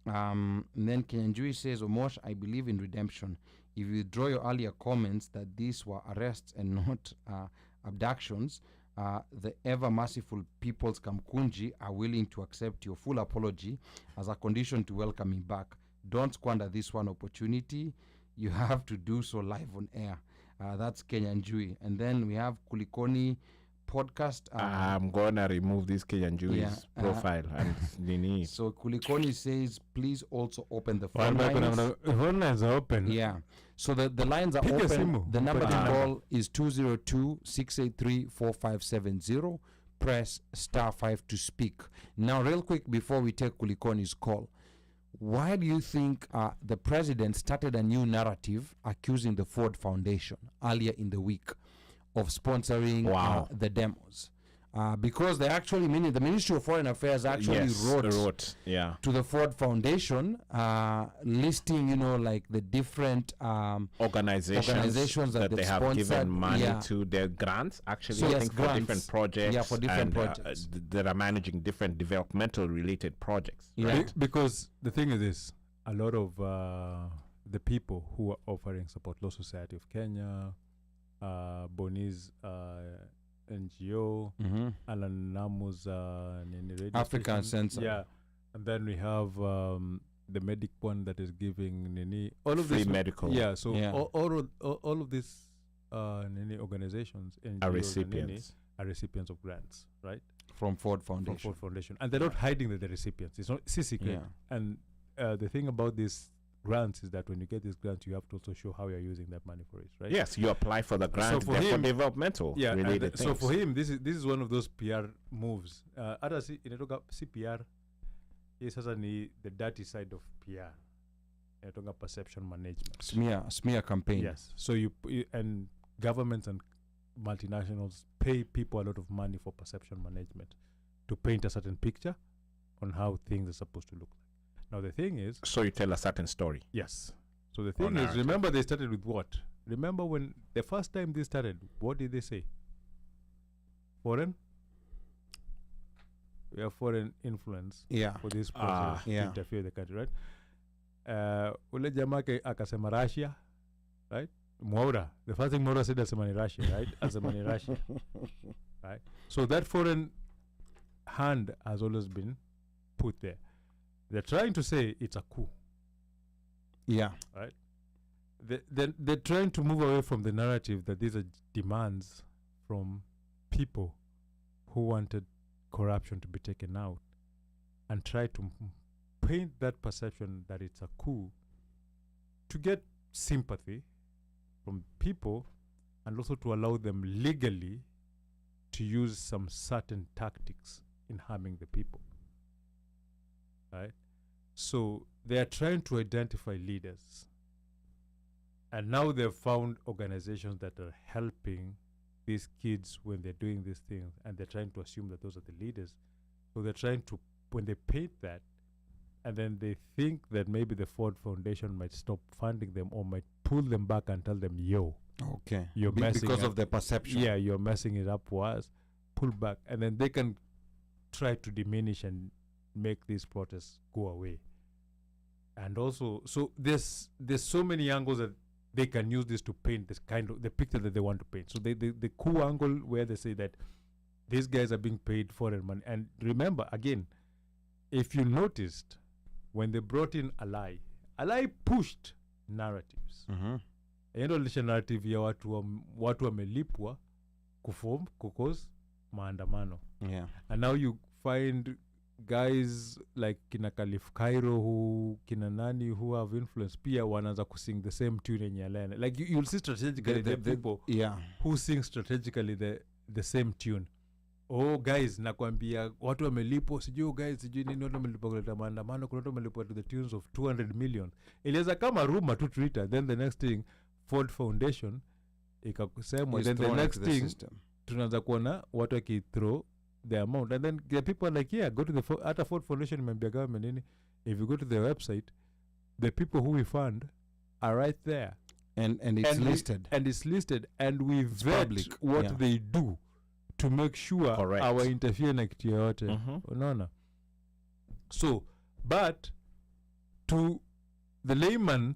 And then Kenyan says, Omosh, I believe in redemption. If you draw your earlier comments that these were arrests and not abductions, the ever merciful people's Kamkunji are willing to accept your full apology as a condition to welcome me back. Don't squander this one opportunity. You have to do so live on air. That's Kenyan Jui. And then we have Kulikoni podcast. I'm gonna remove this Kenyan Jewish profile and Nini. So Kulikoni says, please also open the One phone back when lines. phone lines are open. Yeah. So the lines are Piga open. simu. The number to Open call is 202-683-4570. Press *5 to speak. Now, real quick before we take Kulikoni's call, why do you think the president started a new narrative accusing the Ford Foundation earlier in the week of sponsoring the demos? Because they actually, meaning the Ministry of Foreign Affairs actually wrote to the Ford Foundation, listing, like the different organizations that they have given money to their grants. Actually, so I think for different projects. Yeah, for different projects. That are managing different developmental related projects. Yeah. Right? Because the thing is this, a lot of the people who are offering support, Law Society of Kenya, Boni's NGO, Alan Namu's African Censor. Yeah. And then we have the medic one that is giving Nini all of Free this medical. Yeah, so all of these Nini organizations NGOs Are recipients. are recipients of grants, right? From Ford Foundation. From Ford Foundation. And they're not hiding that they're recipients. It's not secret. Yeah. And the thing about these grants is that when you get these grants, you have to also show how you're using that money for it, right? Yes, you apply for the grant. for for him- developmental related things. So for him, this is one of those PR moves. Hata inatoka si PR, hii sasa ni the dirty side of PR. Inatoka perception management. Smear campaign. Yes. So and governments and multinationals pay people a lot of money for perception management to paint a certain picture on how things are supposed to look like. Now the thing is, So you tell a certain story. yes. So the thing is, narrative. remember they started with what? Remember when the first time they started, what did they say? Foreign? We have foreign influence Yeah. for this process to yeah. interfere in the country, right? Ule jamaa akasema Russia, right? Mwaura. The first thing Mwaura said asema ni Russia, right? Asema ni Russia, right? So that foreign hand has always been put there. They're trying to say it's a coup. Yeah. They're trying to move away from the narrative that these are demands from people who wanted corruption to be taken out and try to paint that perception that it's a coup to get sympathy from people and also to allow them legally to use some certain tactics in harming the people. Right? So they are trying to identify leaders. And now they've found organizations that are helping these kids when they're doing these things, and they're trying to assume that those are the leaders. So they're trying to, when they paint that, and then they think that maybe the Ford Foundation might stop funding them or might pull them back and tell them, yo, Okay. you're messing because up. of the perception. Yeah, you're messing it up for us. Pull back. And then they can try to diminish and make these protests go away. And also, so there's so many angles that they can use this to paint this kind of the picture that they want to paint. So the coup angle where they say that these guys are being paid foreign money. And remember, again, if you noticed, when they brought in Alai pushed narratives. Endo lisha narrative ya watu wamelipwa kukos maandamano. Yeah. And now you find guys like kina Khalif Cairo who have influence pia wanaanza kusing the same tune yenye Alena. Like you'll see strategically the people who sing strategically the same tune. Oh guys, nakwambia watu wamelipwa sijui guys sijui nini watu wamelipwa kuleta maandamano, kuna watu wamelipwa to the tunes of 200 million. Ilianza kama rumor tu Twitter, then the next thing Ford Foundation ikakusemwa, then the next thing tunaanza kuona watu wakithrow the amount, and then the people are like, yeah, go to the at Ford Foundation imeambia government nini, if you go to their website, the people who we fund are right there, and it's listed. It's listed, and we vet public. what they do to make sure Correct. our interfere na kitu yoyote. Unaona? So, but to the layman,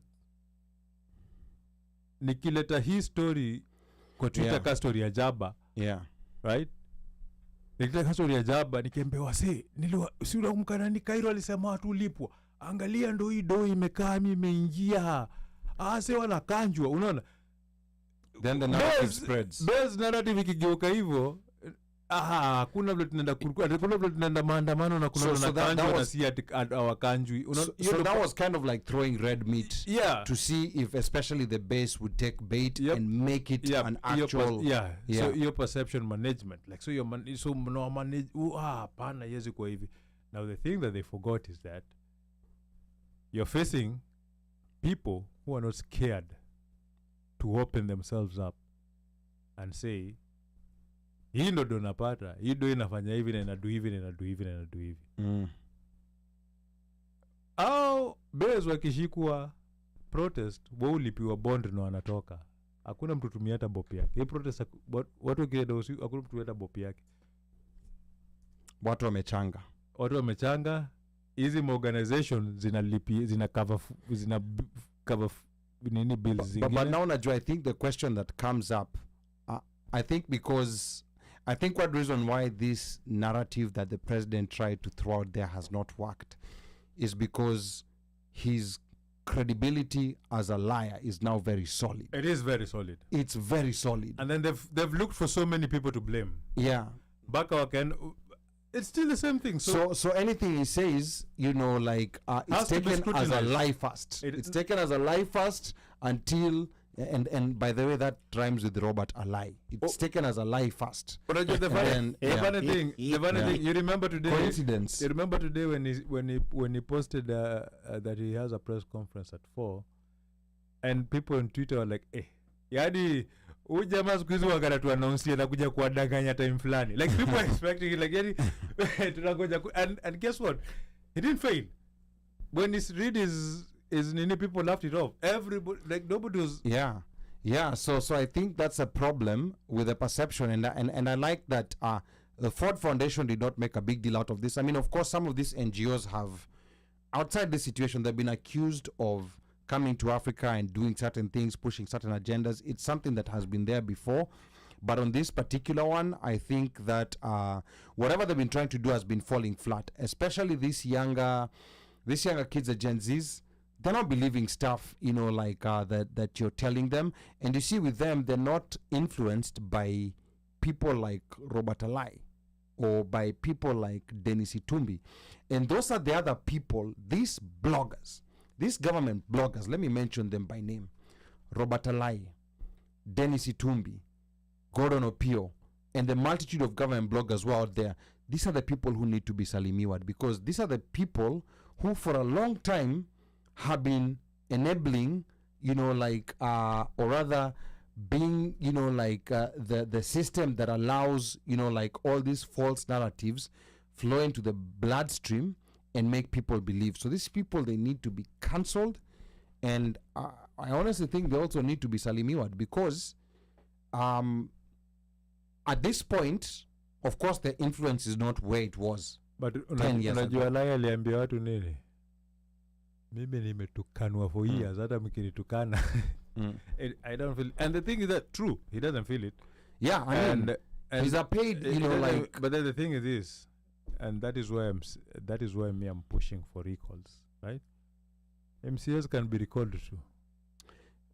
nikileta hii story kwa Twitter ka story ya Jaba, right? Nikileta story ya Jaba nikiambiwa si unakumbuka ni Cairo alisema watu ulipwa, angalia ndo hii do imekaa imeingia, wanakanjwa, unaona. Then the narrative spreads. Base narrative ikigeuka hivyo, kuna vile tunaenda maandamano na kuna wanakanjwa na si hawakanjwi. So that was kind of like throwing red meat to see if especially the base would take bait and make it an actual so your perception management, like so no manage pana yezi kwa hivi. Now the thing that they forgot is that you're facing people who are not scared to open themselves up and say, hii ndo donapata, hii ndo inafanya hivi na inadu hivi na inadu hivi na inadu hivi. Au base wakishikwa protest, wao ulipiwa bond na wanatoka. Hakuna mtu tumia hata bopi yake. Hii protest watu wakienda usiku, hakuna mtu hata bopi yake. Watu wamechanga. Hizi organizations zina cover nini bills zingine. But now I think the question that comes up, I think one reason why this narrative that the president tried to throw out there has not worked is because his credibility as a liar is now very solid. It is very solid. It's very solid. And then they've looked for so many people to blame. Yeah. It's still the same thing. So anything he says, it's taken as a lie first. It's taken as a lie first until, and by the way, that rhymes with Robert, a lie. It's taken as a lie first. But the funny thing, you remember today? Coincidence. You remember today when he posted that he has a press conference at 4, and people on Twitter were like, yadi. Huyu jamaa siku hizi wakati announce anakuja kuwadanganya time flani. Like people are expecting it, like tunagoja and guess what? He didn't fail. When he read his nini, people laughed it off. Everybody, like nobody was. Yeah. So I think that's a problem with the perception, and I like that the Ford Foundation did not make a big deal out of this. I mean, of course, some of these NGOs have, outside this situation, they've been accused of coming to Africa and doing certain things, pushing certain agendas. It's something that has been there before. But on this particular one, I think that whatever they've been trying to do has been falling flat. Especially these younger kids, the Gen Zs, they're not believing stuff, that you're telling them. And you see with them, they're not influenced by people like Robert Alai or by people like Dennis Itumbi. And those are the other people, these bloggers, these government bloggers, let me mention them by name. Robert Alai, Dennis Itumbi, Gordon Opio, and the multitude of government bloggers who are out there. These are the people who need to be salimiwad, because these are the people who for a long time have been enabling, or rather being, the system that allows, all these false narratives flow into the bloodstream and make people believe. So these people, they need to be cancelled, and I honestly think they also need to be salimiwad, because at this point, of course, the influence is not where it was. But 10 years ago. Unajua Lai aliambia watu nini? Mimi nimetukanwa for years, hata mkinitukana. I don't feel, and the thing is that true, he doesn't feel it. Yeah, I mean, he's a paid, but then the thing is this, and that is why I'm pushing for recalls, right? MCAs can be recalled too.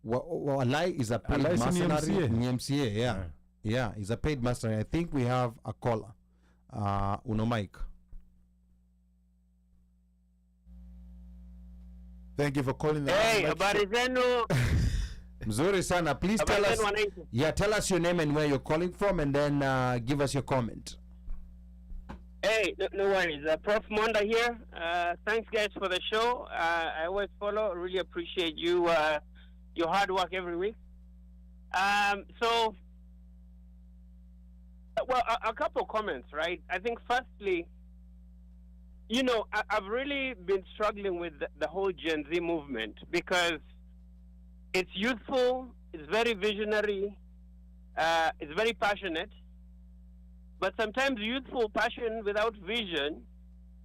Well, Alai is a paid mercenary. MCA, yeah, he's a paid mercenary. I think we have a caller. Uno Mike. Thank you for calling. Hey, habari zenu. Mzuri sana. Please tell us. Tell us your name and where you're calling from, and then give us your comment. Hey, no worries. Prof Monda here. Thanks, guys, for the show. I always follow. Really appreciate you, your hard work every week. So, well, a couple comments, right? I think, firstly, I've really been struggling with the whole Gen Z movement, because it's youthful, it's very visionary, it's very passionate. But sometimes youthful passion without vision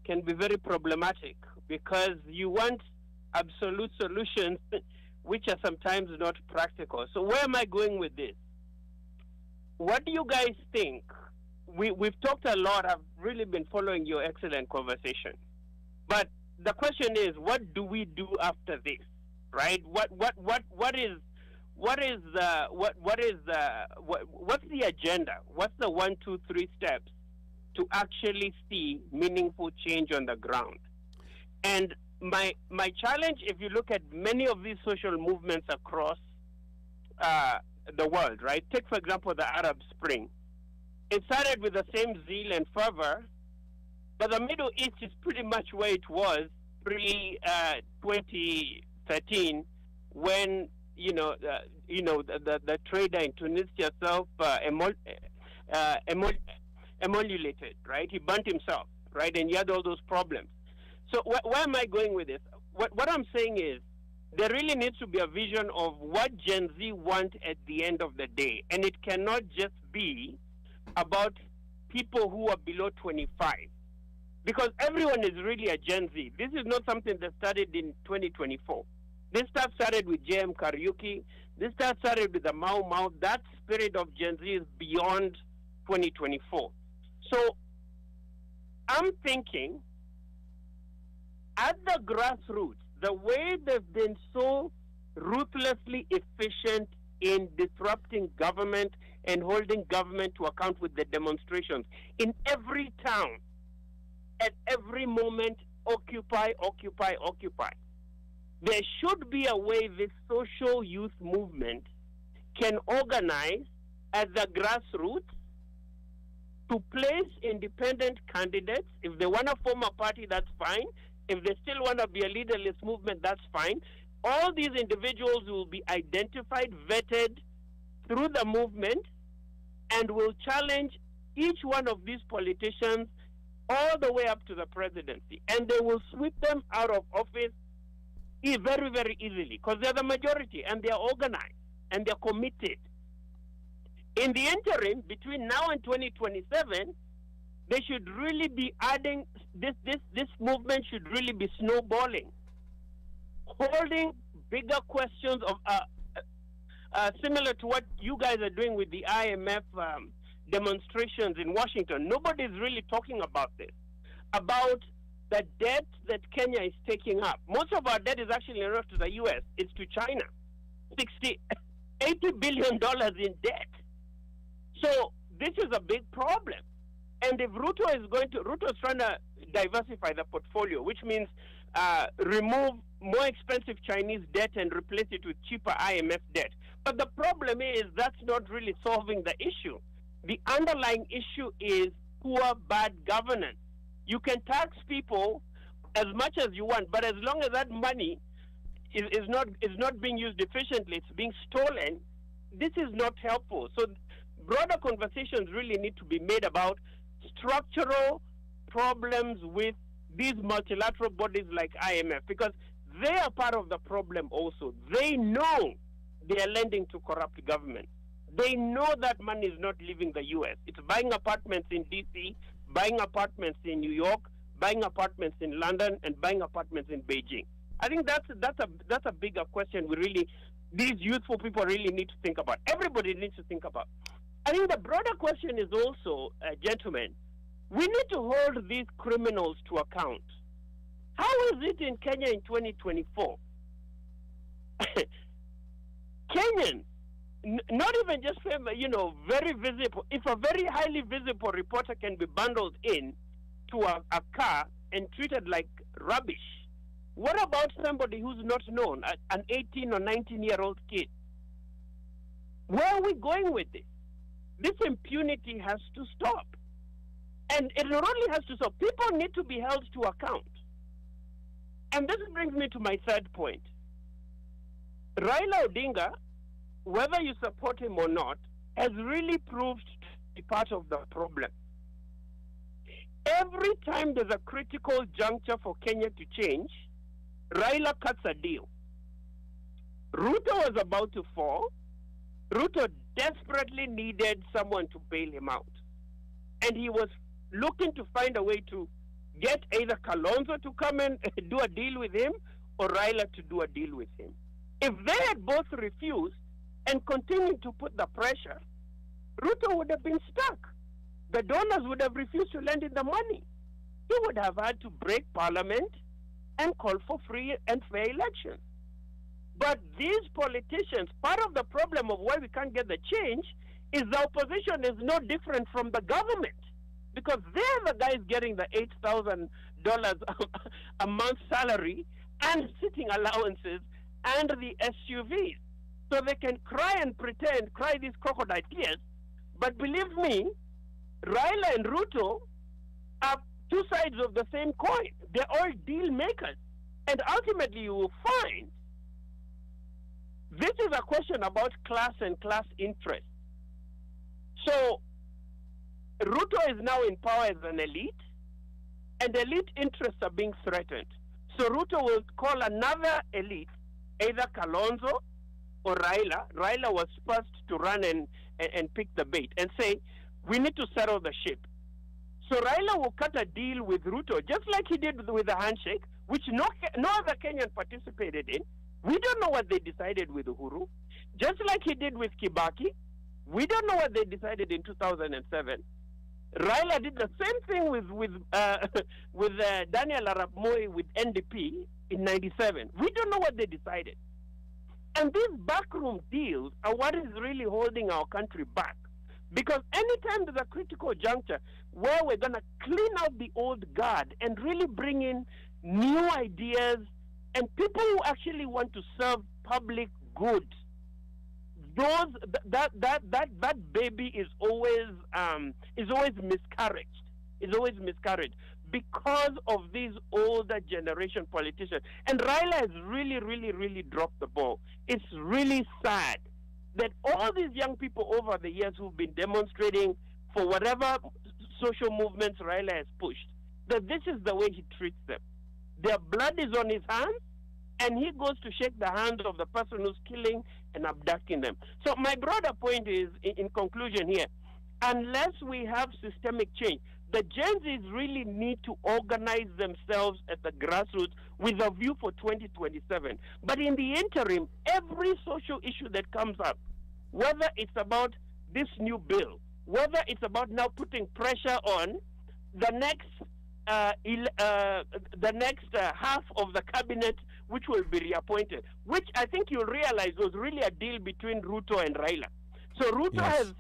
can be very problematic, because you want absolute solutions, which are sometimes not practical. So where am I going with this? What do you guys think? We've talked a lot. I've really been following your excellent conversation. But the question is, what do we do after this? Right? What's the agenda? What's the 1, 2, 3 steps to actually see meaningful change on the ground? And my challenge, if you look at many of these social movements across the world, right? Take, for example, the Arab Spring. It started with the same zeal and fervor, but the Middle East is pretty much where it was pre-2013, when the trader in Tunisia emulated, right? He burnt himself, right? And he had all those problems. So where am I going with this? What I'm saying is, there really needs to be a vision of what Gen Z want at the end of the day. And it cannot just be about people who are below 25. Because everyone is really a Gen Z. This is not something that started in 2024. This stuff started with J.M. Kariuki. This stuff started with the Mau Mau. That spirit of Gen Z is beyond 2024. So I'm thinking, at the grassroots, the way they've been so ruthlessly efficient in disrupting government and holding government to account with the demonstrations in every town, at every moment, occupy, occupy, occupy. There should be a way this social youth movement can organize at the grassroots to place independent candidates. If they want to form a party, that's fine. If they still want to be a leaderless movement, that's fine. All these individuals will be identified, vetted through the movement, and will challenge each one of these politicians all the way up to the presidency. And they will sweep them out of office very, very easily, because they're the majority, and they're organized, and they're committed. In the interim, between now and 2027, they should really be adding, this movement should really be snowballing, holding bigger questions of similar to what you guys are doing with the IMF demonstrations in Washington. Nobody's really talking about this, about the debt that Kenya is taking up. Most of our debt is actually not to the U.S., it's to China. $80 billion in debt. So this is a big problem. And if Ruto is trying to diversify the portfolio, which means remove more expensive Chinese debt and replace it with cheaper IMF debt. But the problem is that's not really solving the issue. The underlying issue is poor, bad governance. You can tax people as much as you want, but as long as that money is not being used efficiently, it's being stolen, this is not helpful. So broader conversations really need to be made about structural problems with these multilateral bodies like IMF, because they are part of the problem also. They know they are lending to corrupt governments. They know that money is not leaving the U.S. It's buying apartments in D.C., buying apartments in New York, buying apartments in London, and buying apartments in Beijing. I think that's a bigger question these youthful people really need to think about. Everybody needs to think about. I think the broader question is also, gentlemen, we need to hold these criminals to account. How is it in Kenya in 2024? Kenyans, not even just very visible. If a very highly visible reporter can be bundled in to a car and treated like rubbish, what about somebody who's not known, an 18 or 19-year-old kid? Where are we going with this? This impunity has to stop. And it not only has to stop, people need to be held to account. And this brings me to my third point. Raila Odinga, whether you support him or not, has really proved to be part of the problem. Every time there's a critical juncture for Kenya to change, Raila cuts a deal. Ruto was about to fall. Ruto desperately needed someone to bail him out. And he was looking to find a way to get either Kalonzo to come and do a deal with him, or Raila to do a deal with him. If they had both refused and continued to put the pressure, Ruto would have been stuck. The donors would have refused to lend him the money. He would have had to break parliament and call for free and fair elections. But these politicians, part of the problem of why we can't get the change is the opposition is no different from the government, because they're the guys getting the $8,000 a month salary and sitting allowances and the SUVs. So they can cry and pretend, cry these crocodile tears. But believe me, Raila and Ruto are two sides of the same coin. They're all deal makers. And ultimately you will find this is a question about class and class interest. So Ruto is now in power as an elite, and elite interests are being threatened. So Ruto will call another elite, either Kalonzo or Raila. Raila was first to run and pick the bait and say, we need to settle the ship. So Raila will cut a deal with Ruto, just like he did with the handshake, which no other Kenyan participated in. We don't know what they decided with Uhuru, just like he did with Kibaki. We don't know what they decided in 2007. Raila did the same thing with Daniel Arap Moi with NDP in 97. We don't know what they decided. And these backroom deals are what is really holding our country back. Because anytime there's a critical juncture where we're going to clean out the old guard and really bring in new ideas and people who actually want to serve public good, that baby is always miscarried. Is always miscarried because of these older generation politicians. And Raila has really, really, really dropped the ball. It's really sad that all these young people over the years who've been demonstrating for whatever social movements Raila has pushed, that this is the way he treats them. Their blood is on his hands, and he goes to shake the hand of the person who's killing and abducting them. So my broader point is, in conclusion here, unless we have systemic change, the GenZs really need to organize themselves at the grassroots with a view for 2027. But in the interim, every social issue that comes up, whether it's about this new bill, whether it's about now putting pressure on the next half of the cabinet, which will be reappointed, which I think you'll realize was really a deal between Ruto and Raila. So Ruto has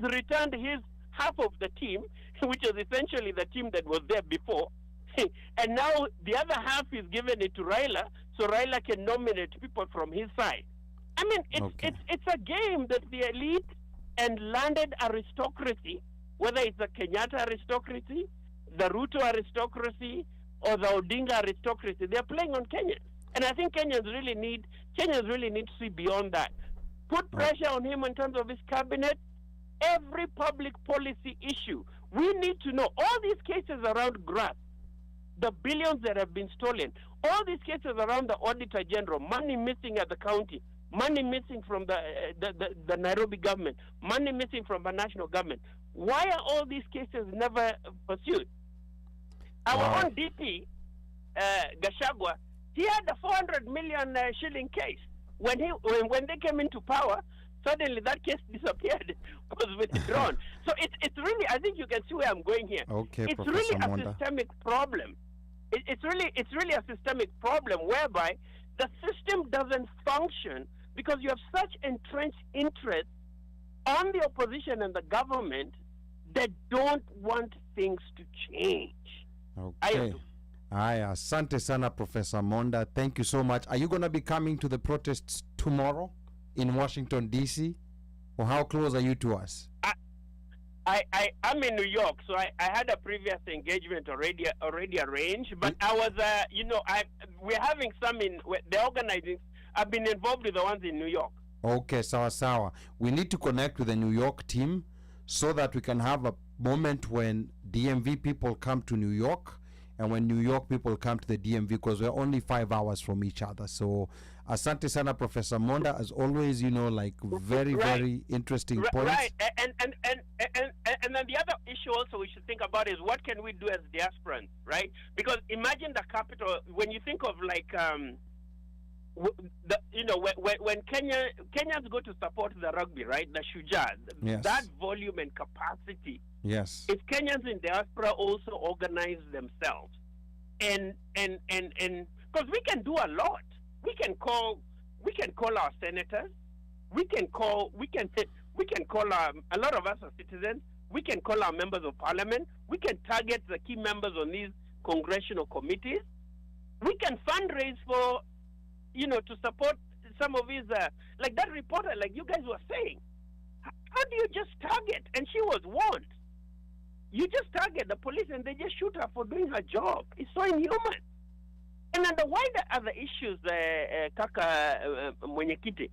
returned his half of the team, which is essentially the team that was there before, and now the other half is given it to Raila, so Raila can nominate people from his side. I mean, it's a game that the elite and landed aristocracy, whether it's the Kenyatta aristocracy, the Ruto aristocracy, or the Odinga aristocracy, they're playing on Kenyans. And I think Kenyans really need to see beyond that. Put pressure on him in terms of his cabinet. Every public policy issue, we need to know. All these cases around grass, the billions that have been stolen, all these cases around the Auditor General, money missing at the county, money missing from the Nairobi government, money missing from the national government. Why are all these cases never pursued? Our own DP, Gachagua, he had a 400 million shilling case. When they came into power, suddenly that case disappeared, was withdrawn. So it's really, I think you can see where I'm going here. Okay, it's Professor really Monda. a systemic problem. It's really a systemic problem whereby the system doesn't function because you have such entrenched interests on the opposition and the government that don't want things to change. Okay. Aya, asante sana, Professor Monda. Thank you so much. Are you going to be coming to the protests tomorrow in Washington, D.C.? Or how close are you to us? I'm in New York, so I had a previous engagement already arranged, but I was, we're having some the organizing. I've been involved with the ones in New York. Okay, sawa sawa. We need to connect with the New York team so that we can have a moment when DMV people come to New York and when New York people come to the DMV, because we're only 5 hours from each other. So asante sana, Professor Monda, as always, very interesting points. Right, and then the other issue also we should think about is what can we do as diasporans, right? Because imagine the capital, when you think of like when Kenyans go to support the rugby, right, the Shujaa, Yes. that volume and capacity. Yes. If Kenyans in diaspora also organize themselves, and because we can do a lot, we can call our senators, we can call a lot of us as citizens, we can call our members of parliament, we can target the key members on these congressional committees, we can fundraise for, to support some of these, like that reporter, like you guys were saying. How do you just target? And she was warned. You just target the police and they just shoot her for doing her job. It's so inhuman. And then the wider other issues, Kaka Mwenyekiti,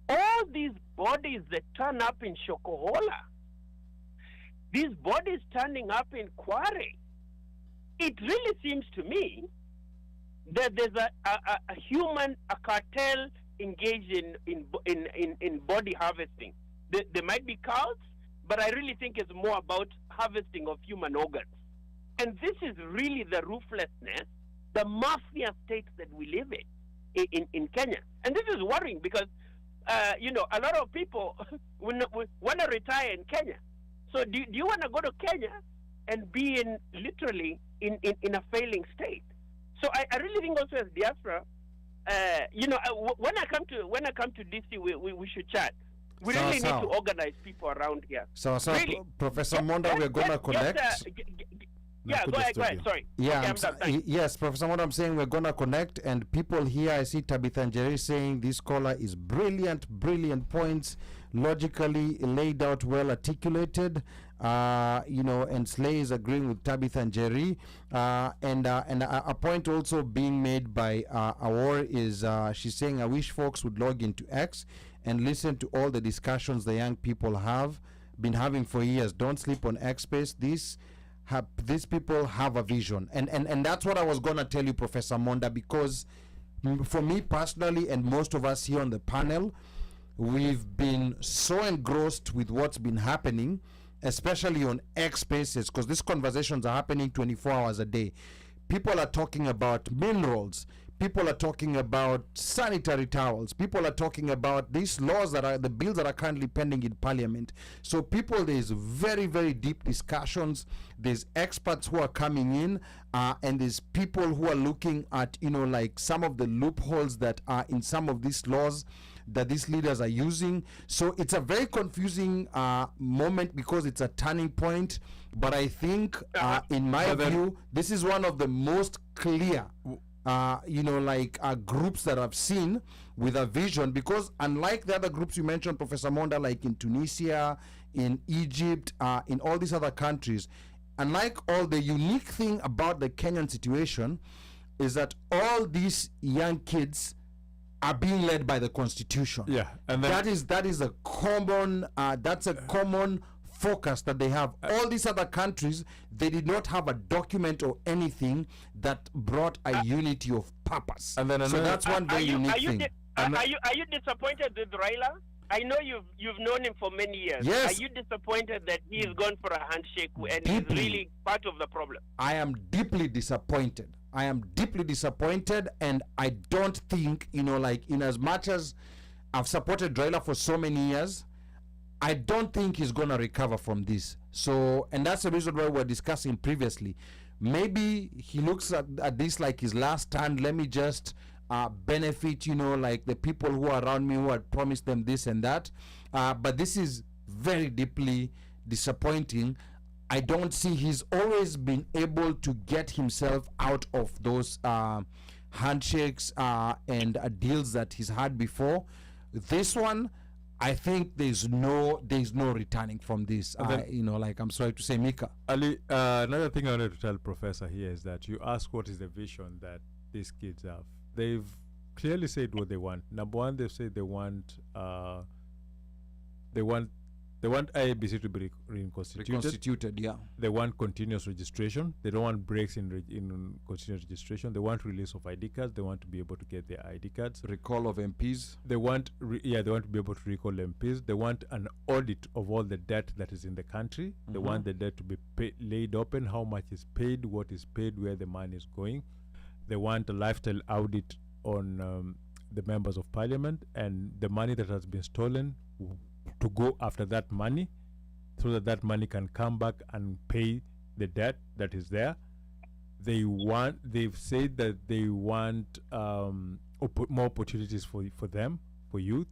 all these bodies that turn up in Shokohola, these bodies turning up in Kware, it really seems to me that there's a cartel engaged in body harvesting. There might be cults, but I really think it's more about harvesting of human organs. And this is really the ruthlessness, the mafia state that we live in Kenya. And this is worrying because, a lot of people want to retire in Kenya. So do you want to go to Kenya and be literally in a failing state? So I really think also as diaspora, when I come to DC, we should chat. We really need to organize people around here. So, really. Professor Monda, we're going to connect. Go ahead. Sorry. Yeah, Okay, yes, Professor Monda, I'm saying we're going to connect, and people here, I see Tabitha Njeri saying this caller is brilliant points, logically laid out, well articulated. And Slay is agreeing with Tabitha Njeri. And a point also being made by Awar is she's saying, I wish folks would log into X and listen to all the discussions the young people have been having for years. Don't sleep on X space. These people have a vision. And that's what I was going to tell you, Professor Monda, because for me personally and most of us here on the panel, we've been so engrossed with what's been happening, especially on X spaces, because these conversations are happening 24 hours a day. People are talking about minerals. People are talking about sanitary towels. People are talking about these laws the bills that are currently pending in parliament. So there's very, very deep discussions. There's experts who are coming in, and there's people who are looking at, like some of the loopholes that are in some of these laws that these leaders are using. So it's a very confusing moment because it's a turning point. But I think, in my view, this is one of the most clear groups that I've seen with a vision, because unlike the other groups you mentioned, Professor Monda, like in Tunisia, in Egypt, in all these other countries, unlike all, the unique thing about the Kenyan situation is that all these young kids are being led by the constitution. Yeah, and then that is a common common focus that they have. All these other countries, they did not have a document or anything that brought a unity of purpose. And then so that's one very unique thing. Are you disappointed with Raila? I know you've known him for many years. Yes. Are you disappointed that he is gone for a handshake and Deeply. is really part of the problem? I am deeply disappointed. And I don't think, in as much as I've supported Raila for so many years, I don't think he's going to recover from this. So, and that's the reason why we're discussing previously. Maybe he looks at this like his last stand. Let me just benefit, like the people who are around me who had promised them this and that. But this is very deeply disappointing. I don't see, he's always been able to get himself out of those handshakes and deals that he's had before. This one, I think there's no returning from this. I'm sorry to say, Mika. Ali, another thing I wanted to tell Professor here is that you ask what is the vision that these kids have. They've clearly said what they want. Number one, they've said they want IABC to be reconstituted. Yeah. They want continuous registration. They don't want breaks in continuous registration. They want release of ID cards. They want to be able to get their ID cards. Recall of MPs. They want they want to be able to recall MPs. They want an audit of all the debt that is in the country. They want the debt to be laid open, how much is paid, what is paid, where the money is going. They want a lifestyle audit on the members of parliament, and the money that has been stolen to go after that money, so that that money can come back and pay the debt that is there. They've said that they want more opportunities for them, for youth.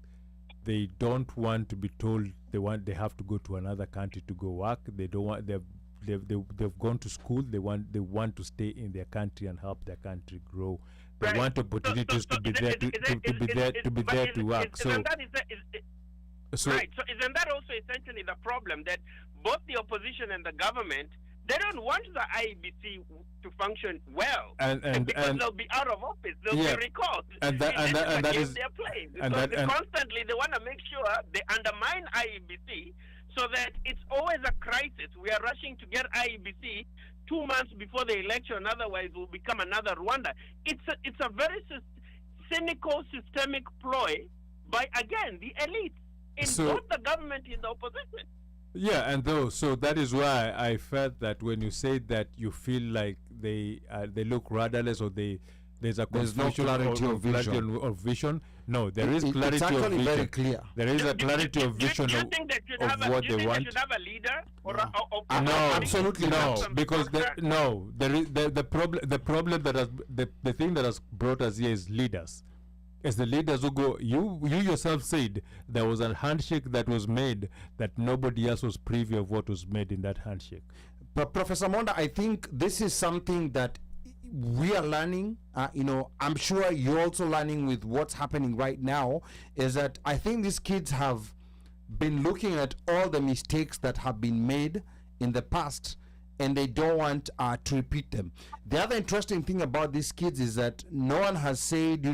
They don't want to be told they have to go to another country to go work. They don't want they've gone to school. They want to stay in their country and help their country grow. They Right. want opportunities to be there to work. So right. So isn't that also essentially the problem, that both the opposition and the government, they don't want the IEBC to function well, because they'll be out of office, they'll be recalled, and that is their place. and So that- and- constantly they want to make sure they undermine IEBC, so that it's always a crisis. We are rushing to get IEBC 2 months before the election, otherwise we'll become another Rwanda. It's a very cynical, systemic ploy by, again, the elites in both the government and the opposition. Yeah, and so that is why I felt that when you say that you feel like they look rudderless, or there's no clarity of vision. No, there is clarity it's of actually vision. very clear. There is a clarity of vision Do you think they should of have what do you they think want. they should have a leader or No. No, absolutely no, not. because there is the problem that has the thing that has brought us here is leaders. It's the leaders who go. You yourself said there was a handshake that was made that nobody else was privy of what was made in that handshake. But Professor Monda, I think this is something that we are learning. I'm sure you're also learning with what's happening right now. Is that I think these kids have been looking at all the mistakes that have been made in the past, and they don't want to repeat them. The other interesting thing about these kids is that no one has said,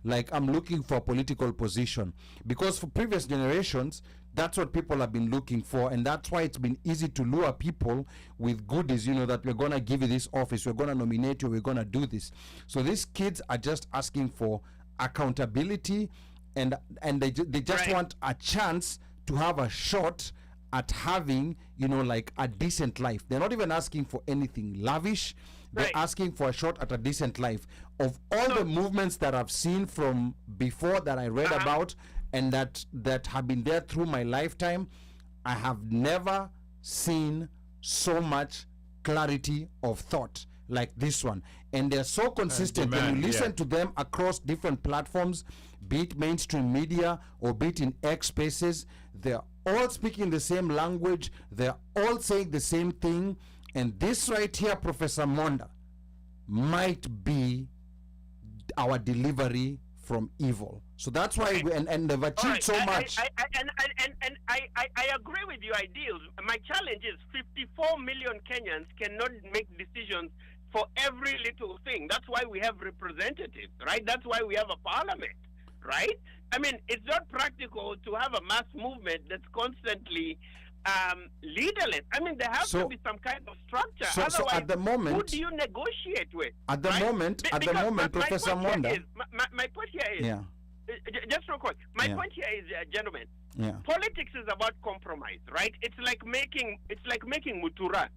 like, I'm looking for a political position, because for previous generations, that's what people have been looking for, and that's why it's been easy to lure people with goodies, that we're going to give you this office, we're going to nominate you, we're going to do this. So these kids are just asking for accountability, and they just want a chance to have a shot at having, like a decent life. They're not even asking for anything lavish. They're asking for a shot at a decent life. Of all the movements that I've seen from before that I read about, and that have been there through my lifetime, I have never seen so much clarity of thought like this one. And they're so consistent. When you listen to them across different platforms, be it mainstream media or be it in X spaces, they're all speaking the same language, they're all saying the same thing. And this right here, Professor Monda, might be our delivery from evil. So that's why and they've achieved so much. I agree with your ideals. My challenge is 54 million Kenyans cannot make decisions for every little thing. That's why we have representatives, right? That's why we have a parliament, right? I mean, it's not practical to have a mass movement that's constantly leaderless. I mean, there has to be some kind of structure. Otherwise, so at the moment, who do you negotiate with? At the moment, Professor Monda. My point here is, just real quick, my point here is, gentlemen, politics is about compromise, right? It's like making mutura.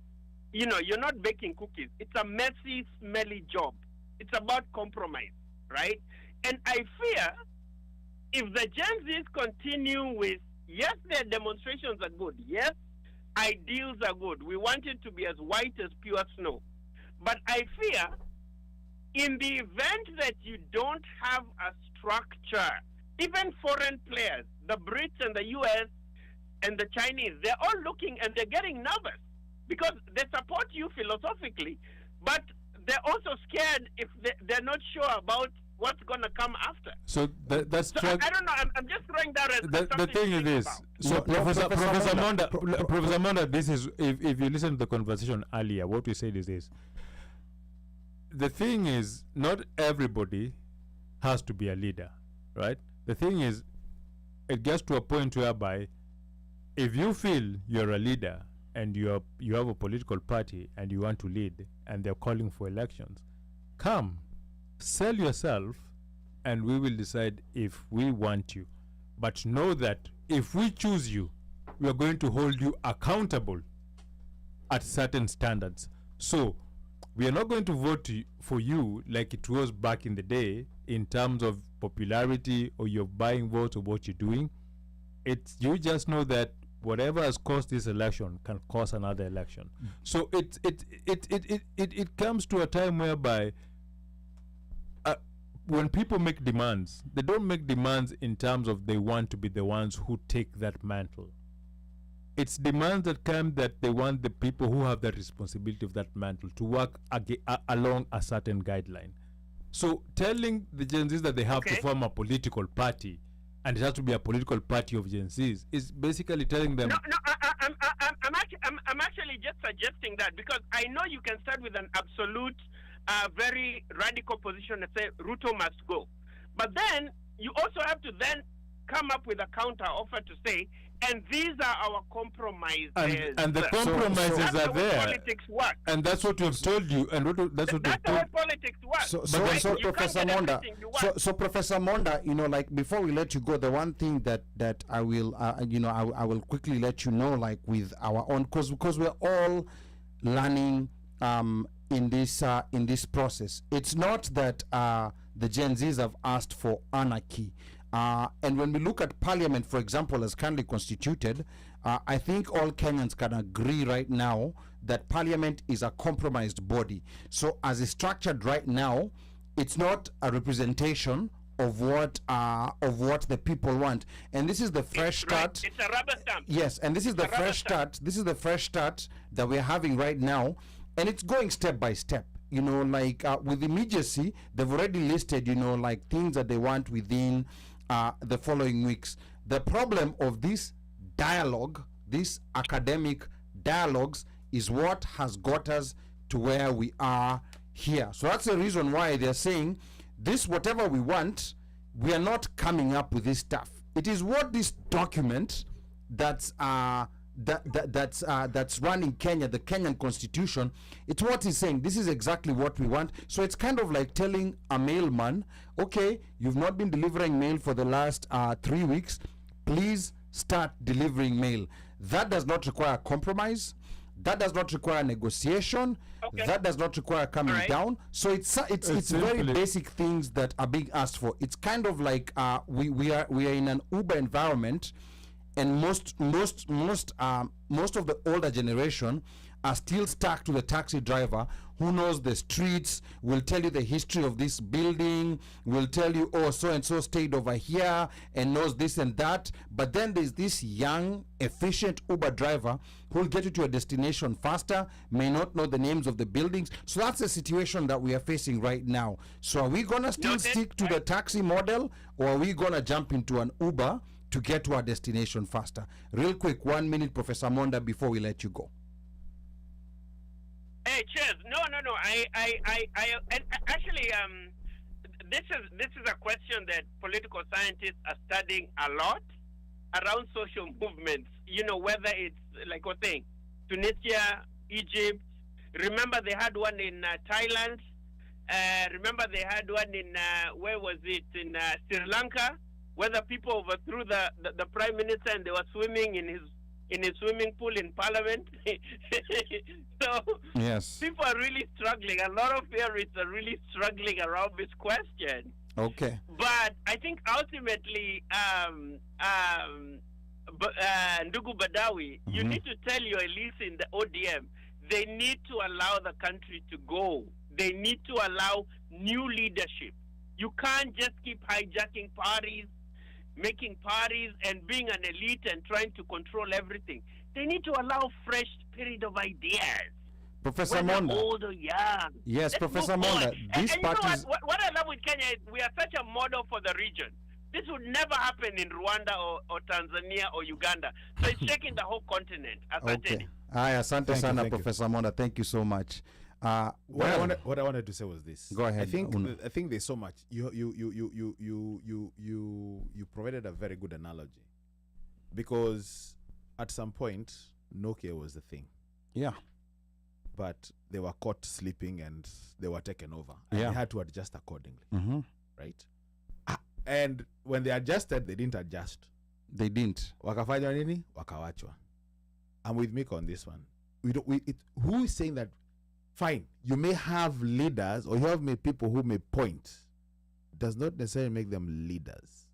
You're not baking cookies. It's a messy, smelly job. It's about compromise, right? And I fear if the GenZs continue with, yes, their demonstrations are good. Yes, ideals are good. We want it to be as white as pure snow. But I fear in the event that you don't have a structure, even foreign players, the Brits and the US and the Chinese, they're all looking and they're getting nervous because they support you philosophically, but they're also scared if they're not sure about what's going to come after. So that's I don't know. I'm just throwing that as the thing is this. So Professor Monda, this is if you listen to the conversation earlier, what we said is this. The thing is, not everybody has to be a leader, right? The thing is, it gets to a point whereby if you feel you're a leader and you have a political party and you want to lead and they're calling for elections, come, sell yourself and we will decide if we want you. But know that if we choose you, we are going to hold you accountable at certain standards. So we are not going to vote for you like it was back in the day. in terms of popularity or you're buying votes or what you're doing. It's you just know that whatever has caused this election can cause another election. So it comes to a time whereby when people make demands, they don't make demands in terms of they want to be the ones who take that mantle. It's demands that come that they want the people who have the responsibility of that mantle to work along a certain guideline. So telling the Gen Zs that they have to form a political party and it has to be a political party of Gen Zs is basically telling them. No, I'm actually just suggesting that because I know you can start with an absolute, very radical position and say Ruto must go, but then you also have to then come up with a counter offer to say, and these are our compromises. And the compromises that's are how there. Politics work. And that's what we've told you. And that's what that's how politics works. So You Professor can't get Monda, everything you want. so Professor Monda, like before we let you go, the one thing that I will, I will quickly let you know, like with our own, because we're all learning in this process. It's not that the Gen Zs have asked for anarchy. And when we look at Parliament, for example, as currently constituted, I think all Kenyans can agree right now that Parliament is a compromised body. So as it's structured right now, it's not a representation of what the people want. And this is the fresh start. It's a rubber stamp. Yes, and this is the fresh start. This is the fresh start that we're having right now, and it's going step by step. With immediacy, they've already listed, things that they want within the following weeks. The problem of this dialogue, these academic dialogues, is what has got us to where we are here. So that's the reason why they're saying this, whatever we want, we are not coming up with this stuff. It is what this document that's running Kenya, the Kenyan constitution, it's what he's saying. This is exactly what we want. So it's kind of like telling a mailman, okay, you've not been delivering mail for the last 3 weeks, please start delivering mail. That does not require compromise. That does not require negotiation. Okay. That does not require coming down. So it's very basic things that are being asked for. It's kind of like we are in an Uber environment, and most of the older generation are still stuck to the taxi driver who knows the streets, will tell you the history of this building, will tell you, oh, so and so stayed over here and knows this and that. But then there's this young, efficient Uber driver who will get you to a destination faster, may not know the names of the buildings. So that's the situation that we are facing right now. So are we gonna still stick to the taxi model, or are we gonna jump into an Uber to get to our destination faster? Real quick, 1 minute, Professor Monda, before we let you go. Hey, cheers. No. And actually, this is a question that political scientists are studying a lot around social movements. Whether it's like we're saying, Tunisia, Egypt. Remember, they had one in Thailand. Remember, they had one in where was it? In Sri Lanka, where the people overthrew the prime minister and they were swimming in his swimming pool in Parliament. So yes, people are really struggling. A lot of theorists are really struggling around this question. Okay. But I think ultimately, Ndugu Badawi, you need to tell your elites in the ODM, they need to allow the country to go. They need to allow new leadership. You can't just keep hijacking parties, making parties and being an elite and trying to control everything. They need to allow fresh spirit of ideas. Professor Whether Monda. old or young. Yes, Let's Professor move on. Monda. These and parties. you know what I love with Kenya is we are such a model for the region. This would never happen in Rwanda or Tanzania or Uganda. So it's shaking the whole continent. Okay. Asante sana, Professor Monda. Thank you so much. What I wanted to say was this. Go ahead. I think there's so much. You provided a very good analogy, because at some point Nokia was the thing. Yeah. But they were caught sleeping and they were taken over. And they had to adjust accordingly. Mm-hmm. Right? And when they adjusted, they didn't adjust. They didn't. Wakafanya nini? Wakawachwa. I'm with Miko on this one. Who is saying that? Fine, you may have leaders or you have people who may point does not necessarily make them leaders.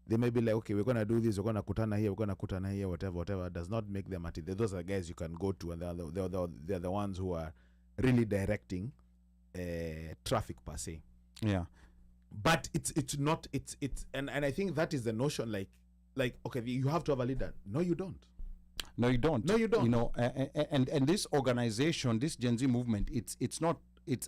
They may be like, okay, we're gonna do this, we're gonna kutana here, we're gonna kutana here, whatever. Does not make them those are the guys you can go to, and they're the ones who are really directing traffic per se. Yeah. But it's not and I think that is the notion, like okay, you have to have a leader. No, you don't. No, you don't. No, you don't. You know, and this organization, this Gen Z movement, it's not.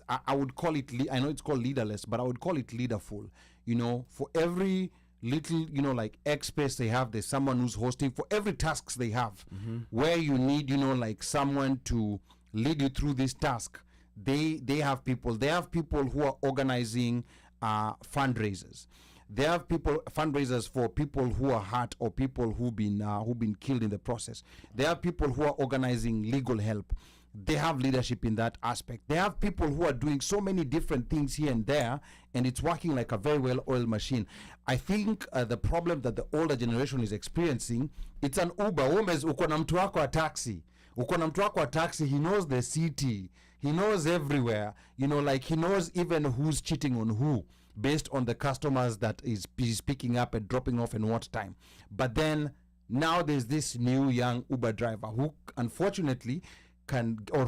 I would call it. I know it's called leaderless, but I would call it leaderful. You know, for every little, you know, like X space they have, there's someone who's hosting. For every tasks they have, where you need, you know, like someone to lead you through this task, they have people. They have people who are organizing fundraisers. They have fundraisers for people who are hurt or people who've been killed in the process. They have people who are organizing legal help. They have leadership in that aspect. They have people who are doing so many different things here and there, and it's working like a very well-oiled machine. I think the problem that the older generation is experiencing, it's an Uber. Uko na mtu wako wa taxi. Uko na mtu wako wa taxi, he knows the city. He knows everywhere. You know, like he knows even who's cheating on who, based on the customers that is picking up and dropping off and what time. But then now there's this new young Uber driver who unfortunately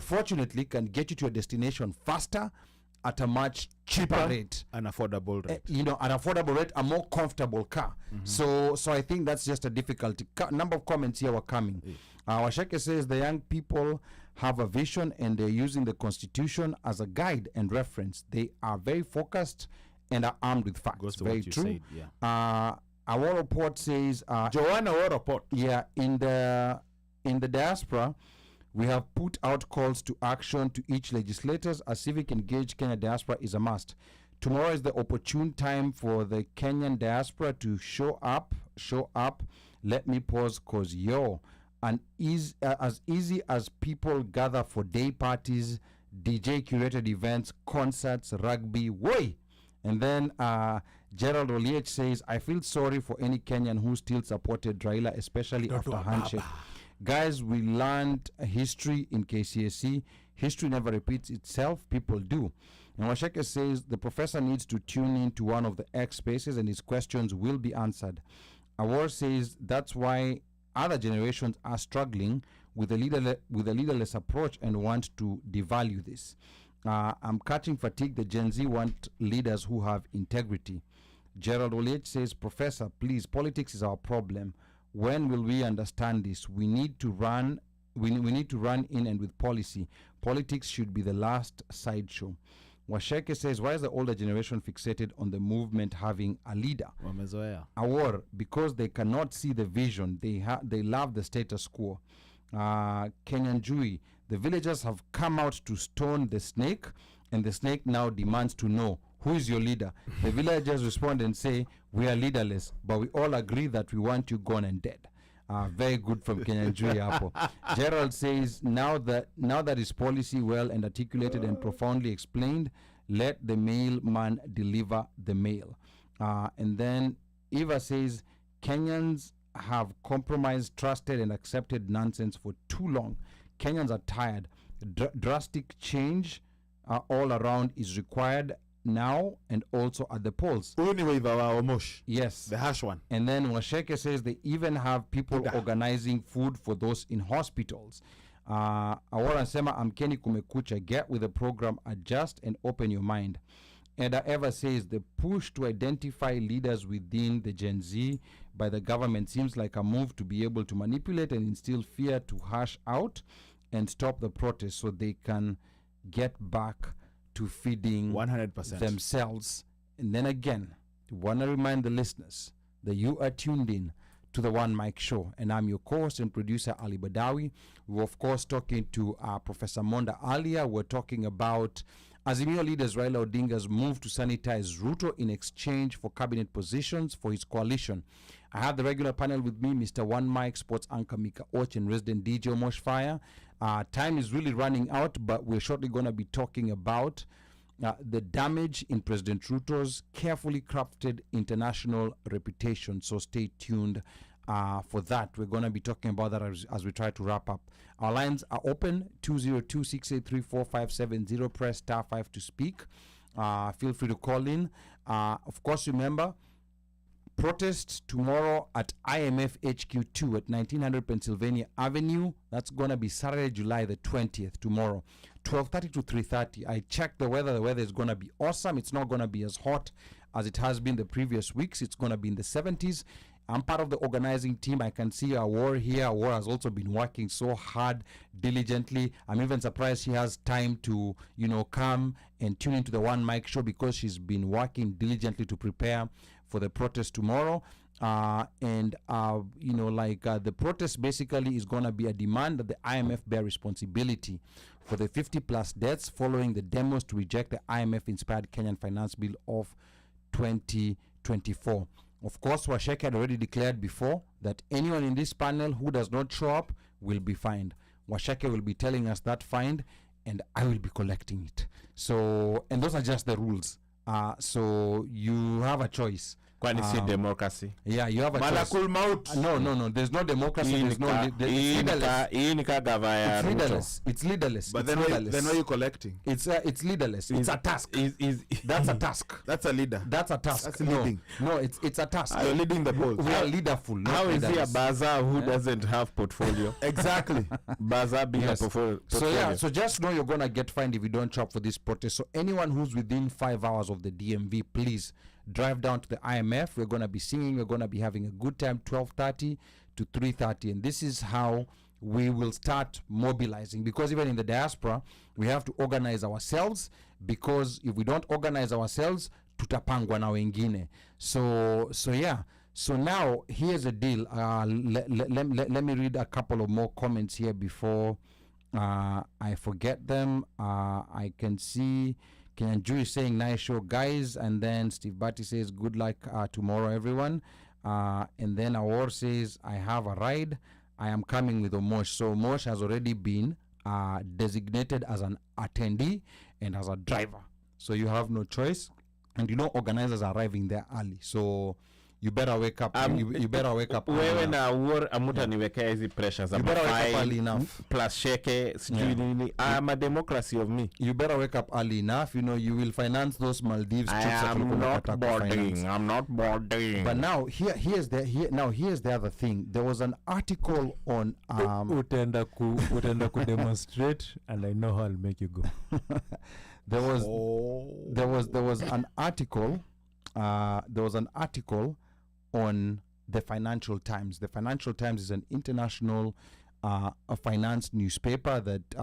fortunately can get you to your destination faster at a much cheaper rate. An affordable rate. You know, an affordable rate, a more comfortable car. So I think that's just a difficulty. Number of comments here were coming. Washeke says the young people have a vision and they're using the constitution as a guide and reference. They are very focused and are armed with facts. Goes to very what you true. said, yeah. Our report says Joanna, our report. yeah, in the diaspora, we have put out calls to action to each legislators. A civic engaged Kenya diaspora is a must. Tomorrow is the opportune time for the Kenyan diaspora to show up. Let me pause, cause as easy as people gather for day parties, DJ curated events, concerts, rugby, woy. And then Gerald Oliech says, I feel sorry for any Kenyan who still supported Raila, especially after handshake. Guys, we learned history in KCSE. History never repeats itself. People do. And Washeke says the professor needs to tune in to one of the X spaces and his questions will be answered. Awar says that's why other generations are struggling with a leaderless approach and want to devalue this. I'm catching fatigue. The Gen Z want leaders who have integrity. Gerald Oliech says, Professor, please, politics is our problem. When will we understand this? We need to run in and with policy. Politics should be the last sideshow. Washeke says, why is the older generation fixated on the movement having a leader? Awar, because they cannot see the vision. They love the status quo. Kenyan Jui, the villagers have come out to stone the snake, and the snake now demands to know, who is your leader? The villagers respond and say, we are leaderless, but we all agree that we want you gone and dead. Very good from Kenyan Jui Apo. Gerald says, now that is policy well and articulated and profoundly explained, let the mailman deliver the mail. And then Eva says, Kenyans have compromised, trusted, and accepted nonsense for too long. Kenyans are tired. Drastic change all around is required now and also at the polls. Yes. The harsh one. And then Washeke says they even have people organizing food for those in hospitals. Awara Sema Amkeni Kumekucha, get with the program, adjust and open your mind. And Eva says the push to identify leaders within the Gen Z by the government seems like a move to be able to manipulate and instill fear to hash out and stop the protest so they can get back to feeding 100% themselves. And then again, want to remind the listeners that you are tuned in to the One Mic Show, and I'm your co-host and producer Ali Badawi. We were of course talking to Professor Monda earlier. We're talking about Azimio leaders Raila Odinga's move to sanitize Ruto in exchange for cabinet positions for his coalition. I have the regular panel with me, Mr. One Mic sports anchor Mika Och and resident DJ Omosh Fire. Time is really running out, but we're shortly going to be talking about the damage in President Ruto's carefully crafted international reputation. So stay tuned for that. We're going to be talking about that as we try to wrap up. Our lines are open, 202-683-4570. Press *5 to speak. Feel free to call in. Of course, remember, protest tomorrow at IMF HQ2 at 1900 Pennsylvania Avenue. That's going to be Saturday, July the 20th, tomorrow, 12:30 to 3:30. I checked the weather. The weather is going to be awesome. It's not going to be as hot as it has been the previous weeks. It's going to be in the 70s. I'm part of the organizing team. I can see Awar here. Awar has also been working so hard, diligently. I'm even surprised she has time to, come and tune into the One Mic show, because she's been working diligently to prepare for the protest tomorrow. The protest basically is going to be a demand that the IMF bear responsibility for the 50+ deaths following the demos to reject the IMF-inspired Kenyan Finance Bill of 2024. Of course, Washeke had already declared before that anyone in this panel who does not show up will be fined. Washeke will be telling us that fine, and I will be collecting it. So, and those are just the rules. So you have a choice. Kwani si democracy? Yeah, you have a Malakul maut. choice. No. There's no democracy. There's no. It's leaderless. It's leaderless. But it's then why are you collecting? It's leaderless. It's a task. That's a task. That's a leader. That's a task. That's leading. No, it's a task. You're leading the polls. We are leaderful. How is he a bazaar who doesn't have portfolio? Exactly. Bazaar being a portfolio. So just know you're gonna get fined if you don't show up for this protest. So anyone who's within 5 hours of the DMV, please drive down to the IMF. We're gonna be singing. We're gonna be having a good time. 12:30 to 3:30, and this is how we will start mobilizing. Because even in the diaspora, we have to organize ourselves. Because if we don't organize ourselves, tutapangwa na wengine. So yeah. So now here's the deal. Let me read a couple of more comments here before I forget them. I can see Kenyan Jew saying nice show, guys, and then Steve Batty says good luck tomorrow, everyone. And then Awar says I have a ride. I am coming with Omosh. So Omosh has already been designated as an attendee and as a driver. So you have no choice, and organizers are arriving there early. So you better wake up. You better wake up. Wewe na Awar amutaniwekea hizi pressures. You better wake up early enough. Plus sheke, sijui nini. I'm a democracy of me. You better wake up early enough. You will finance those Maldives trips. I'm not boarding. But now here's the other thing. There was an article on utenda ku demonstrate, and I know how I'll make you go. There was an article. There was an article on the Financial Times. The Financial Times is an international a finance newspaper that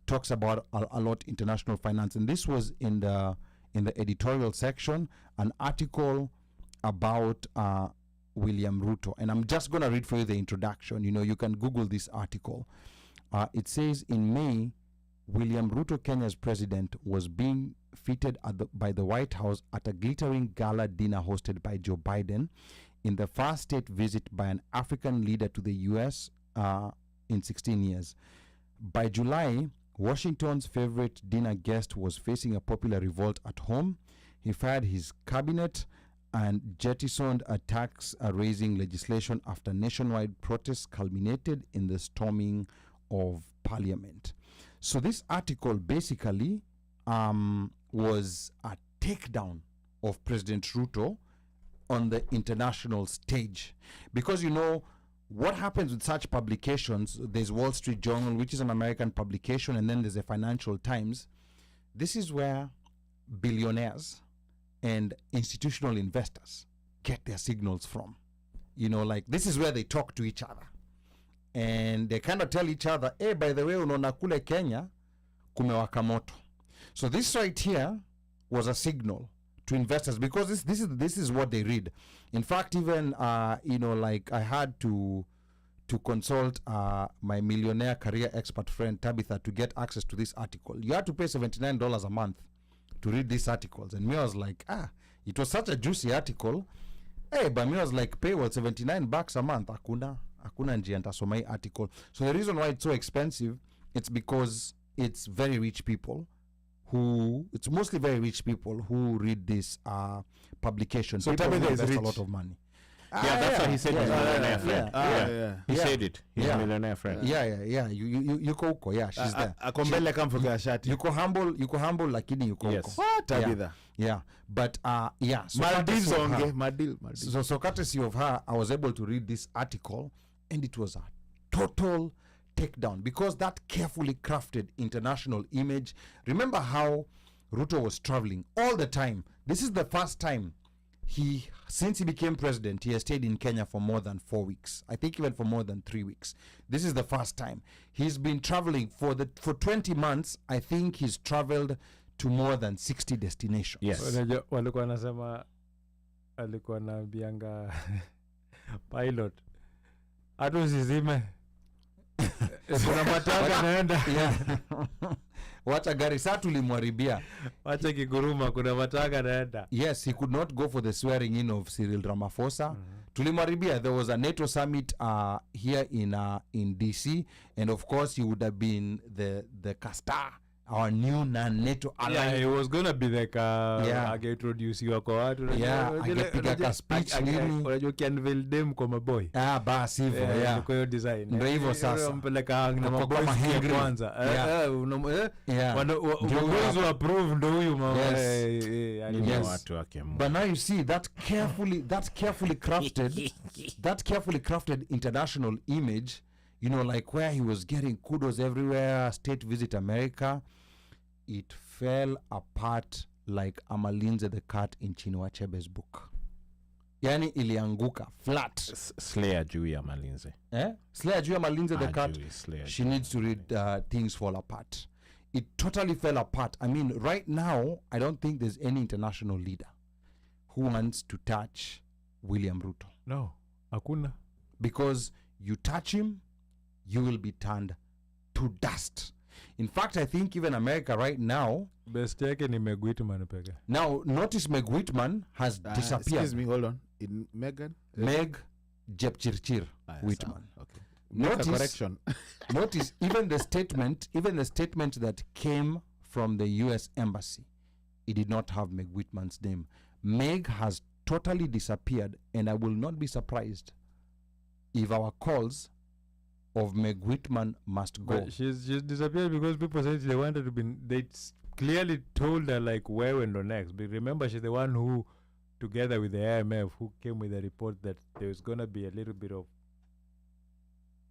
talks about a lot international finance. And this was in the editorial section, an article about William Ruto. And I'm just going to read for you the introduction. You can Google this article. It says, in May, William Ruto, Kenya's president, was being feted by the White House at a glittering gala dinner hosted by Joe Biden in the first state visit by an African leader to the U.S. In 16 years. By July, Washington's favorite dinner guest was facing a popular revolt at home. He fired his cabinet and jettisoned a tax-raising legislation after nationwide protests culminated in the storming of parliament. So this article basically was a takedown of President Ruto on the international stage. Because what happens with such publications, there's Wall Street Journal, which is an American publication, and then there's the Financial Times. This is where billionaires and institutional investors get their signals from. This is where they talk to each other. And they kind of tell each other, hey, by the way, unaona kule Kenya, kumewaka moto. So this right here was a signal to investors, because this is what they read. In fact, even I had to consult my millionaire career expert friend Tabitha to get access to this article. You had to pay $79 a month to read these articles, and me, I was like, it was such a juicy article. Hey, but me, I was like, pay what, $79 a month? Hakuna njia nitasoma hii article. So the reason why it's so expensive, it's because it's very rich people it's mostly very rich people who read this publication. So Tabitha invest a lot of money. that's why he said he's a millionaire friend. He Yeah. said it. He's Yeah. a millionaire friend. Yeah. Yuko huko. Yeah, she's there. Akombele kamfuka shati. Yuko humble lakini yuko Yes. huko. What? Tabitha. Yeah. But yeah. So Maldives courtesy of her- onge. Maldives. So courtesy of her, I was able to read this article, and it was a total takedown because that carefully crafted international image. Remember how Ruto was traveling all the time. This is the first time since he became president, he has stayed in Kenya for more than 4 weeks. I think even for more than 3 weeks. This is the first time. He's been traveling for 20 months. I think he's traveled to more than 60 destinations. Yes. Unajua, walikuwa nasema alikuwa naambianga pilot hata usizime kuna matanga naenda Yeah. Wacha gari saa tulimwaribia. wacha kiguruma kuna matanga naenda. Yes, he could not go for the swearing in of Cyril Ramaphosa. Tulimwaribia. There was a NATO summit here in DC, and of course he would have been the castar, our new NATO ally. Yeah, he was gonna be like Yeah. angeintroduciwa kwa watu. Yeah, angepiga ka speech nini. Unajua kianvil dem kwa maboy. Basi hivyo, yeah. Kwa hiyo design. Ndio hivyo sasa. Mpeleka hang na Kwa maboy kama siku ya hangry. kwanza. Yeah. Yeah. Uongozi wa approve ndo huyu mama. Yes. Ni Yes. watu wake Mungu. But now you see that carefully crafted international image, you know, like where he was getting kudos everywhere, state visit America, it fell apart like Amalinze the cat in Chinua Achebe's book. Yani ilianguka flat. Slayer juu ya Malinze. Slayer juu ya Amalinze the cat. Ajui, Slayer She juu. needs to read Things Fall Apart. It totally fell apart. I mean, right now, I don't think there's any international leader who wants to touch William Ruto. No, hakuna. Because you touch him, you will be turned to dust. In fact, I think even America right now, Best yake ni Meg Whitman peke. now notice Meg Whitman has disappeared. Excuse me, hold on. In Megan? Meg Jepchirchir Whitman. Sawa, okay. Make a Notice, correction. notice even the statement that came from the US Embassy, it did not have Meg Whitman's name. Meg has totally disappeared, and I will not be surprised if our calls of Meg Whitman must go. But she's disappeared because people said they wanted to be. They clearly told her like where went on next. But remember, she's the one who, together with the IMF, who came with a report that there's gonna be a little bit of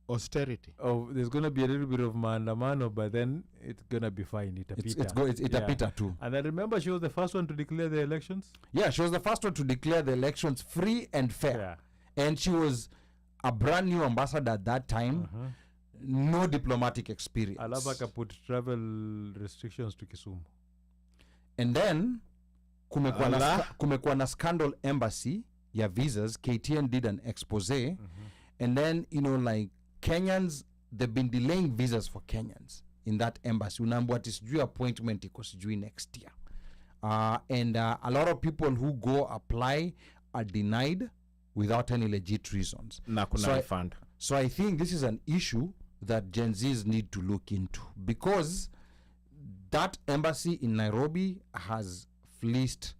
Austerity. there's gonna be a little bit of maandamano, but then it's gonna be fine. It's Yeah. a Peter too. And I remember she was the first one to declare the elections. Yeah, she was the first one to declare the elections free and fair. And she was a brand new ambassador at that time. No diplomatic experience. Alafu akaput travel restrictions to Kisumu. And then kumekuwa na scandal embassy ya visas. KTN did an expose. And then, you know, like Kenyans, they've been delaying visas for Kenyans in that embassy. Unaambiwa ati sijui appointment iko sijui next year. And a lot of people who go apply are denied without any legit reasons. Na kuna So refund. So I think this is an issue that Gen Zs need to look into, because that embassy in Nairobi has fleeced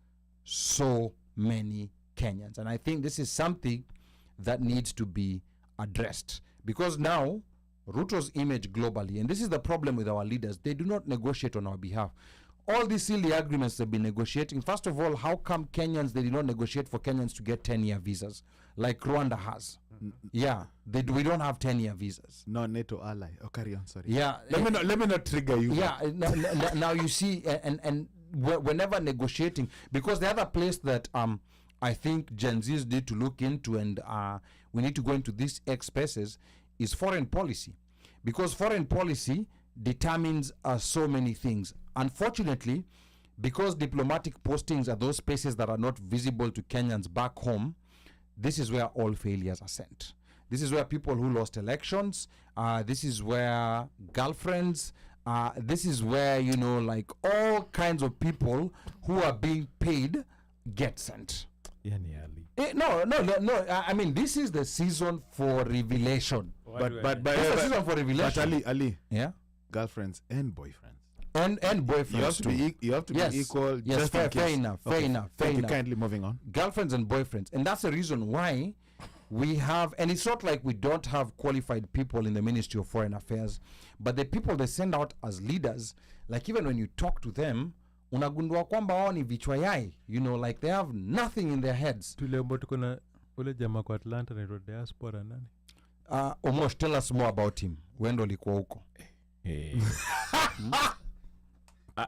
so many Kenyans. And I think this is something that needs to be addressed, because now Ruto's image globally, and this is the problem with our leaders, they do not negotiate on our behalf. All these silly agreements they've been negotiating. First of all, how come Kenyans, they did not negotiate for Kenyans to get 10-year visas like Rwanda has? Yeah, we don't have 10-year visas. No, NATO ally. Oh, carry on, sorry. Yeah. Let me not trigger you. Yeah, now you see, and whenever negotiating, because the other place that I think Gen Zs need to look into, and we need to go into these X spaces, is foreign policy, because foreign policy determines so many things. Unfortunately, because diplomatic postings are those spaces that are not visible to Kenyans back home, this is where all failures are sent. This is where people who lost elections, this is where girlfriends, this is where, you know, like all kinds of people who are being paid get sent. Yani Ali. No. I mean, this is the season for revelation. But This is the season for revelation. Ali, Yeah, girlfriends and boyfriends. and boyfriends You have to too. you have to Yes. be equal. Yes, just fair in case. enough. Okay. Fair Thank you. enough. Kindly moving on. Girlfriends and boyfriends, and that's the reason why we have, and it's not like we don't have qualified people in the Ministry of Foreign Affairs, but the people they send out as leaders, like even when you talk to them, unagundua kwamba wao ni vichwa yai, you know, like they have nothing in their heads. Tuliambo tuko na ule jamaa kwa Atlanta na diaspora nani? Almost tell us more about him. Wendo likuwa huko.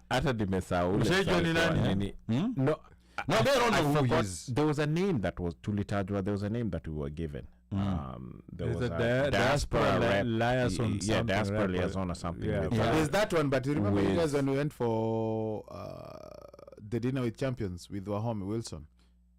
Hata nimesahau. Ushaijua ni nani? No. No, they don't know who he forgot. is. There was a name that was tulitajwa. There was a name that we were given. There was a diaspora liaison. Yeah, diaspora liaison or something. Yeah. There's that one, but you remember you With- guys when we went for the dinner with champions with Wahome Wilson?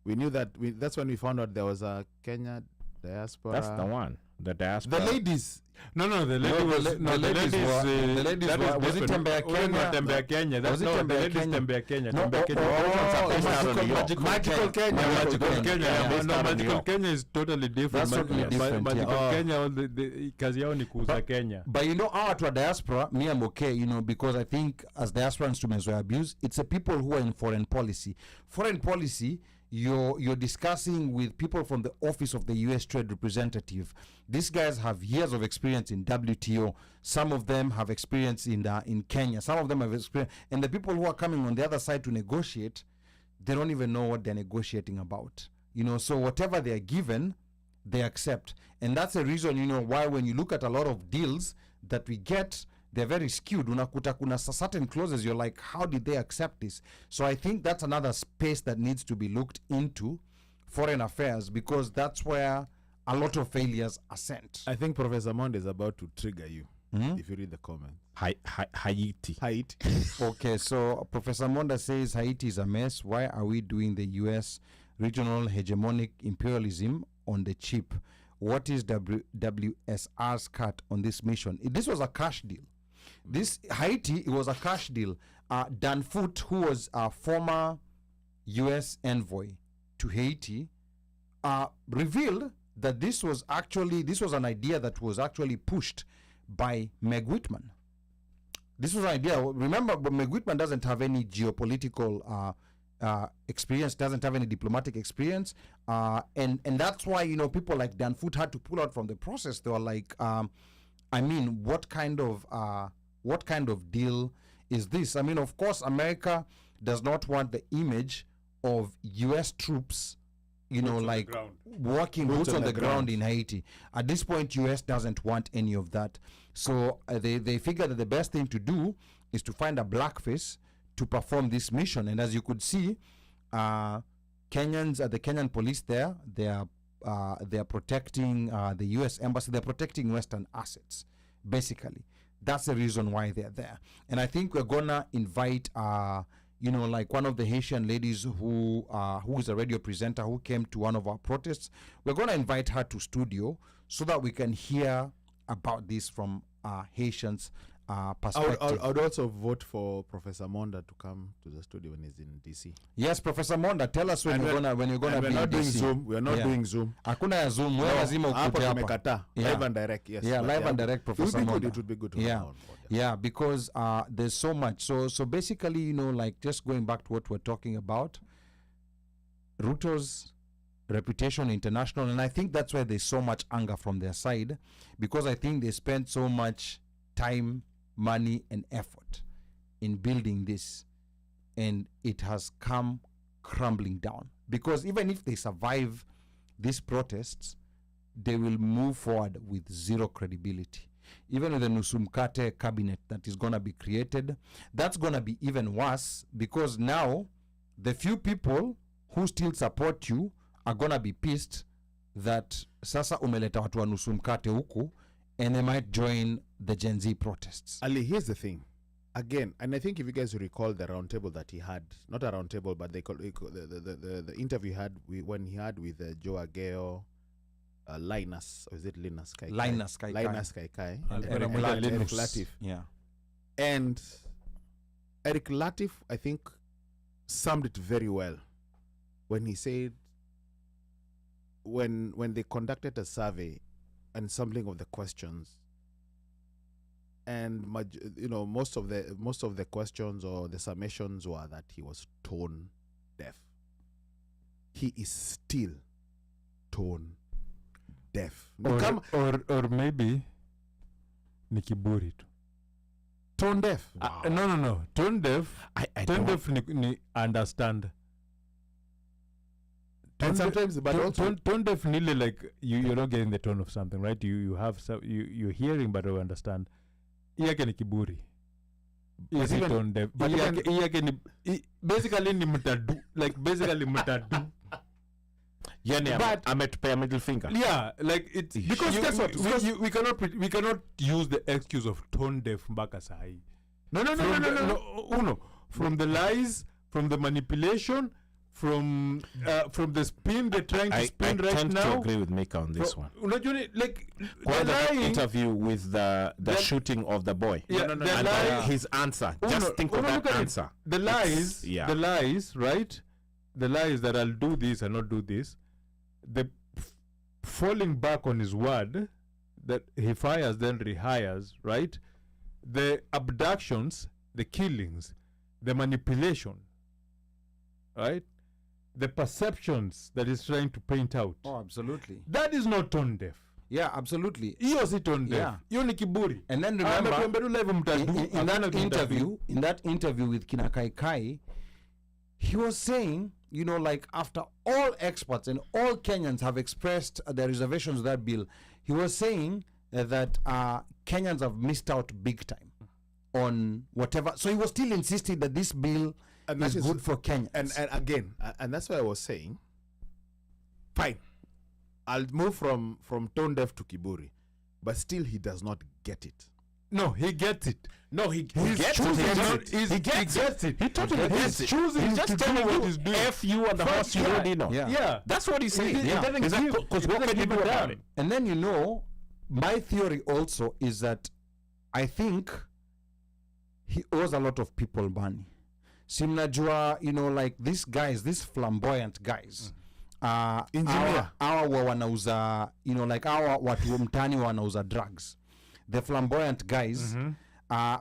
We knew that. That's when we found out there was a Kenya diaspora. That's the one. The diaspora. The ladies. No, the lady No, was the ladies were- the ladies that is were- was it different. Tembea Kenya? Tembea Kenya. That's Was it no, the Tembea ladies Kenya? Tembea Kenya. No, Tembea Kenya. Magical Kenya. Magical Kenya. Yeah. No, Magical Kenya is totally different. That's totally different, Magical yeah. Kenya, all the kazi yao ni kuuza Kenya. But you know, our to a diaspora, me I'm okay, you know, because I think as diaspora instruments were abused, it's the people who are in foreign policy. Foreign policy, you're discussing with people from the office of the U.S. Trade Representative. These guys have years of experience in WTO. Some of them have experience in Kenya. Some of them have experience, and the people who are coming on the other side to negotiate, they don't even know what they're negotiating about. You know, so whatever they are given, they accept, and that's the reason, you know, why when you look at a lot of deals that we get, they're very skewed. Unakuta kuna certain clauses, you're like, how did they accept this? So I think that's another space that needs to be looked into, foreign affairs, because that's where a lot of failures are sent. I think Professor Monda is about to trigger you if you read the comments. Haiti. Height. Okay, so Professor Monda says Haiti is a mess. Why are we doing the U.S. regional hegemonic imperialism on the cheap? What is WSR's cut on this mission? This was a cash deal. This Haiti, it was a cash deal. Dan Foote, who was a former U.S. envoy to Haiti, revealed that this was an idea that was actually pushed by Meg Whitman. This was an idea. Remember, but Meg Whitman doesn't have any geopolitical experience, doesn't have any diplomatic experience, and that's why, you know, people like Dan Foote had to pull out from the process. They were like, I mean, what kind of deal is this? I mean, of course, America does not want the image of U.S. troops, you know, like working boots on the ground in Haiti. At this point, U.S. doesn't want any of that. So they figure that the best thing to do is to find a blackface to perform this mission. And as you could see, Kenyans, the Kenyan police there, they are protecting the U.S. embassy. They're protecting Western assets, basically. That's the reason why they're there. And I think we're gonna invite, you know, like one of the Haitian ladies who is a radio presenter who came to one of our protests. We're gonna invite her to studio so that we can hear about this from Haitians' perspective. I would also vote for Professor Monda to come to the studio when he's in DC. Yes, Professor Monda, tell us when you're gonna And be we're not in doing DC. Zoom. We are not Yeah. doing Zoom. Hakuna ya Zoom. Wewe lazima Hapo ukuje hapa. tumekataa. Yeah. Live and direct, yes. Yeah, But live and direct, Professor Monda. It would be good to Yeah. have her on board. Yeah, because there's so much. So basically, you know, like just going back to what we're talking about, Ruto's reputation international, and I think that's why there's so much anger from their side, because I think they spent so much time, money, and effort in building this, and it has come crumbling down. Because even if they survive these protests, they will move forward with zero credibility. Even with the Nusumkate cabinet that is going to be created, that's going to be even worse, because now the few people who still support you are going to be pissed that sasa umeleta watu wa Nusumkate huku, and they might join the Gen Z protests. Ali, here's the thing. Again, and I think if you guys recall the roundtable that he had, not a roundtable, but the interview he had when he had with Joe Ageo, Linus, or is it Linus Kaikai? Linus Kaikai. Linus Kaikai. And Eric Linus. Latif. Yeah. And Eric Latif, I think, summed it very well when he said, when they conducted a survey and sampling of the questions, and you know, most of the questions or the summations were that he was tone deaf. He is still tone deaf. Or maybe ni kiburi tu. Tone deaf. No. Tone deaf. I Tone don't. deaf ni understand. And sometimes, but also tone deaf nearly like you're not getting the tone of something, right? You have some, you're hearing but don't understand. Iyake ni kiburi. Is it tone deaf? Iyake ni basically ni mtadu, like basically mtadu. Yani But- ametupea middle finger. Yeah, like it's because You- guess what? you- We cannot use the excuse of tone deaf mpaka sahi. no. From the lies, from the manipulation, from the spin they're trying to I spin right tend to now. agree with Mika on this one. Unajua like Kwa they're the lying. interview with the They're- shooting of the boy. Yeah, and they're lying. his answer. Just think of Uno, that look at it. answer. The lies, yeah. the lies, right? The lies that I'll do this and not do this. The falling back on his word that he fires then rehires, right? The abductions, the killings, the manipulation, right? The perceptions that he's trying to paint out. Oh, absolutely. That is not tone deaf. Yeah, absolutely. Hiyo si tone deaf. Yeah. Hiyo ni kiburi. And then remember, Ametuambia live mtadu. in that interview with Kina Kai, he was saying, you know, like after all experts and all Kenyans have expressed their reservations with that bill, he was saying that Kenyans have missed out big time on whatever. So he was still insisting that this bill And is that is- good for Kenyans. and again, and that's why I was saying, fine, I'll move from tone deaf to kiburi, but still he does not get it. No, he gets it. No, he He's gets choosing it. not- He gets it. He totally He's gets it. choosing He's to just do telling what you, he's doing. F you and the horse you Yeah. rode in on. Yeah. Yeah. That's what he's saying. He doesn't give- Because he what doesn't can you give do a about damn. it? And then, you know, my theory also is that I think he owes a lot of people money. Simnajua, you know, like these guys, these flamboyant guys. Engineer. Our wanauza, you know, like our watu mtani wanauza drugs. The flamboyant guys.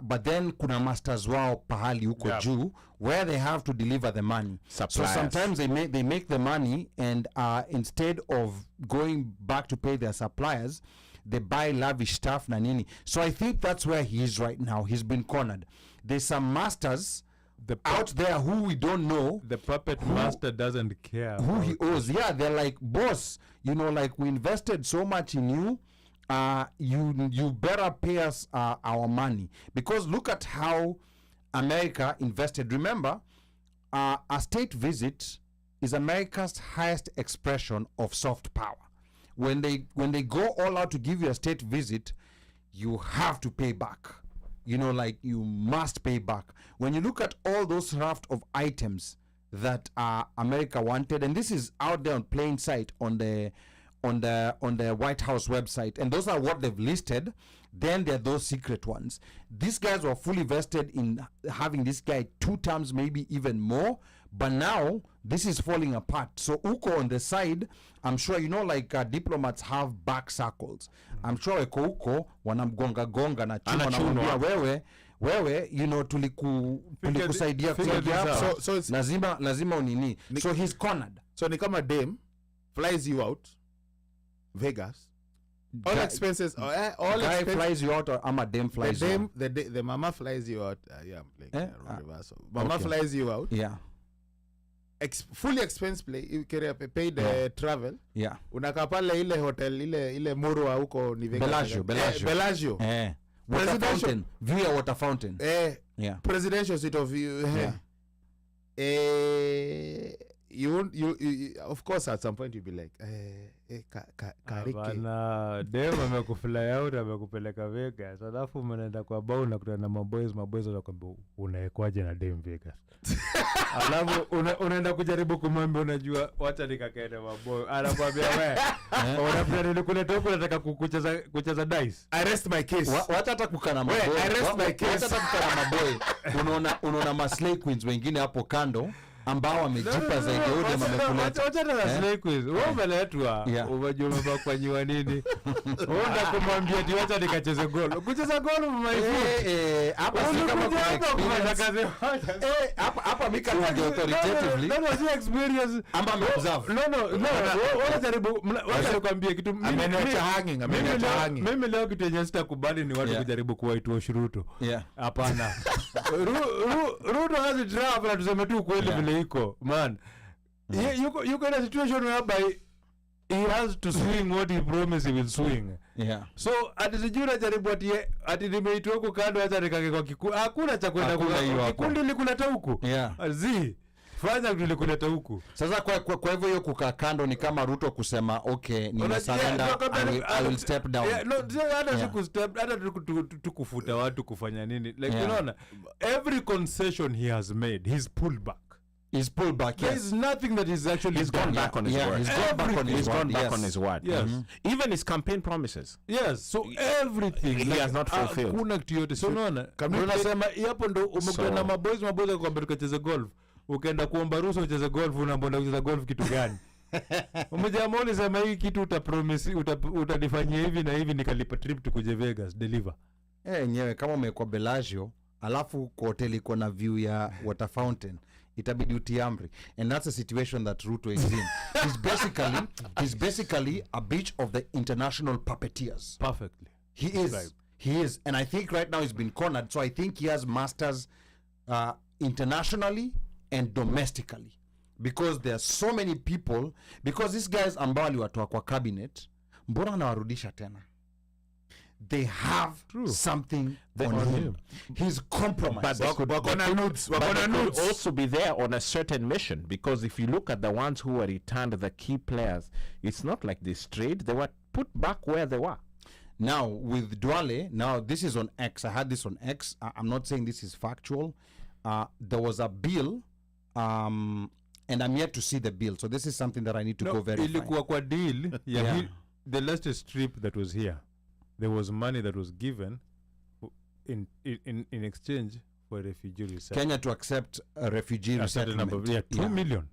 But then kuna masters wao pahali huko Yeah. juu where they have to deliver the money. So Suppliers. sometimes they make the money and instead of going back to pay their suppliers, they buy lavish stuff na nini. So I think that's where he is right now. He's been cornered. There's some masters out there who we don't know The puppet master doesn't care. who he about- owes. Yeah, they're like, boss, you know, like we invested so much in you. You better pay us our money, because look at how America invested. Remember, a state visit is America's highest expression of soft power. When they go all out to give you a state visit, you have to pay back. You know, like you must pay back. When you look at all those raft of items that America wanted, and this is out there on plain sight on the White House website, and those are what they've listed. Then there are those secret ones. These guys were fully vested in having this guy 2 times, maybe even more. But now this is falling apart. So uko on the side, I'm sure, you know, like diplomats have back circles. I'm sure uko wanamgonga gonga na chuma wanamwambia wewe, you know, tulikusaidia figure kuingia this hapa. out. So it's lazima unini. So he's cornered. so ni kama dame flies you out Vegas, all Guy- expenses, all guy expenses. flies you out, or ama dame flies you out. The mama flies you out. Yeah, I'm playing reversal. Mama okay. flies you out. Yeah, Fully expense play. You carry paid travel. yeah. Unakaa pale ile hotel ile Murwa huko ni Vegas. Bellagio. Water Presidential- fountain. View ya water fountain. Yeah. Presidential seat of you. You won't. You of course at some point you'll be like, Kariki. Bana, dem amekufly out, amekupeleka Vegas. Alafu mnaenda kwa bar unakutana na maboys wanakwambia unaekwaje na dem Vegas. Alafu unaenda kujaribu kumwambia, unajua wacha nikakaende maboy. Anakwambia wewe, unapenda nikuleta huko, nataka kucheza dice. I rest my case. Wacha hata kukana maboy. I rest my case. Wacha hata kukana maboy. Unaona maslay queens wengine hapo kando ambao wamejipa zaidi ya ODM wamekuleta. Wacha na snake quiz. Wewe umeletwa. Umejua umebakwanyiwa nini? Onda kumwambia ati wacha nikacheze gol. Kucheza gol maifu. Hapa si kama kuna kazi. Hapa mika na authoritatively. That was your experience. Amba ameobserve. No. Wewe jaribu nikwambie kitu Ameniacha hanging. Mimi leo kitu yenye sitakubali ni watu kujaribu kuwaitwa Ruto. Hapana. Ruto has a draft na tuseme tu kweli vile iko. Man. Yuko in a situation whereby he has to swing what he promised he will swing. So atisijura jaribu ati nimeitwa huko kando acha nikake kwa kikundi. Hakuna cha kwenda kwa kikundi likuleta huku. Fanya tulikuleta huku. Sasa kwa hivyo hiyo kukaa kando ni kama Ruto kusema okay ni surrender, I will step down. Hata siku step hata tukufuta watu kufanya nini. Like you know, every concession he has made, he's pulled back. There is nothing that is actually gone back on his word. He's gone back on his word. Yes. Even his campaign promises. Yes. So everything he has not fulfilled. Hakuna kitu yote. So unaona, unasema hapo ndo umekuwa na maboys kwamba tukacheze golf. Ukaenda kuomba ruhusa ucheze golf, unaambia kucheza golf kitu gani? Umejamoni sema hii kitu utapromise utanifanyia hivi na hivi nikalipa trip tukuje Vegas deliver. Nyewe kama umekuwa Bellagio alafu kwa hoteli iko na view ya water fountain itabidi utiamri, and that's a situation that Ruto is in. he's basically a breach of the international puppeteers. Perfectly. He is, and I think right now he's been cornered, so I think he has masters internationally and domestically, because there are so many people, because these guys ambao waliwatoa kwa cabinet mbona anawarudisha tena? They have something on him. He's compromised. But they could also be there on a certain mission, because if you look at the ones who were returned, the key players, it's not like they strayed. They were put back where they were. Now with Duale, now this is on X. I had this on X. I'm not saying this is factual. There was a bill, and I'm yet to see the bill. So this is something that I need to go verify. Ilikuwa kwa deal. The latest trip that was here, there was money that was given in exchange for refugee resettlement. Kenya to accept a refugee resettlement. 2 million.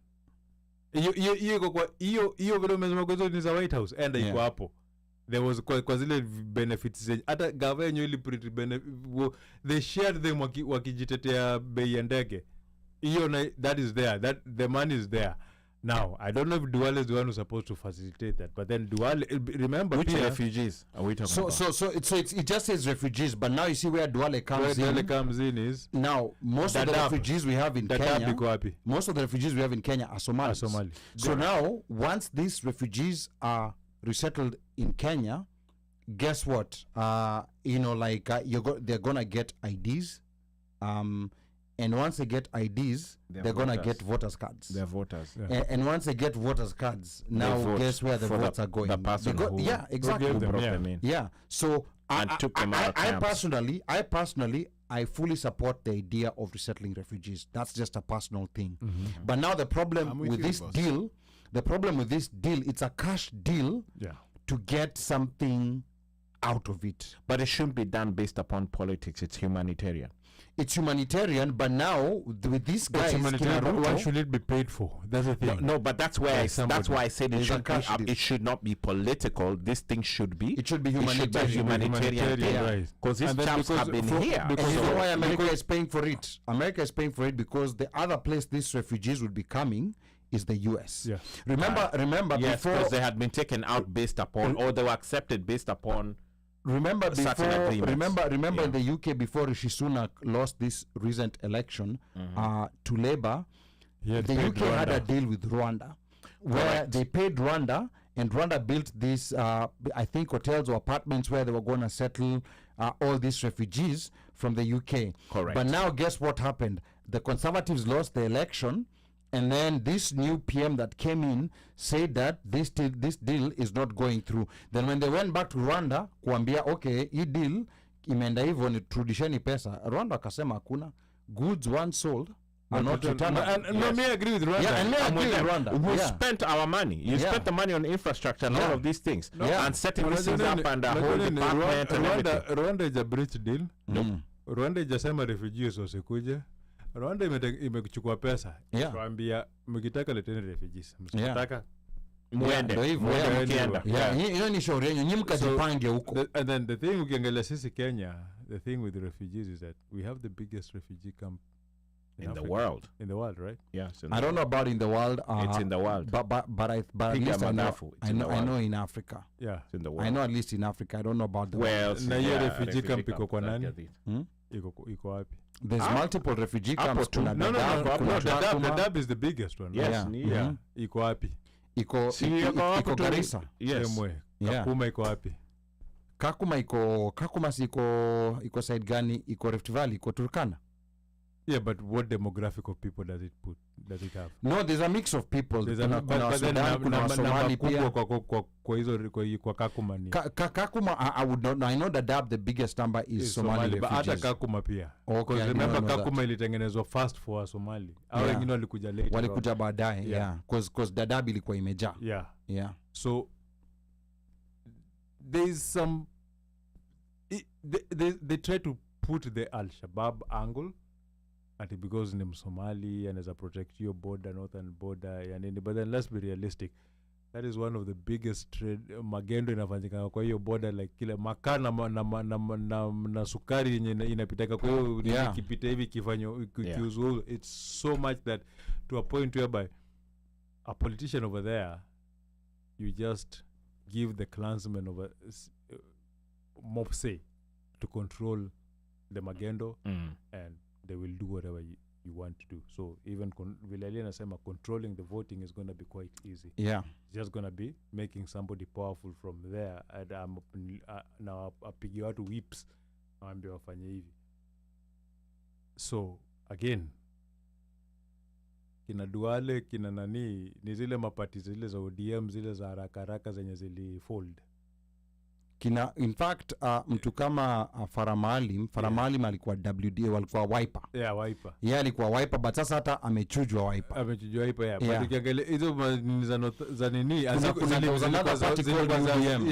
Hiyo vile umesema kwa hizo ni za White House enda iko hapo. There was kwa zile benefits hata gava yenyewe ili they shared them wakijitetea bei ya ndege. Hiyo that is there, that the money is there. Now, I don't know if Duale is the one who's supposed to facilitate that, but then Duale, remember, which refugees are we talking about? So it just says refugees, but now you see where Duale comes in. Where Duale comes in is now most of the refugees we have in Kenya. Most of the refugees we have in Kenya are Somalis. So now, once these refugees are resettled in Kenya, guess what? They're gonna get IDs. And once they get IDs, they're going to get voters cards. They're voters. And once they get voters cards, now guess where the votes are going? The person exactly. So I personally, I fully support the idea of resettling refugees. That's just a personal thing. But now the problem with this deal, it's a cash deal to get something out of it. But it shouldn't be done based upon politics. It's humanitarian. It's humanitarian, but now with these guys, why should it be paid for? That's the thing. No, but that's why I said it should not be political. This thing should be. It should be humanitarian. Because these champs have been here. And you know why America is paying for it? America is paying for it because the other place these refugees would be coming is the US. Yeah. Remember before because they had been taken out based upon, or they were accepted based upon. Remember in the UK before Rishi Sunak lost this recent election to Labour, the UK had a deal with Rwanda where they paid Rwanda, and Rwanda built these I think hotels or apartments where they were going to settle all these refugees from the UK. Correct. But now guess what happened? The Conservatives lost the election, and then this new PM that came in said that this deal is not going through. Then when they went back to Rwanda kuambia okay, hii deal imeenda hivyo ni turudisheni pesa, Rwanda akasema hakuna, goods once sold are not returned. No, me agree with Rwanda. And me agree with Rwanda. We spent our money. You spent the money on infrastructure and all of these things. And setting these things up and the whole department and everything. Rwanda is a breach deal. Rwanda ijasema refugees wasikuje. Rwanda imekuchukua pesa. Yeah. Tuambia mkitaka leteni refugees. Msitaka Mwende. Ndio hivyo. Mwende. Mkienda. Yeah, hiyo ni shauri yenu. Nyinyi mkajipange huko. And then the thing ukiangalia sisi Kenya, the thing with the refugees is that we have the biggest refugee camp In the Africa. world. In the world, right? Yes. I don't know about in the world. It's in the world. But at Piga least I know, madafu, it's in the I world. know in Africa. Yeah. It's in the world. I know at least in Africa. I don't know about the Well, Na hiyo yeah, refugee camp iko kwa that nani? gets it. world. Iko wapi? There's Ah, multiple refugee hapo camps. tu. Kuna No, Dadaab, kuna Kakuma. Dadaab is the biggest one. Yes, right? ni- Yeah. Mhm. Iko wapi? Iko Si yako hapo iko tu. Garissa. Yes. Same way. Yeah. Kakuma iko wapi? Kakuma si iko side gani? Iko Rift Valley, iko Turkana. Yeah, but what demographic of people does it have? No, there's a mix of people. There's Kuna but then Sudan, kuna Somali pia. kwa hizo kwa Kakuma ni Kakuma, I would not know. I know Dadaab, the biggest number is Somali but hata refugees. Kakuma pia. Okay, Because I did remember not know that. Kakuma ilitengenezwa first for Somali. Au Yeah. wengine walikuja later. Walikuja baadaye, Yeah. yeah. Cause Dadaab ilikuwa imejaa. Yeah. Yeah. So there's some they try to put the Al-Shabaab angle ati because ni Msomali and as a protect your border, northern border ya nini, but then let's be realistic. That is one of the biggest trade magendo inafanyika kwa hiyo border, like kile makaa na sukari yenye inapitaka kwa hiyo Yeah. ikipita hivi kifanyo Yeah. kiuzu, it's so much that to a point whereby a politician over there, you just give the clansmen over mob say to control the magendo and they will do whatever you want to do. So even Vilali anasema controlling the voting is going to be quite easy. Yeah. It's just going to be making somebody powerful from there and na apige watu whips waambie wafanye hivi. So again, kina Duale kina nani ni zile mapati zile za ODM zile za haraka zenye zilifold. In fact, mtu kama Faramalim alikuwa WD, walikuwa Wiper. Yeah, Wiper. Yeah, alikuwa Wiper, but sasa hata amechujwa Wiper. Amechujwa Wiper, yeah. Yeah. But ukiangalia hizo za nini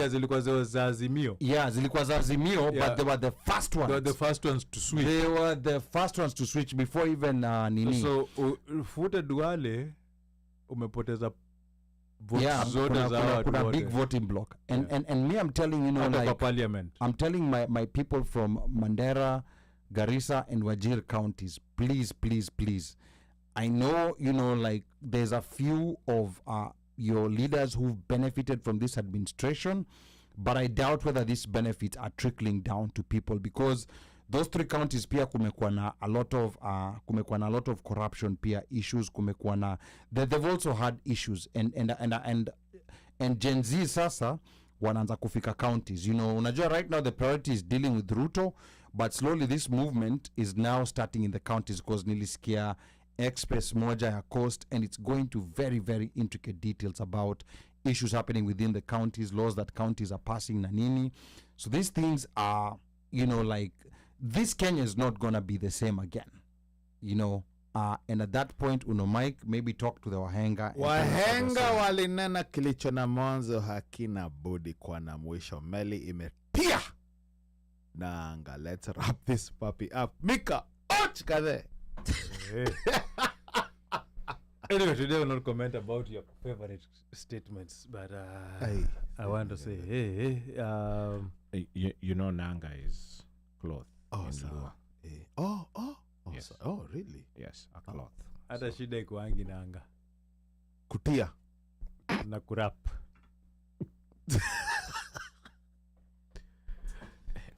zilikuwa za Azimio. Yeah, zilikuwa za Azimio, Yeah. but they were the first ones. They were the first ones to switch. They were the first ones to switch before even nini. So Fute Duale umepoteza votes Yeah, zote za watu kuna wote. big voting block. And Yeah. and me, I'm telling you, Hata kwa like, parliament. I'm telling my people from Mandera, Garissa, and Wajir counties, please. I know, like, there's a few of your leaders who've benefited from this administration, but I doubt whether these benefits are trickling down to people, because those three counties pia kumekuwa na a lot of corruption pia issues, kumekuwa na they've also had issues and Gen Z sasa wanaanza kufika counties. Unajua right now the priority is dealing with Ruto, but slowly this movement is now starting in the counties, because nilisikia express moja ya coast, and it's going to very, very intricate details about issues happening within the counties, laws that counties are passing na nini. So these things are, like, this Kenya is not going to be the same again, and at that point, Mike, maybe talk to the wahenga. Wahenga walinena kilicho na mwanzo hakina budi kuwa na mwisho. Meli imetia nanga. Let's wrap this puppy up. Mika, kadhe. Anyway, today I will not comment about your favorite statements, but I want to say, Nanga is cloth. Oh, in so. Luo. Yes. So, oh, really? Yes, a cloth. hata shida ikuangi nanga Kutia. na kurap.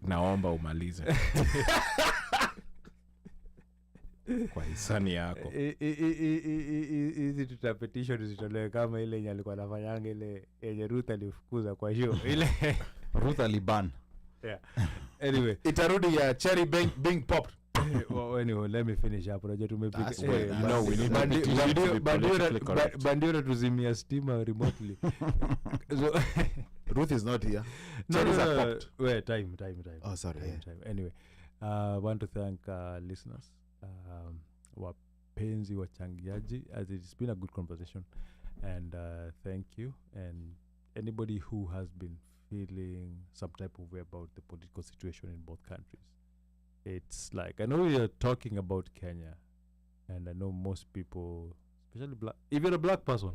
Naomba umalize. Kwa hisani yako. Hizi tutapetition zitolewe kama ile yenye alikuwa anafanyanga ile yenye Ruth alifukuza kwa hiyo ile Ruth Aliban. yeah. Anyway, Itarudi ya cherry being popped. well, anyway, let me finish up. Unajua tumepiga That's why- You know, we need to be politically correct. bandio tuzimia stima remotely. So Ruth is not here. no, Cherries are no. popped. Wait, time. Oh, sorry. Time, Yeah. time. Anyway, want to thank listeners, wapenzi wachangiaji, as it's been a good conversation, and thank you. And anybody who has been feeling some type of way about the political situation in both countries, it's like, I know we are talking about Kenya, And I know most people, especially black, if you're a black person,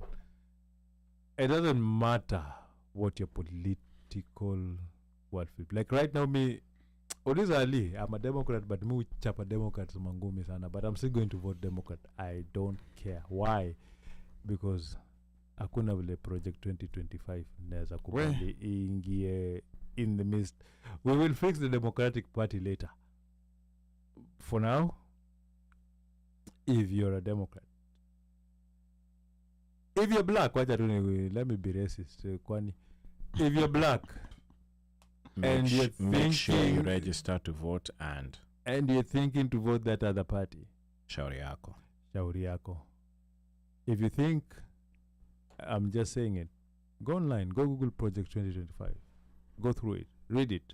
it doesn't matter what your political worldview. Like right now, me, originally, I'm a Democrat, but me chapa Democrats mangumi sana. But I'm still going to vote Democrat. I don't care. Why? Because hakuna vile project 2025 naweza kupali ingie in the midst. We will fix the Democratic Party later. For now, if you're a Democrat, if you're black, let me be racist. Kwani, if you're black and you're make sure you thinking, register to vote and you're thinking to vote that other party, shauri yako. shauri yako. If you think, I'm just saying it, go online, go Google Project 2025, go through it, read it,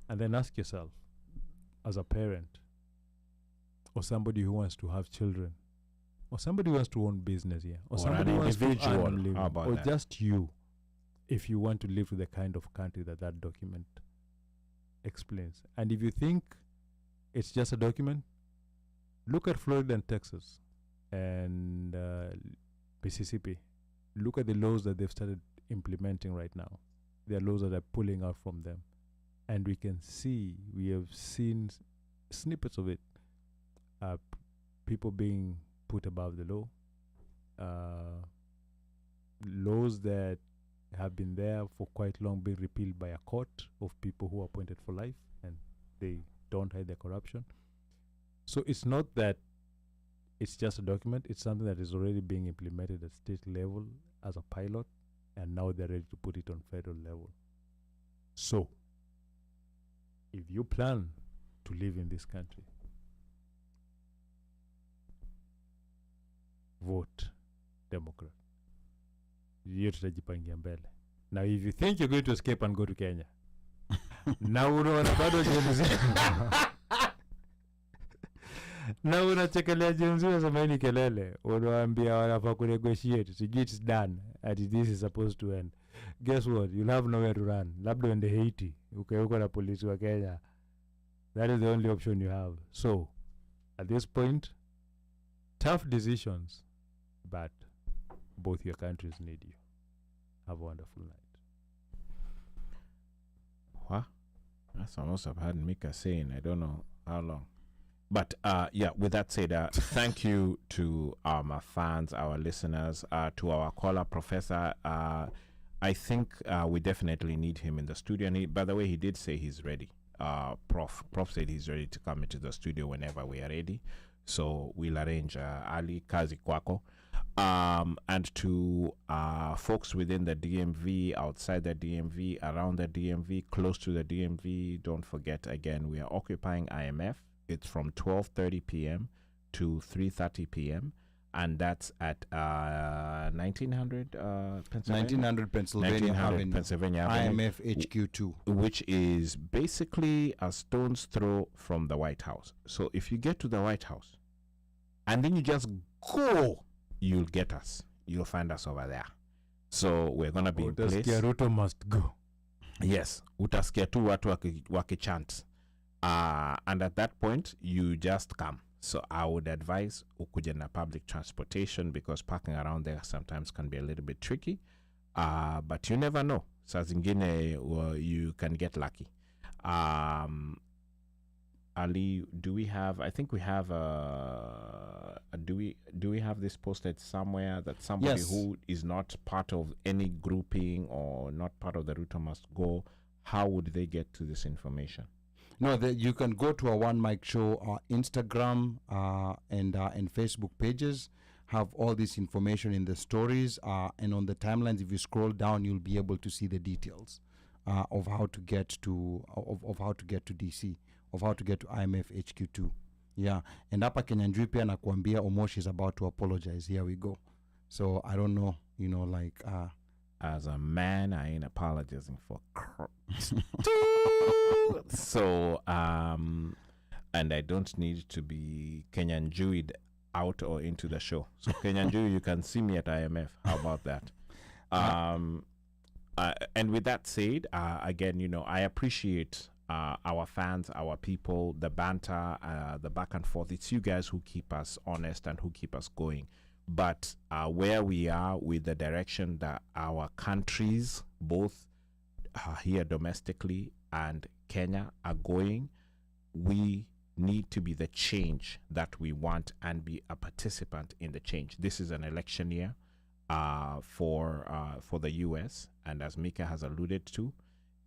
and then ask yourself, as a parent, or somebody who wants to have children, or somebody who wants to own business here, or Or somebody an who wants to individual. earn a living, How about or that? just you, if you want to live with the kind of country that that document explains. And if you think it's just a document, look at Florida and Texas and Mississippi. Look at the laws that they've started implementing right now. There are laws that are pulling out from them. And we can see, we have seen snippets of it. People being put above the law. Laws that have been there for quite long being repealed by a court of people who are appointed for life, and they don't hide their corruption. So it's not that it's just a document, it's something that is already being implemented at state level as a pilot, and now they're ready to put it on federal level. So, if you plan to live in this country, vote Democrat. Hiyo tutajipangia mbele. Now if you think you're going to escape and go to Kenya, now unaona bado jenzi. Na unachekelea jenzi unasema hii ni kelele. Unawaambia wanafaa kunegotiate. Sijui it's done. And this is supposed to end. Guess what? You'll have nowhere to run. Labda uende Haiti. Ukeuko na polisi wa Kenya. That is the only option you have. So, at this point, tough decisions, but both your countries need you. Have a wonderful night. What? That's almost I've had Mika saying, I don't know how long. But yeah, with that said, thank you to our fans, our listeners, to our caller, Professor. I think we definitely need him in the studio. And by the way, he did say he's ready. Prof said he's ready to come into the studio whenever we are ready. So we'll arrange Ali Kazi Kwako. And to folks within the DMV, outside the DMV, around the DMV, close to the DMV, don't forget, again, we are occupying IMF. It's from 12:30 p.m. to 3:30 p.m. And that's at 1900 Pennsylvania? 1900 Pennsylvania Ave, Pennsylvania Avenue, IMF HQ2. which is basically a stone's throw from the White House. So if you get to the White House and then you just go, you'll get us. You'll find us over there. So we're going to be in place. Ruto must go. Yes. Utasikia tu watu wakichant. And at that point, you just come. So I would advise ukuje na public transportation because parking around there sometimes can be a little bit tricky. But you never know. Saa zingine you can get lucky. Ali, do we have? I think we have. Do we have this posted somewhere that somebody Yes. who is not part of any grouping or not part of the Ruto must go? How would they get to this information? No, you can go to our One Mic Show Instagram and Facebook pages. Have all this information in the stories and on the timelines. If you scroll down, you'll be able to see the details of how to get to of how to get to DC, of how to get to IMF HQ2. Yeah, and hapa Kenyan Jui pia nakuambia Omosh is about to apologize. Here we go. So I don't know, like. As a man, I ain't apologizing for so and I don't need to be Kenyan Jewied out or into the show. So Kenyan Jew, you can see me at IMF. How about that? And with that said, again, I appreciate our fans, our people, the banter, the back and forth. It's you guys who keep us honest and who keep us going. But where we are with the direction that our countries, both here domestically and Kenya, are going, we need to be the change that we want and be a participant in the change. This is an election year for the US, and as Mika has alluded to,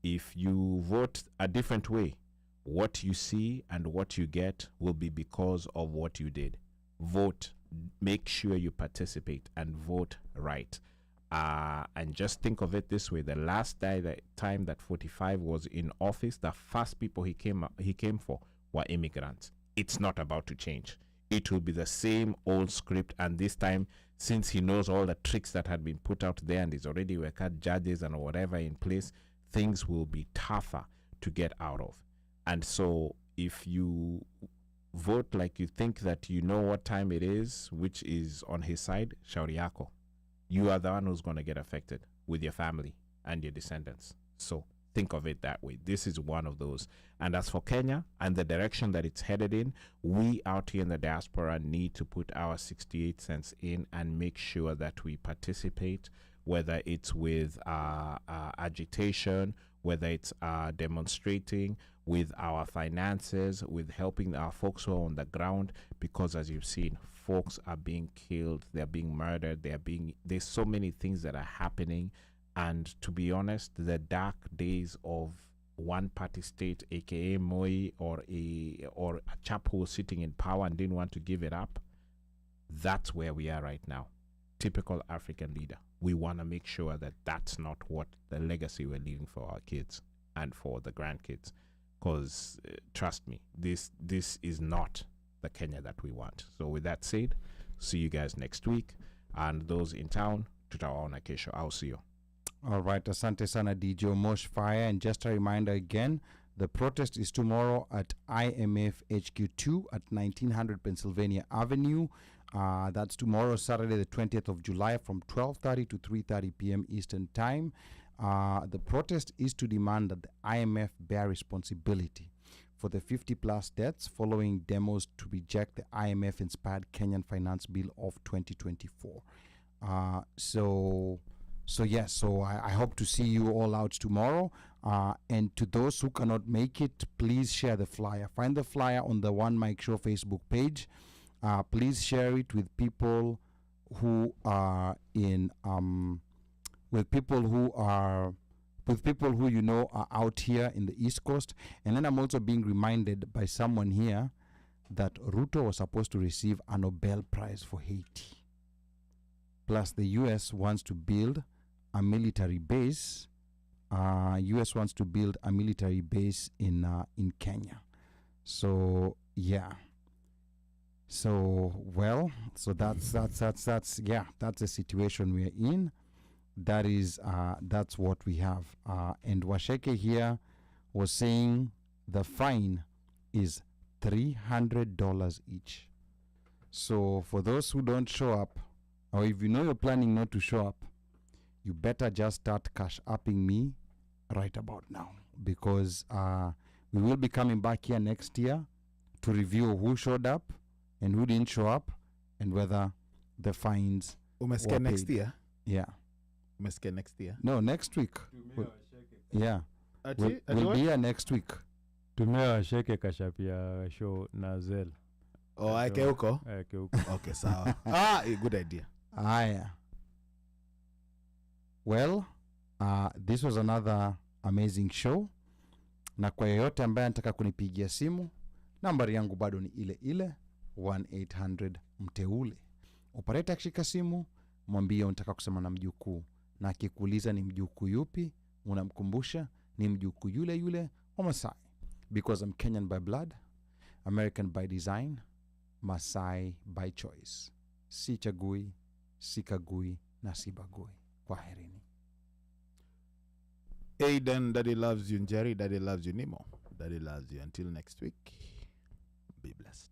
if you vote a different way, what you see and what you get will be because of what you did. Vote, make sure you participate and vote right. And just think of it this way: the last time that 45 was in office, the first people he came for were immigrants. It's not about to change. It will be the same old script, and this time, since he knows all the tricks that had been put out there and he's already worked judges and whatever in place, things will be tougher to get out of. And so if you vote like you think that you know what time it is, which is on his side, shauri yako. You are the one who's going to get affected with your family and your descendants. So think of it that way. This is one of those. And as for Kenya and the direction that it's headed in, we out here in the diaspora need to put our 68 cents in and make sure that we participate, whether it's with agitation, whether it's demonstrating, with our finances, with helping our folks who are on the ground, because as you've seen, folks are being killed, they're being murdered, there's so many things that are happening. And to be honest, the dark days of one party state, aka Moi, or a chap who was sitting in power and didn't want to give it up, that's where we are right now. Typical African leader. We want to make sure that that's not what the legacy we're leaving for our kids and for the grandkids. Because trust me, this is not the Kenya that we want. So with that said, see you guys next week. And those in town, tutawaona kesho. I'll see you. All right, asante sana DJ Mosh Fire. And just a reminder again, the protest is tomorrow at IMF HQ2 at 1900 Pennsylvania Avenue. That's tomorrow, Saturday, the 20th of July, from 12:30 to 3:30 p.m. Eastern Time. The protest is to demand that the IMF bear responsibility for the 50-plus deaths following demos to reject the IMF-inspired Kenyan Finance Bill of 2024. So I hope to see you all out tomorrow. And to those who cannot make it, please share the flyer. Find the flyer on the One Mic Show Facebook page. Please share it with people who are with people who you know are out here in the East Coast. And then I'm also being reminded by someone here that Ruto was supposed to receive a Nobel Prize for Haiti. Plus, the U.S. wants to build a military base. U.S. wants to build a military base in Kenya. So yeah. So that's the situation we're in. That's what we have. And Washeke here was saying the fine is $300 each. So for those who don't show up, or if you know you're planning not to show up, you better just start cash upping me right about now, because we will be coming back here next year to review who showed up and who didn't show up, and whether the fines Umesikia were next paid. year? Yeah. Umesikia next year? No, next week. Yeah. We'll be here next week. Tumea sheke kashapia show na Zel. Oh, aike huko? Aike huko. Okay, sawa. Good idea. Yeah. Well, this was another amazing show. Na kwa yeyote ambaye anataka kunipigia simu, nambari yangu bado ni ile 1-800 mteule. Operator akishika simu, mwambie unataka kusema na mjukuu, na akikuuliza ni mjukuu yupi, unamkumbusha ni mjukuu yule wa Masai. Because I'm Kenyan by blood, American by design, Masai by choice. Si chagui, si kagui, na si bagui. Kwaherini. Aiden, Daddy loves you. Jerry, Daddy loves you. Nemo, Daddy loves you. Until next week, be blessed.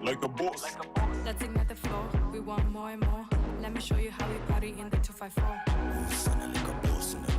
Like a boss. Let's ignite the floor. We want more and more. Let me show you how we party in the 254.